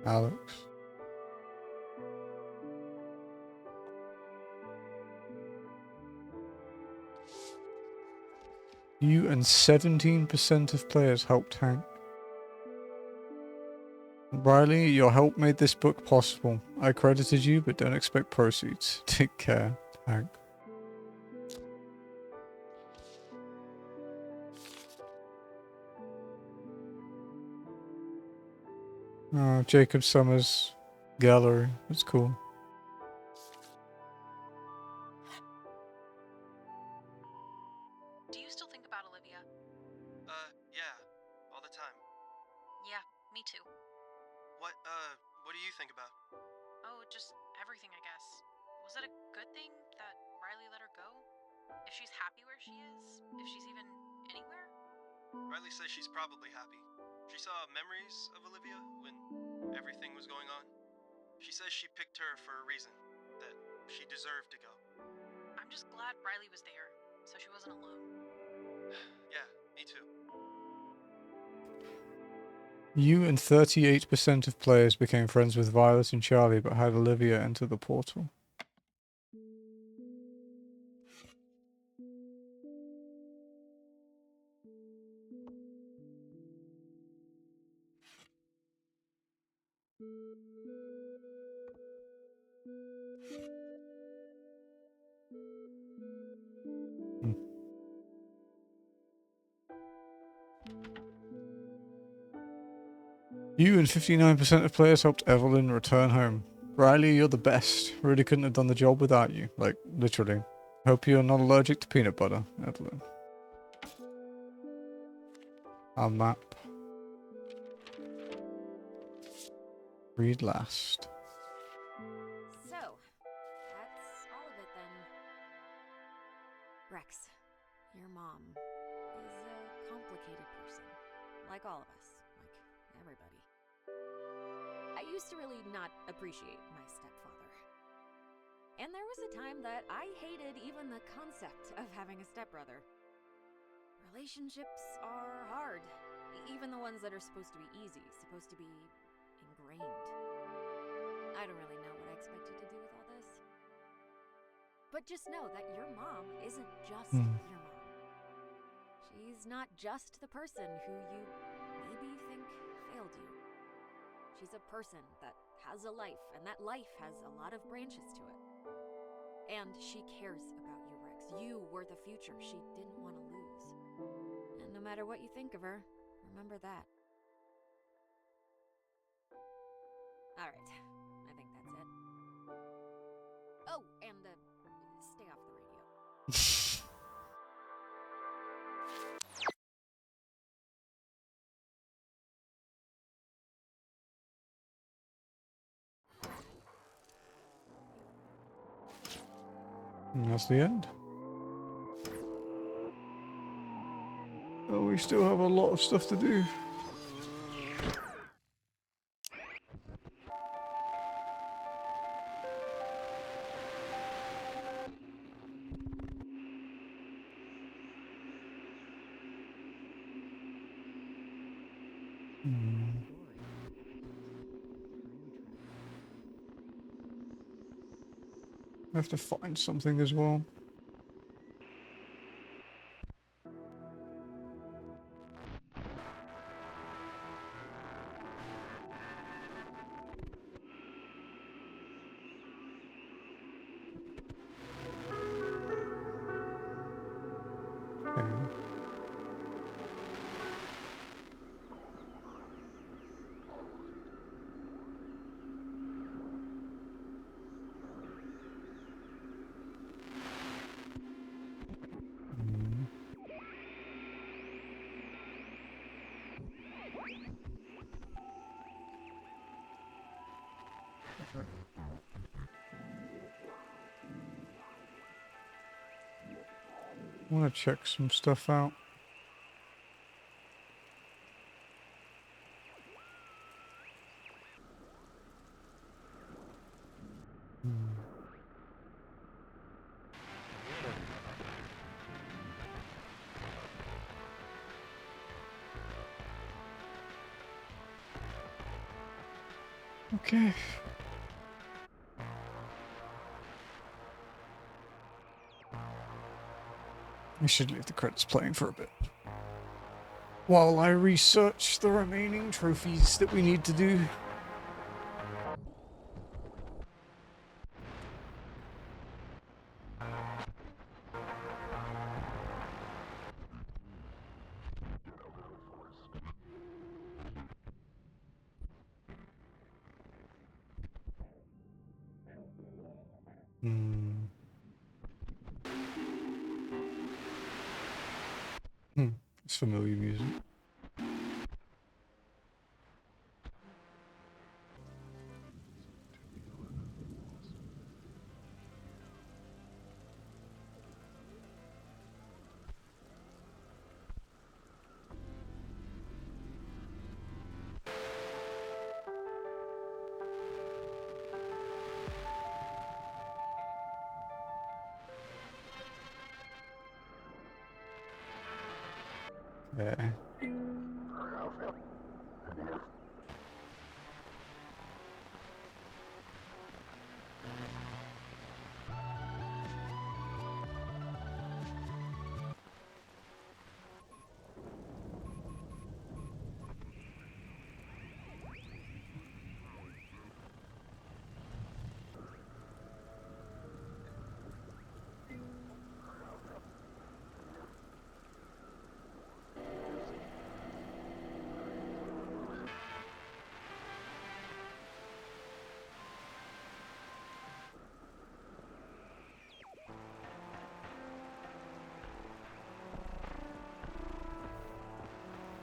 S1: Alex. You and 17% of players helped Hank. Riley, your help made this book possible. I credited you, but don't expect proceeds. Take care, Hank. Oh, Jacob Summers gallery. That's cool.
S4: Do you still think about Olivia?
S7: Yeah. All the time.
S4: Yeah, me too.
S7: What do you think about?
S4: Oh, just everything, I guess. Was it a good thing that Riley let her go? If she's happy where she is? If she's even anywhere?
S7: Riley says she's probably happy. She saw memories of Olivia when everything was going on. She says she picked her for a reason, that she deserved to go.
S4: I'm just glad Riley was there, so she wasn't alone.
S7: Yeah, me too.
S1: You and 38% of players became friends with Violet and Charlie, but had Olivia enter the portal. You and 59% of players helped Evelyn return home. Riley, you're the best. Really couldn't have done the job without you. Like, literally. Hope you're not allergic to peanut butter, Evelyn. Our map. Read last.
S21: So, that's all of it then. Rex, your mom is a complicated person. Like all of us. Like everybody. I used to really not appreciate my stepfather. And there was a time that I hated even the concept of having a stepbrother. Relationships are hard. Even the ones that are supposed to be easy, supposed to be ingrained. I don't really know what I expected to do with all this. But just know that your mom isn't just your mom. She's not just the person who you maybe think failed you. She's a person that has a life, and that life has a lot of branches to it. And she cares about you, Rex. You were the future she didn't want to lose. And no matter what you think of her, remember that. Alright, I think that's it. Oh, and stay off the radio.
S1: And that's the end. Oh, we still have a lot of stuff to do. I have to find something as well. I want to check some stuff out. Okay. We should leave the credits playing for a bit, while I research the remaining trophies that we need to do. It's familiar music. Okay.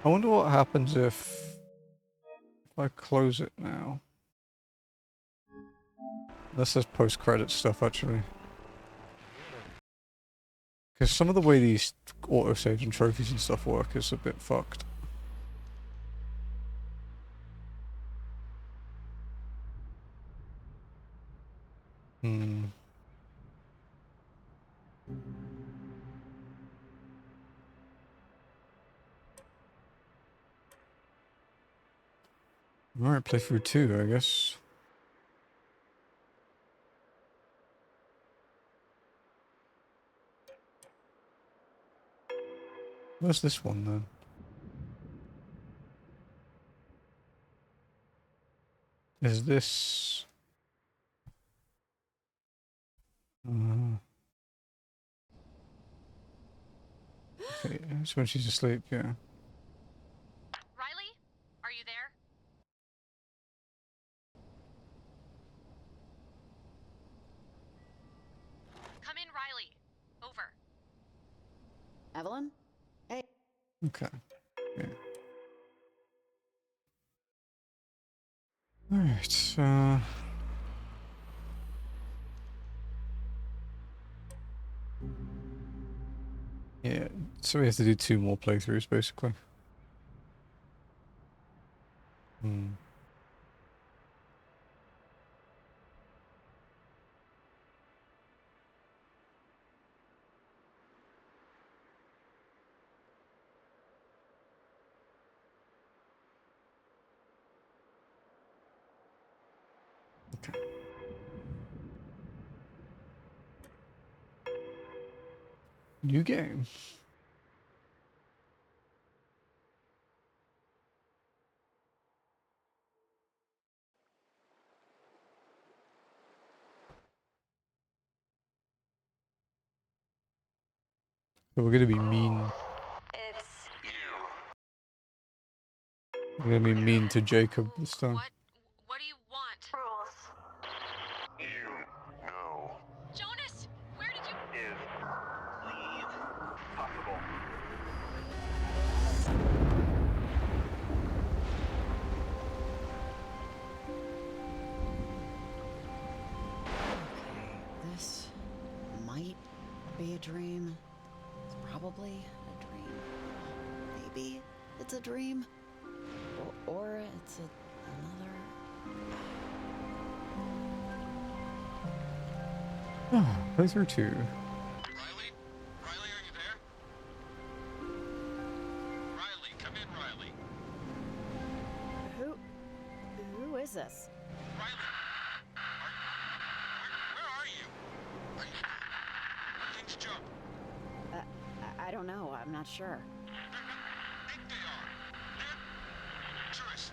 S1: I wonder what happens if I close it now. This is post-credit stuff, actually. Because some of the way these autosaves and trophies and stuff work is a bit fucked. Alright, playthrough 2, I guess. Where's this one, then? Is this... Okay, it's when she's asleep, yeah.
S4: Riley? Are you there? Come in, Riley. Over.
S2: Evelyn? Hey.
S1: Okay. Yeah. Alright, yeah, so we have to do 2 more playthroughs, basically. Okay. New game. So we're gonna be mean. We're gonna be mean to Jacob this time.
S4: What do you want?
S5: You know.
S4: Jonas, where did you...
S10: Is leave possible?
S2: it's a dream. Or it's another...
S1: Playthrough 2.
S12: Riley? Riley, are you there? Riley, come in, Riley.
S2: Who is this?
S12: Riley! Where are you? Things jump.
S2: I don't know. I'm not sure.
S12: I think they are. Tris,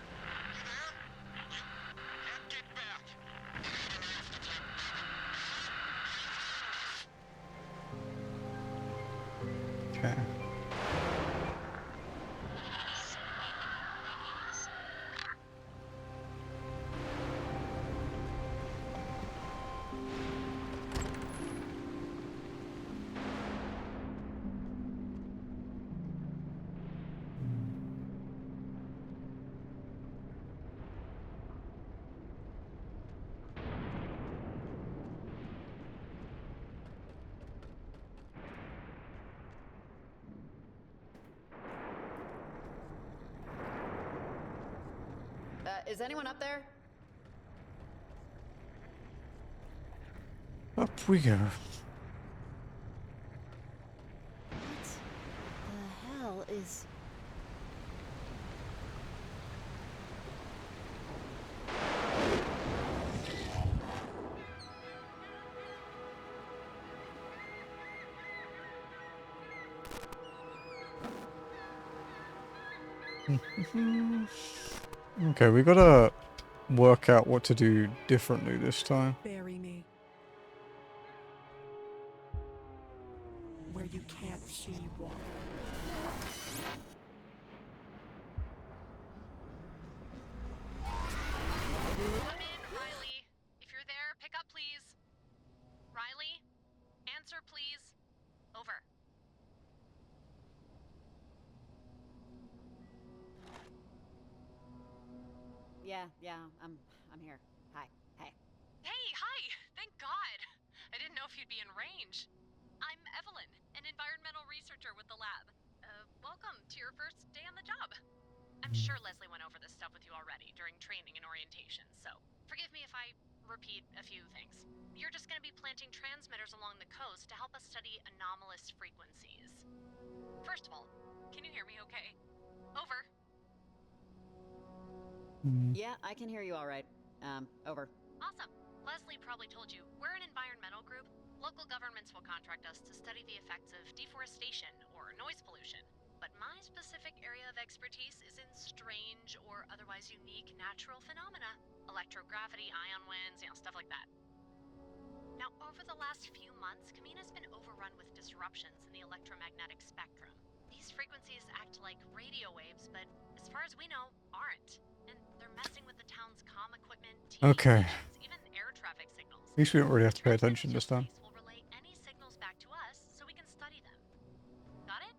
S12: you there? You can't get back.
S1: Okay.
S2: Is anyone up there?
S1: Up we go.
S2: What the hell is...
S1: Okay, we gotta work out what to do differently this time.
S18: Bury me. Where you can't see water.
S4: Come in, Riley. If you're there, pick up, please. Riley? Answer, please. Over.
S2: Yeah, I'm here. Hi. Hey.
S4: Hey, hi! Thank God! I didn't know if you'd be in range. I'm Evelyn, an environmental researcher with the lab. Welcome to your first day on the job. I'm sure Leslie went over this stuff with you already during training and orientation, so forgive me if I repeat a few things. You're just gonna be planting transmitters along the coast to help us study anomalous frequencies. First of all, can you hear me okay? Over.
S2: Yeah, I can hear you all right. Over.
S4: Awesome. Leslie probably told you, we're an environmental group. Local governments will contract us to study the effects of deforestation or noise pollution. But my specific area of expertise is in strange or otherwise unique natural phenomena. Electrogravity, ion winds, stuff like that. Now, over the last few months, Kamina's been overrun with disruptions in the electromagnetic spectrum. These frequencies act like radio waves, but as far as we know, aren't. And they're messing with the town's comm equipment, TV
S1: Okay.
S4: stations, even air traffic signals.
S1: At least we don't really have to pay attention this time.
S4: Will relay any signals back to us so we can study them. Got it?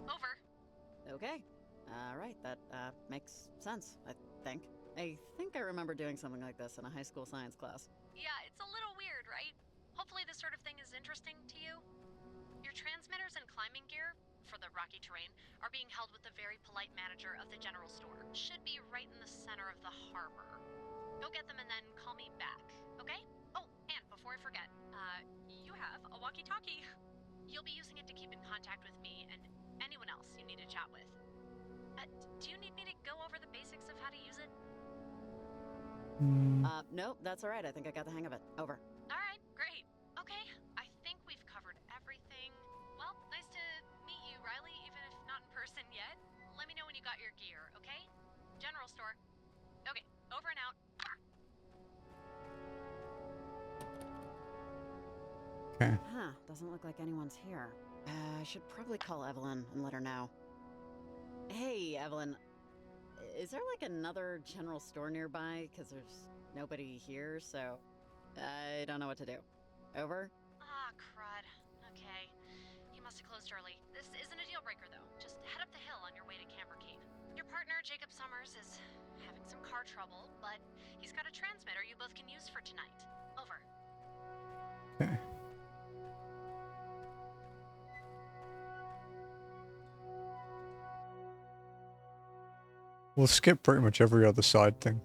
S4: Over.
S2: Okay. Alright, that makes sense, I think. I think I remember doing something like this in a high school science class.
S4: Yeah, it's a little weird, right? Hopefully this sort of thing is interesting to you. Your transmitters and climbing gear, for the rocky terrain, are being held with the very polite manager of the general store. Should be right in the center of the harbor. Go get them and then call me back, okay? Oh, and before I forget, you have a walkie-talkie. You'll be using it to keep in contact with me and anyone else you need to chat with. Do you need me to go over the basics of how to use it?
S2: Nope, that's alright. I think I got the hang of it. Over.
S4: Alright, great. Okay, I think we've covered everything. Well, nice to meet you, Riley, even if not in person yet. Let me know when you got your gear, okay? General store. Okay, over and out.
S1: Okay.
S2: Huh, doesn't look like anyone's here. I should probably call Evelyn and let her know. Hey, Evelyn. Is there like another general store nearby? Because there's nobody here, so I don't know what to do. Over?
S4: Ah, crud. Okay. You must have closed early. This isn't a deal breaker, though. Just head up the hill on your way to Camber Cape. Your partner, Jacob Summers, is having some car trouble, but he's got a transmitter you both can use for tonight. Over.
S1: Okay. We'll skip pretty much every other side thing.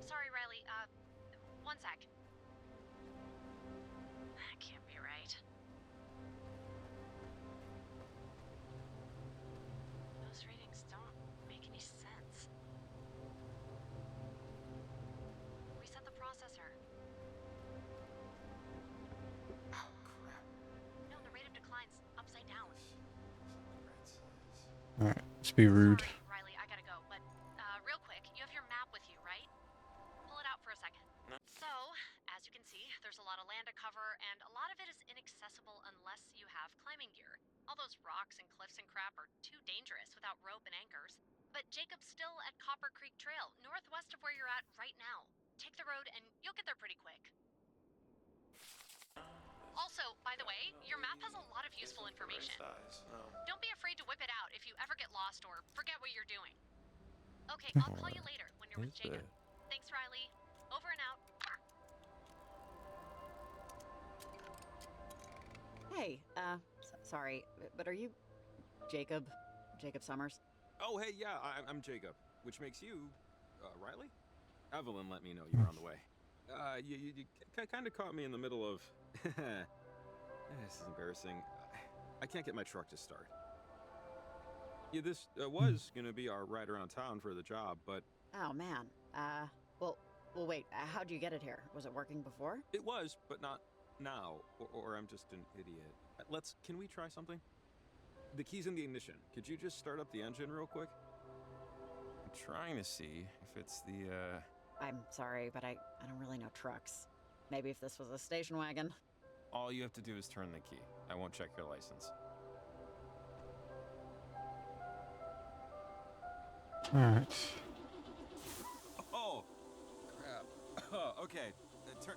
S4: Sorry, Riley. One sec. That can't be right. Those readings don't make any sense. Reset the processor.
S15: Oh, crap.
S4: No, the rate of decline's upside down.
S1: Alright, let's be rude.
S4: Sorry, Riley, I gotta go, but real quick, you have your map with you, right? Pull it out for a second. So, as you can see, there's a lot of land to cover, and a lot of it is inaccessible unless you have climbing gear. All those rocks and cliffs and crap are too dangerous without rope and anchors. But Jacob's still at Copper Creek Trail, northwest of where you're at right now. Take the road and you'll get there pretty quick. Also, by the way, your map has a lot of useful information. Don't be afraid to whip it out if you ever get lost or forget what you're doing. Okay, I'll call you later when you're with Jacob. Thanks, Riley. Over and out.
S2: Hey, sorry, but are you Jacob? Jacob Summers?
S3: Oh, hey, yeah, I'm Jacob, which makes you, Riley? Evelyn let me know you were on the way. You kind of caught me in the middle of... This is embarrassing. I can't get my truck to start. Yeah, this was gonna be our ride around town for the job, but...
S2: Oh, man. Well, wait, how'd you get it here? Was it working before?
S3: It was, but not now, or I'm just an idiot. Can we try something? The key's in the ignition. Could you just start up the engine real quick? I'm trying to see if it's the,
S2: I'm sorry, but I don't really know trucks. Maybe if this was a station wagon.
S3: All you have to do is turn the key. I won't check your license.
S1: Alright.
S3: Oh! Crap. Okay,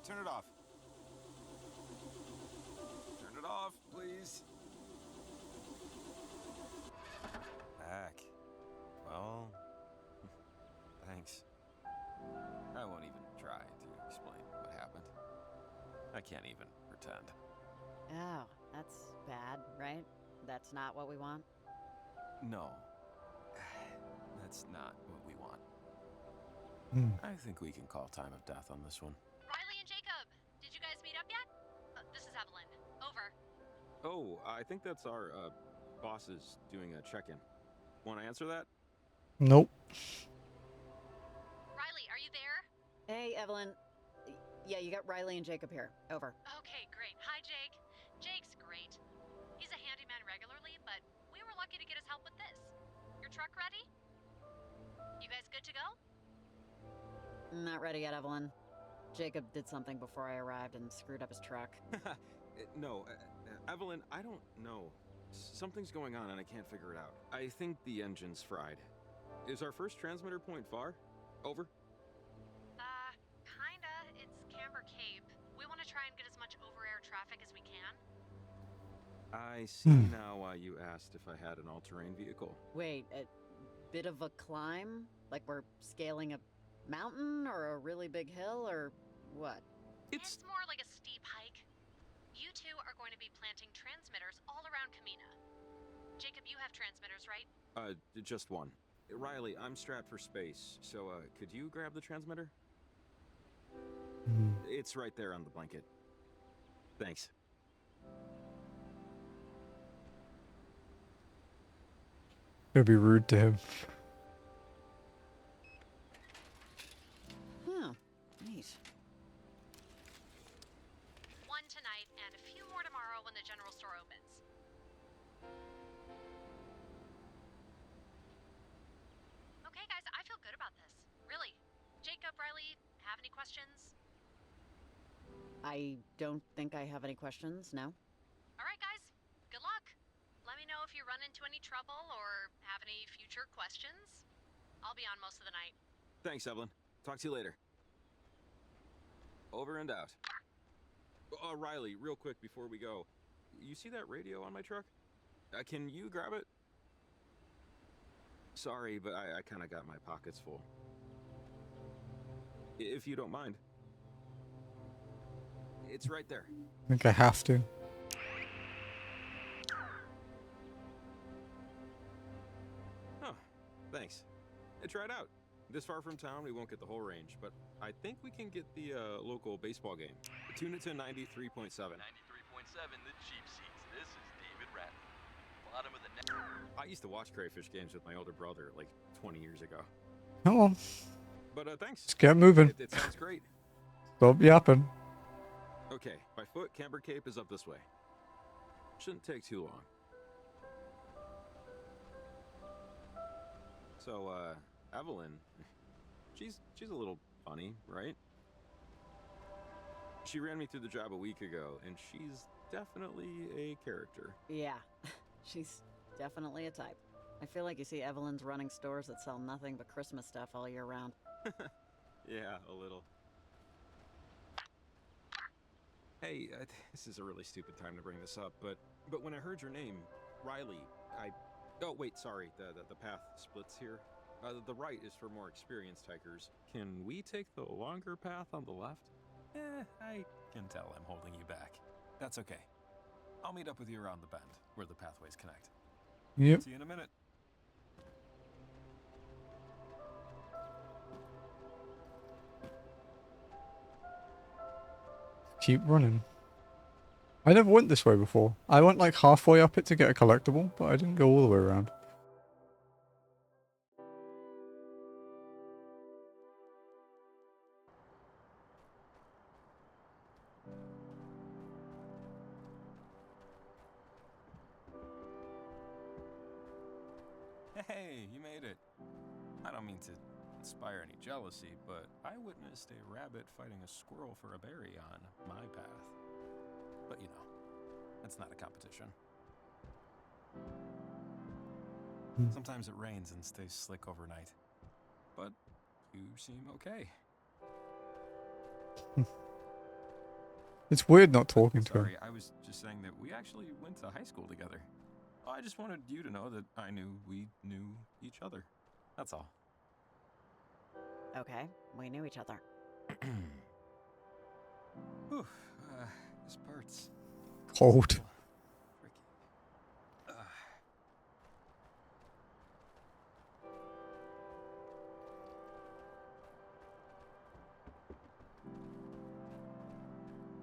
S3: turn it off. Turn it off, please. Back. Well, thanks. I won't even try to explain what happened. I can't even pretend.
S2: Oh, that's bad, right? That's not what we want?
S3: No. That's not what we want. I think we can call time of death on this one.
S4: Riley and Jacob, did you guys meet up yet? This is Evelyn. Over.
S3: Oh, I think that's our, bosses doing a check-in. Want to answer that?
S1: Nope.
S4: Riley, are you there?
S2: Hey, Evelyn. Yeah, you got Riley and Jacob here. Over.
S4: Okay, great. Hi, Jake. Jake's great. He's a handyman regularly, but we were lucky to get his help with this. Your truck ready? You guys good to go?
S2: Not ready yet, Evelyn. Jacob did something before I arrived and screwed up his truck.
S3: No, Evelyn, I don't know. Something's going on and I can't figure it out. I think the engine's fried. Is our first transmitter point far? Over?
S4: Kinda. It's Camber Cape. We want to try and get as much over-air traffic as we can.
S3: I see now why you asked if I had an all-terrain vehicle.
S2: Wait, a bit of a climb? Like we're scaling a mountain or a really big hill or what?
S4: It's more like a steep hike. You two are going to be planting transmitters all around Kamina. Jacob, you have transmitters, right?
S3: Just one. Riley, I'm strapped for space, so, could you grab the transmitter? It's right there on the blanket. Thanks.
S1: It'd be rude to him.
S2: Huh. Neat.
S4: One tonight and a few more tomorrow when the general store opens. Okay, guys, I feel good about this. Really. Jacob, Riley, have any questions?
S2: I don't think I have any questions, no?
S4: All right, guys. Good luck. Let me know if you run into any trouble or have any future questions. I'll be on most of the night.
S3: Thanks, Evelyn. Talk to you later. Over and out. Riley, real quick before we go. You see that radio on my truck? Can you grab it? Sorry, but I kind of got my pockets full. If you don't mind. It's right there.
S1: I think I have to.
S3: try it out. This far from town, we won't get the whole range, but I think we can get the local baseball game. Tune it to 93.7.
S10: 93.7, the cheap seats. This is David Ratton. Bottom of the net.
S3: I used to watch crayfish games with my older brother like 20 years ago.
S1: Come on.
S3: But thanks.
S1: Let's get moving.
S3: It sounds great.
S1: Stop yapping.
S3: Okay, by foot, Camber Cape is up this way. Shouldn't take too long. So, Evelyn, she's a little funny, right? She ran me through the job a week ago, and she's definitely a character.
S2: Yeah, she's definitely a type. I feel like you see Evelyn's running stores that sell nothing but Christmas stuff all year round.
S3: Yeah, a little. Hey, this is a really stupid time to bring this up, but when I heard your name, Riley, oh wait, sorry, the path splits here. The right is for more experienced hikers. Can we take the longer path on the left?
S11: I can tell I'm holding you back. That's okay. I'll meet up with you around the bend, where the pathways connect.
S1: Yep.
S11: See you in a minute.
S1: Keep running. I never went this way before. I went like halfway up it to get a collectible, but I didn't go all the way around.
S11: Hey, you made it. I don't mean to inspire any jealousy, but I witnessed a rabbit fighting a squirrel for a berry on my path. But you know, that's not a competition. Sometimes it rains and stays slick overnight. But you seem okay.
S1: It's weird not talking to him.
S11: Sorry, I was just saying that we actually went to high school together. I just wanted you to know that I knew we knew each other. That's all.
S2: Okay, we knew each other.
S11: Whew, this part's
S1: Cold.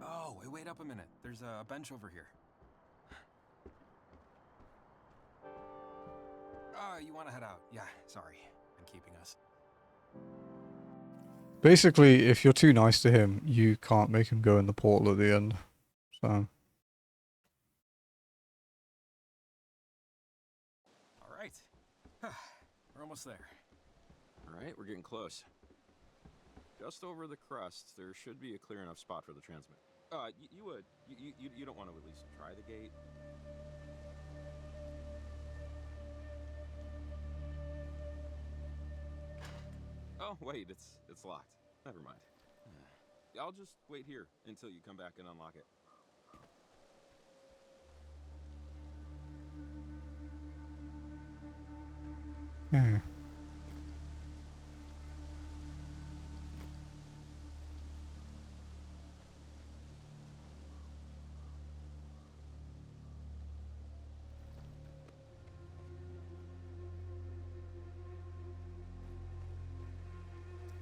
S11: Oh, wait up a minute. There's a bench over here. Oh, you want to head out? Yeah, sorry. I'm keeping us.
S1: Basically, if you're too nice to him, you can't make him go in the portal at the end. So.
S11: All right. We're almost there.
S3: All right, we're getting close. Just over the crust, there should be a clear enough spot for the transmit. You don't want to at least try the gate? Oh, wait, it's locked. Never mind. I'll just wait here until you come back and unlock it.
S1: Yeah.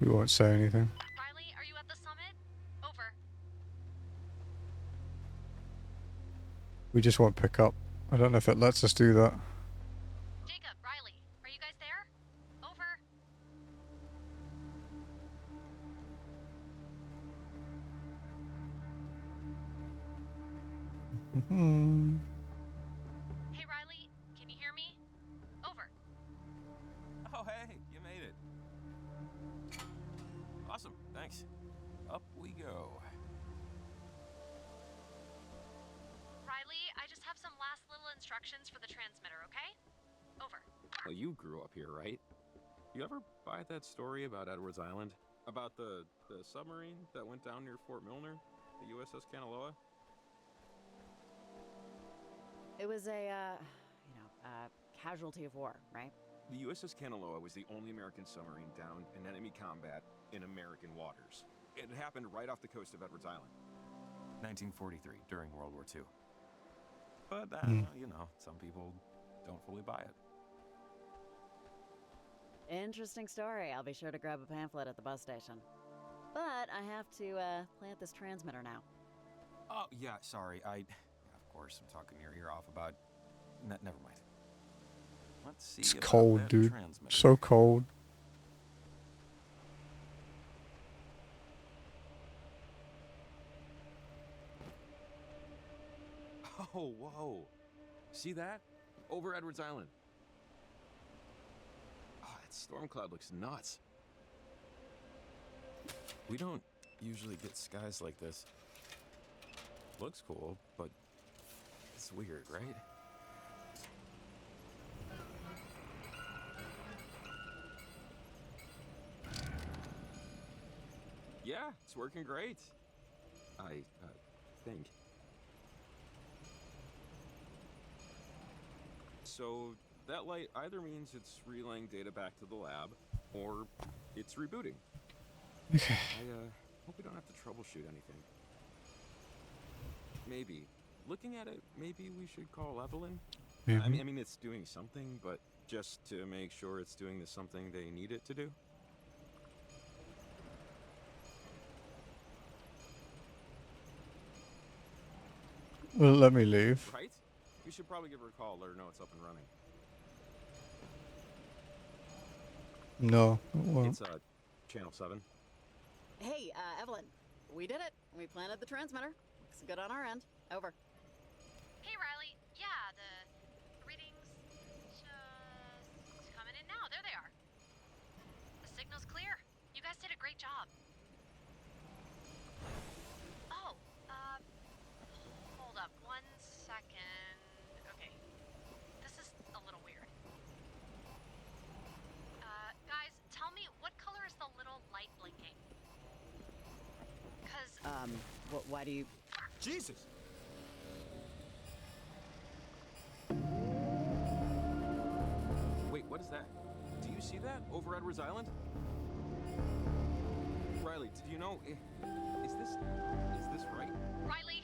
S1: We won't say anything.
S4: Riley, are you at the summit? Over.
S1: We just won't pick up. I don't know if it lets us do that.
S4: Jacob, Riley, are you guys there? Over. Hey, Riley, can you hear me? Over.
S11: Oh, hey, you made it. Awesome, thanks. Up we go.
S4: Riley, I just have some last little instructions for the transmitter, okay? Over.
S3: Well, you grew up here, right? You ever buy that story about Edwards Island? About the submarine that went down near Fort Milner? The USS Kanaloa?
S2: It was a, casualty of war, right?
S3: The USS Kanaloa was the only American submarine down in enemy combat in American waters. It happened right off the coast of Edwards Island.
S11: 1943, during World War II. But, you know, some people don't fully buy it.
S2: Interesting story. I'll be sure to grab a pamphlet at the bus station. But I have to plant this transmitter now.
S11: Oh, yeah, sorry. Of course, I'm talking your ear off about... never mind. Let's see
S1: It's
S11: about
S1: cold,
S11: that
S1: dude.
S11: transmitter.
S1: So cold.
S11: Oh, whoa. See that? Over Edwards Island. Oh, that storm cloud looks nuts. We don't usually get skies like this. Looks cool, but it's weird, right? Yeah, it's working great. I think. So that light either means it's relaying data back to the lab, or it's rebooting.
S1: Okay.
S11: I hope we don't have to troubleshoot anything. Maybe. Looking at it, maybe we should call Evelyn.
S1: Maybe.
S11: I mean, it's doing something, but just to make sure it's doing the something they need it to do.
S1: Well, let me leave.
S11: Right? We should probably give her a call, let her know it's up and running.
S1: No, it won't.
S11: It's Channel 7.
S2: Hey, Evelyn. We did it. We planted the transmitter. Looks good on our end. Over.
S4: Hey, Riley. Yeah, the readings just coming in now. There they are. The signal's clear. You guys did a great job. Oh, hold up 1 second. Okay. This is a little weird. Guys, tell me, what color is the little light blinking? Cause...
S2: Why do you...
S11: Jesus! Wait, what is that? Do you see that over Edwards Island? Riley, do you know... Is this right?
S4: Riley,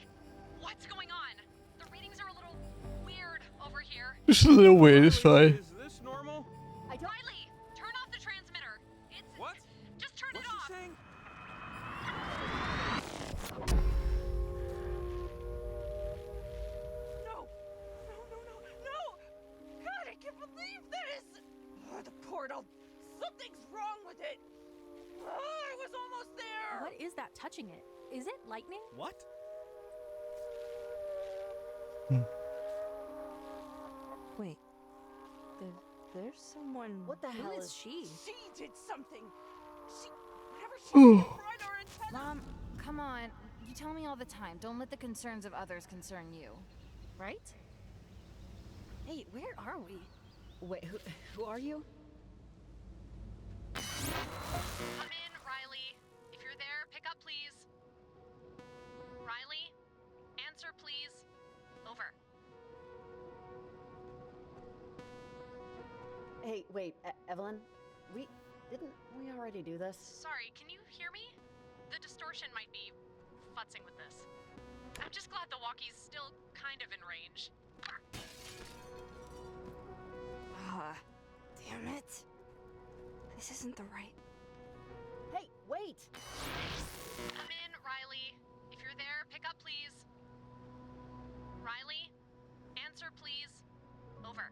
S4: what's going on? The readings are a little weird over here.
S1: Just a little weird, it's fine.
S11: Is this normal?
S4: Riley, turn off the transmitter. It's...
S11: What?
S4: Just turn it off.
S11: Saying?
S8: No! No! God, I can't believe this! Oh, the portal. Something's wrong with it. Oh, I was almost there.
S9: What is that touching it? Is it lightning?
S11: What?
S9: Wait. There's someone.
S2: What the hell
S9: is she?
S8: She did something. Whatever she did fried our antenna.
S17: Mom, come on. You tell me all the time. Don't let the concerns of others concern you. Right?
S2: Hey, where are we? Wait, who are you?
S4: Come in, Riley. If you're there, pick up, please. Riley, answer, please. Over.
S2: Hey, wait, Evelyn? Didn't we already do this?
S4: Sorry, can you hear me? The distortion might be futzing with this. I'm just glad the walkie's still kind of in range.
S9: Ah, damn it. This isn't the right.
S2: Hey, wait!
S4: Come in, Riley. If you're there, pick up, please. Riley, answer, please. Over.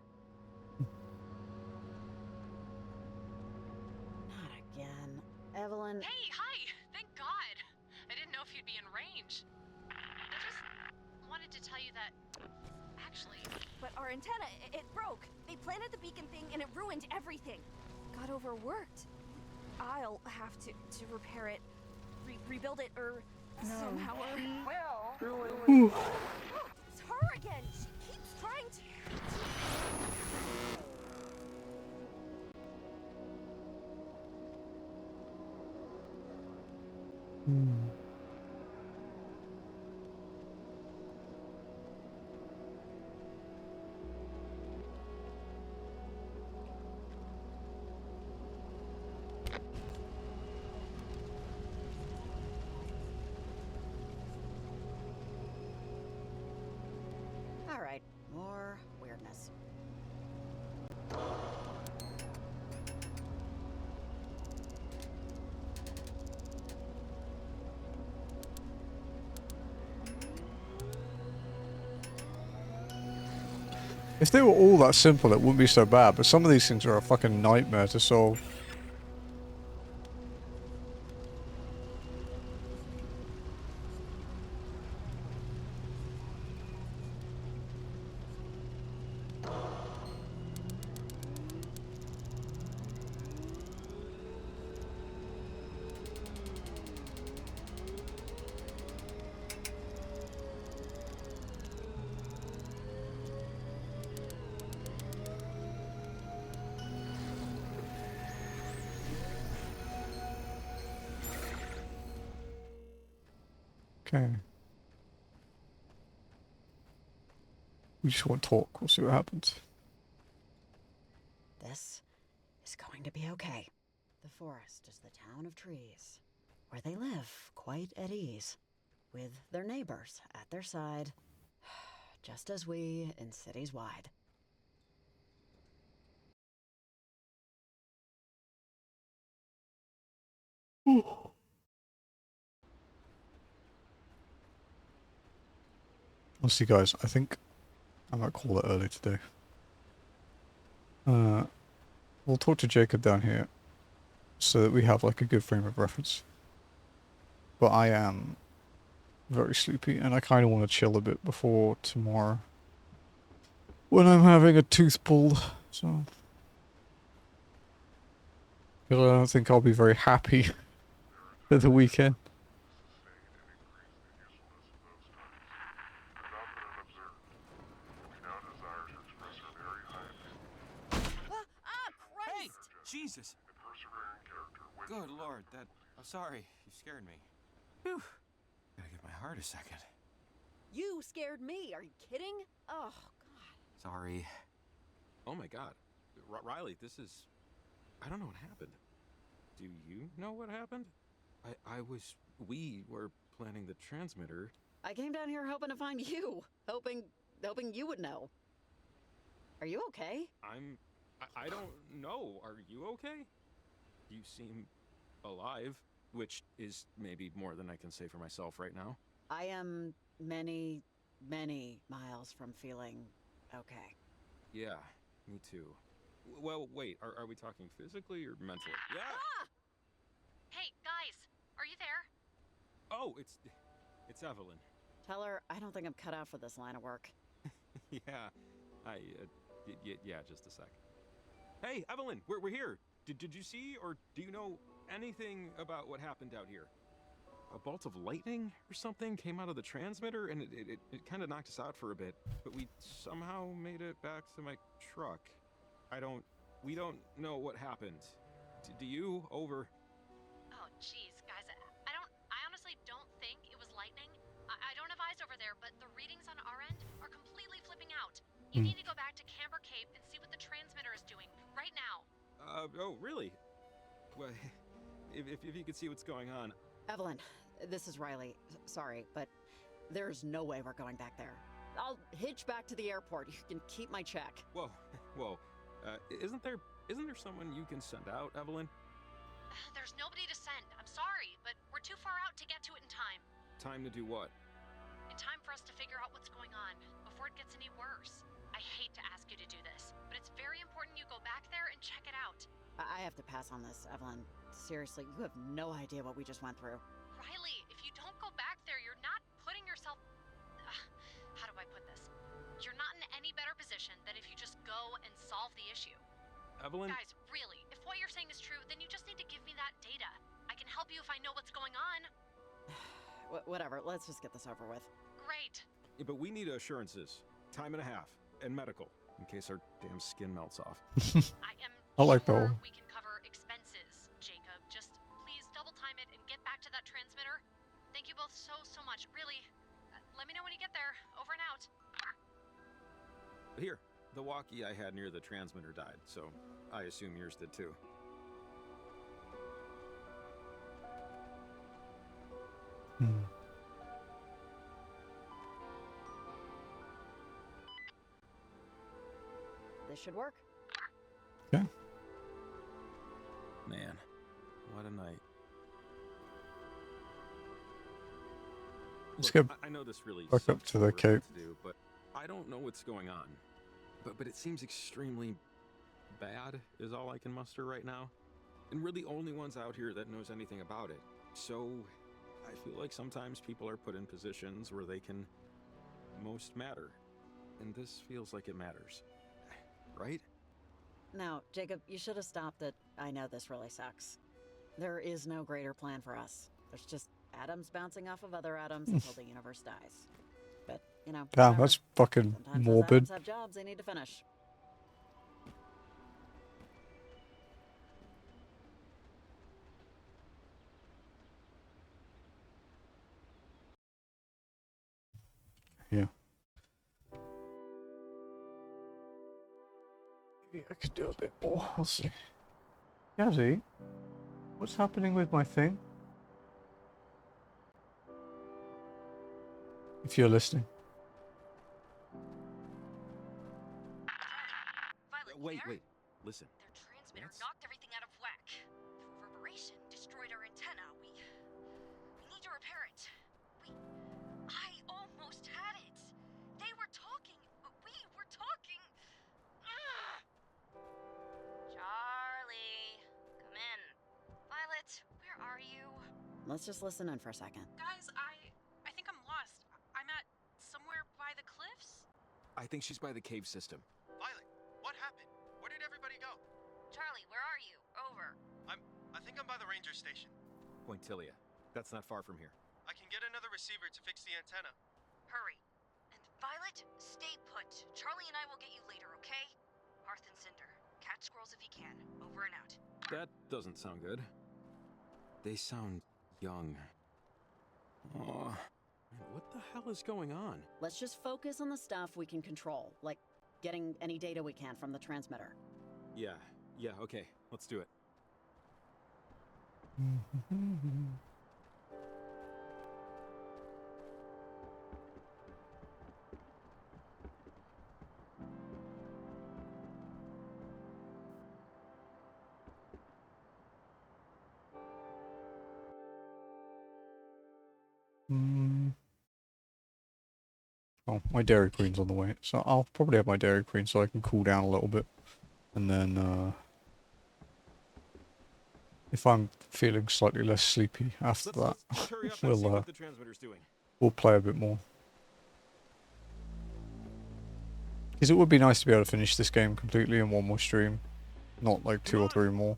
S2: Not again. Evelyn...
S4: Hey, hi! Thank God! I didn't know if you'd be in range. I just wanted to tell you that... Actually...
S9: But our antenna, it broke. They planted the beacon thing and it ruined everything. Got overworked. I'll have to repair it, rebuild it, or somehow.
S8: Well...
S9: It's her again. She keeps trying to...
S1: If they were all that simple, it wouldn't be so bad, but some of these things are a fucking nightmare to solve. Okay. We just want to talk. We'll see what happens.
S2: This is going to be okay. The forest is the town of trees, where they live quite at ease, with their neighbors at their side, just as we in cities wide.
S1: Honestly, guys, I think I might call it early today. We'll talk to Jacob down here so that we have like a good frame of reference. But I am very sleepy and I kind of want to chill a bit before tomorrow when I'm having a tooth pulled. So, because I don't think I'll be very happy for the weekend.
S11: Hey! Jesus! Good lord, that... I'm sorry. You scared me. Whew. Gotta give my heart a second.
S2: You scared me. Are you kidding? Oh, God.
S11: Sorry.
S3: Oh my god. Riley, this is... I don't know what happened. Do you know what happened? We were planning the transmitter.
S2: I came down here hoping to find you. Hoping you would know. Are you okay?
S3: I don't know. Are you okay? You seem alive, which is maybe more than I can say for myself right now.
S2: I am many, many miles from feeling okay.
S3: Yeah, me too. Well, wait, are we talking physically or mentally? Yeah!
S4: Ah! Hey, guys, are you there?
S3: Oh, it's Evelyn.
S2: Tell her I don't think I'm cut out for this line of work.
S3: Yeah, yeah, just a sec. Hey, Evelyn, we're here. Did you see or do you know anything about what happened out here? A bolt of lightning or something came out of the transmitter and it kind of knocked us out for a bit, but we somehow made it back to my truck. We don't know what happened. Do you? Over.
S4: Oh, jeez, guys, I honestly don't think it was lightning. I don't have eyes over there, but the readings on our end are completely flipping out. You need to go back to Camber Cape and see what the transmitter is doing right now.
S3: Oh, really? Well, if you could see what's going on.
S2: Evelyn, this is Riley. Sorry, but there's no way we're going back there. I'll hitch back to the airport. You can keep my check.
S3: Whoa. Isn't there someone you can send out, Evelyn?
S4: There's nobody to send. I'm sorry, but we're too far out to get to it in time.
S3: Time to do what?
S4: In time for us to figure out what's going on before it gets any worse. I hate to ask you to do this, but it's very important you go back there and check it out.
S2: I have to pass on this, Evelyn. Seriously, you have no idea what we just went through.
S4: Riley, if you don't go back there, you're not putting yourself... how do I put this? You're not in any better position than if you just go and solve the issue.
S3: Evelyn?
S4: Guys, really, if what you're saying is true, then you just need to give me that data. I can help you if I know what's going on.
S2: Whatever, let's just get this over with.
S4: Great.
S3: Yeah, but we need assurances. Time and a half. And medical. In case our damn skin melts off.
S1: I like the whole...
S4: We can cover expenses, Jacob. Just please double time it and get back to that transmitter. Thank you both so much. Really. Let me know when you get there. Over and out.
S3: Here, the walkie I had near the transmitter died, so I assume yours did too.
S2: This should work.
S1: Yeah.
S3: Man, what a night.
S1: Let's go
S3: I know this really
S1: back up to the cape.
S3: to do, but I don't know what's going on. But it seems extremely bad is all I can muster right now. And we're the only ones out here that knows anything about it. So I feel like sometimes people are put in positions where they can most matter. And this feels like it matters. Right?
S2: Now, Jacob, you should have stopped it. I know this really sucks. There is no greater plan for us. There's just atoms bouncing off of other atoms until the universe dies. But, you know,
S1: Damn,
S2: whatever.
S1: that's fucking
S2: Sometimes those
S1: morbid.
S2: atoms have jobs they need to finish.
S1: Yeah. Maybe I could do a bit more. We'll see. Yazzie, what's happening with my thing? If you're listening.
S3: Wait. Listen.
S13: Their transmitter knocked everything out of whack. The reverberation destroyed our antenna. We need to repair it. I almost had it. They were talking. We were talking. Charlie, come in. Violet, where are you?
S2: Let's just listen in for a second.
S19: Guys, I think I'm lost. I'm at somewhere by the cliffs?
S3: I think she's by the cave system.
S7: Violet, what happened? Where did everybody go?
S13: Charlie, where are you? Over.
S7: I think I'm by the ranger station.
S3: Pointillia. That's not far from here.
S7: I can get another receiver to fix the antenna.
S13: Hurry. And Violet, stay put. Charlie and I will get you later, okay? Hearth and Cinder. Catch squirrels if you can. Over and out.
S3: That doesn't sound good. They sound young. Oh, what the hell is going on?
S2: Let's just focus on the stuff we can control, like getting any data we can from the transmitter.
S3: Yeah, okay. Let's do it.
S1: Oh, my Dairy Queen's on the way, so I'll probably have my Dairy Queen so I can cool down a little bit. And then, if I'm feeling slightly less sleepy after that,
S3: Hurry up and see what the transmitter's doing.
S1: we'll play a bit more. Because it would be nice to be able to finish this game completely in one more stream, not like 2 or 3 more.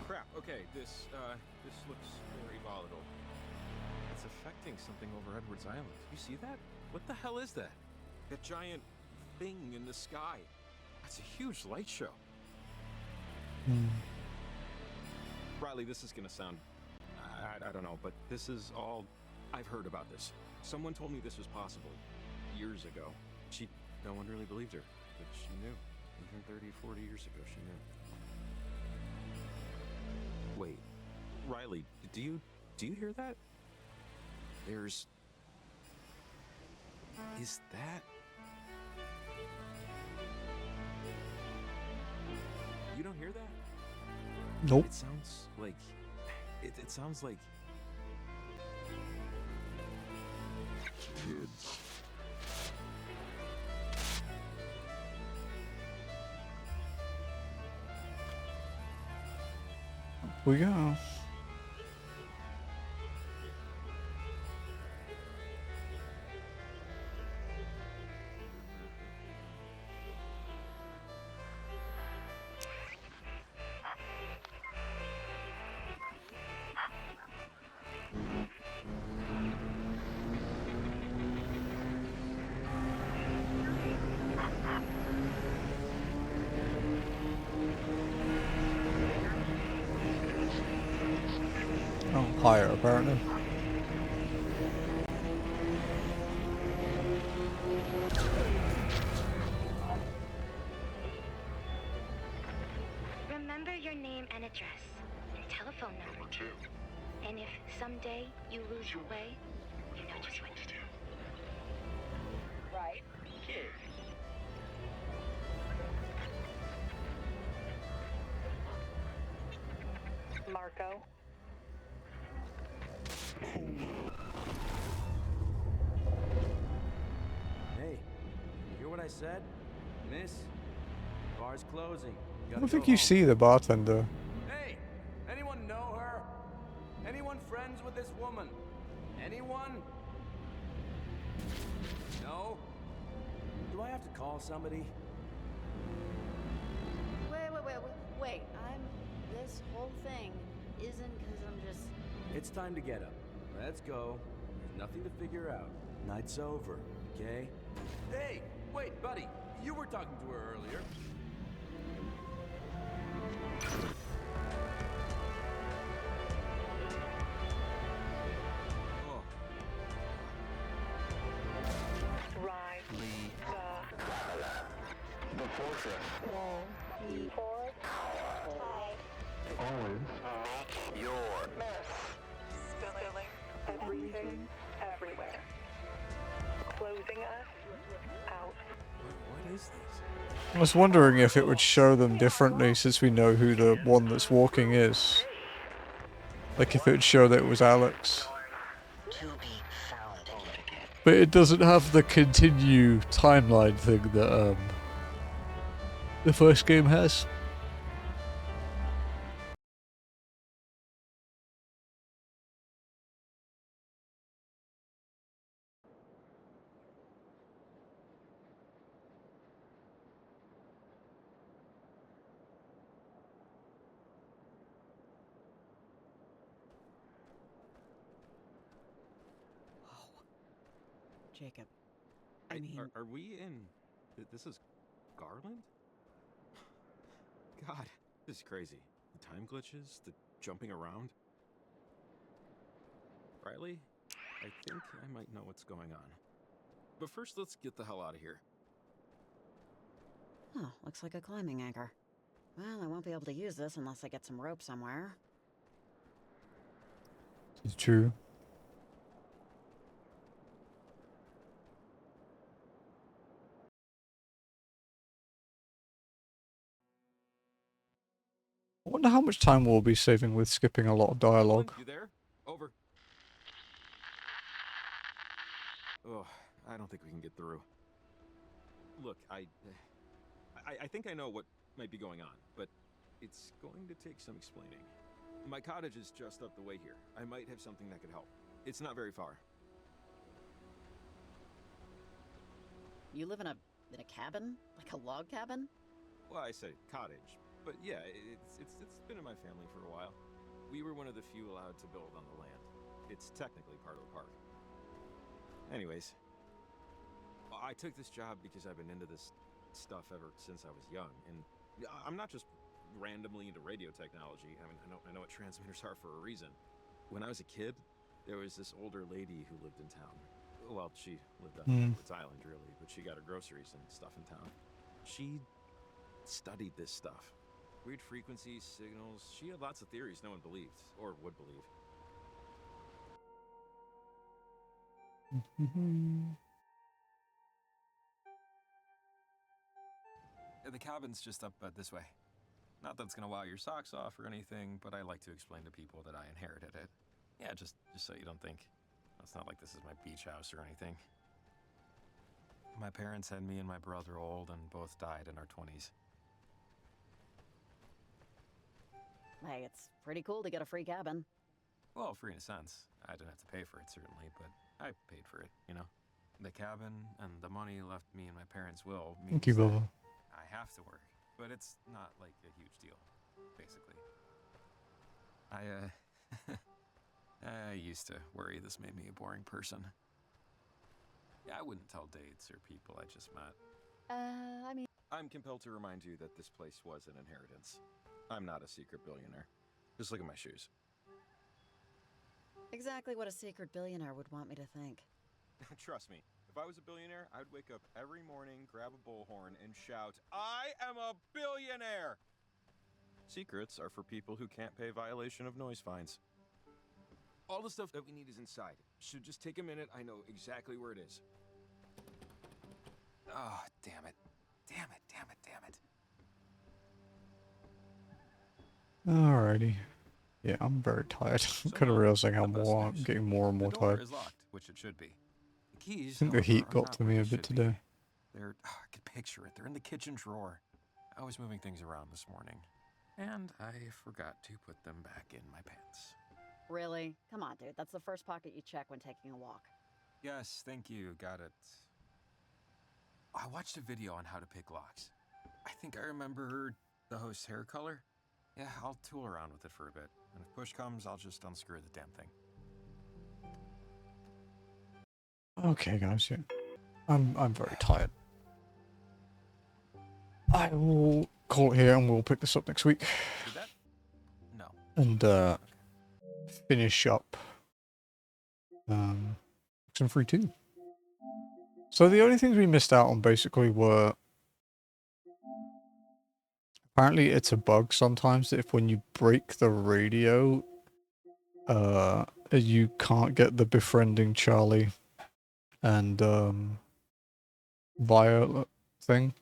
S3: Crap, okay, this looks very volatile. It's affecting something over Edwards Island. You see that? What the hell is that? That giant thing in the sky. That's a huge light show. Riley, this is gonna sound... I don't know, but this is all... I've heard about this. Someone told me this was possible years ago. No one really believed her, but she knew. Even 30, 40 years ago, she knew. Wait, Riley, do you hear that? Is that? You don't hear that?
S1: Nope.
S3: It sounds like, it sounds like kids.
S1: We go. Oh, higher apparently.
S5: too.
S14: And if someday you lose your way, you know just what to do.
S10: Right, kid.
S16: Marco.
S20: Hey, you hear what I said? Miss, bar's closing.
S1: I don't think you see the bartender.
S20: Hey, anyone know her? Anyone friends with this woman? Anyone? No? Do I have to call somebody?
S2: Wait. This whole thing isn't because I'm just.
S20: It's time to get up. Let's go. There's nothing to figure out. Night's over, okay? Hey, wait, buddy. You were talking to her earlier.
S16: Ride
S5: The fortress. Always make your mess.
S16: Spilling everything everywhere. Closing us out.
S20: What is this?
S1: I was wondering if it would show them differently since we know who the one that's walking is. Like if it would show that it was Alex. But it doesn't have the continue timeline thing that the first game has.
S2: Jacob.
S3: I mean, are we in? This is Garland? God, this is crazy. The time glitches, the jumping around. Riley, I think I might know what's going on. But first, let's get the hell out of here.
S2: Huh, looks like a climbing anchor. Well, I won't be able to use this unless I get some rope somewhere.
S1: It's true. I wonder how much time we'll be saving with skipping a lot of dialogue.
S3: You there? Over. Oh, I don't think we can get through. Look, I think I know what might be going on, but it's going to take some explaining. My cottage is just up the way here. I might have something that could help. It's not very far.
S2: You live in a cabin? Like a log cabin?
S3: Well, I say cottage, but yeah, it's been in my family for a while. We were one of the few allowed to build on the land. It's technically part of the park. Anyways, I took this job because I've been into this stuff ever since I was young, and I'm not just randomly into radio technology. I mean, I know what transmitters are for a reason. When I was a kid, there was this older lady who lived in town. Well, she lived on Edwards Island, really, but she got her groceries and stuff in town. She studied this stuff. Weird frequencies, signals. She had lots of theories no one believed, or would believe.
S11: The cabin's just up this way. Not that it's gonna wow your socks off or anything, but I like to explain to people that I inherited it. Yeah, just so you don't think. It's not like this is my beach house or anything. My parents had me and my brother old and both died in our 20s.
S2: Hey, it's pretty cool to get a free cabin.
S11: Well, free in a sense. I didn't have to pay for it, certainly, but I paid for it, you know? The cabin and the money left me in my parents' will means
S1: Thank you, Bubba.
S11: I have to work, but it's not like a huge deal, basically. I used to worry this made me a boring person. Yeah, I wouldn't tell dates or people I just met.
S2: I mean...
S3: I'm compelled to remind you that this place was an inheritance. I'm not a secret billionaire. Just look at my shoes.
S2: Exactly what a secret billionaire would want me to think.
S3: Trust me, if I was a billionaire, I'd wake up every morning, grab a bullhorn, and shout, "I am a billionaire!" Secrets are for people who can't pay violation of noise fines.
S11: All the stuff that we need is inside. Should just take a minute. I know exactly where it is. Oh, damn it. Damn it, damn it, damn it.
S1: Alrighty. Yeah, I'm very tired. I'm kind of realizing how more I'm getting more and more
S11: The door
S1: tired.
S11: is locked, which it should be. The keys,
S1: I think the
S11: however,
S1: heat
S11: are
S1: got
S11: not
S1: to
S11: where
S1: me
S11: they
S1: a bit
S11: should be.
S1: today.
S11: They're, I could picture it. They're in the kitchen drawer. I was moving things around this morning, and I forgot to put them back in my pants.
S2: Really? Come on, dude. That's the first pocket you check when taking a walk.
S11: Yes, thank you. Got it. I watched a video on how to pick locks. I think I remember the host's hair color. Yeah, I'll tool around with it for a bit. And if push comes, I'll just unscrew the damn thing.
S1: Okay, guys, yeah. I'm very tired. I will call it here and we'll pick this up next week.
S11: Did that? No.
S1: And finish up Oxenfree 2. So the only things we missed out on basically were apparently it's a bug sometimes that if when you break the radio you can't get the befriending Charlie and Violet thing.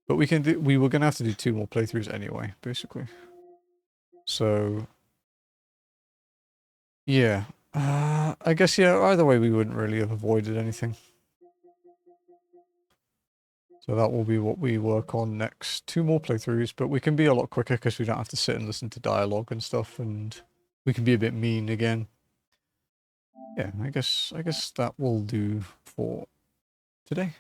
S1: But we were gonna have to do 2 more playthroughs anyway, basically. So yeah. I guess yeah, either way we wouldn't really have avoided anything. So that will be what we work on next. 2 more playthroughs, but we can be a lot quicker because we don't have to sit and listen to dialogue and stuff, and we can be a bit mean again. Yeah, I guess that will do for today.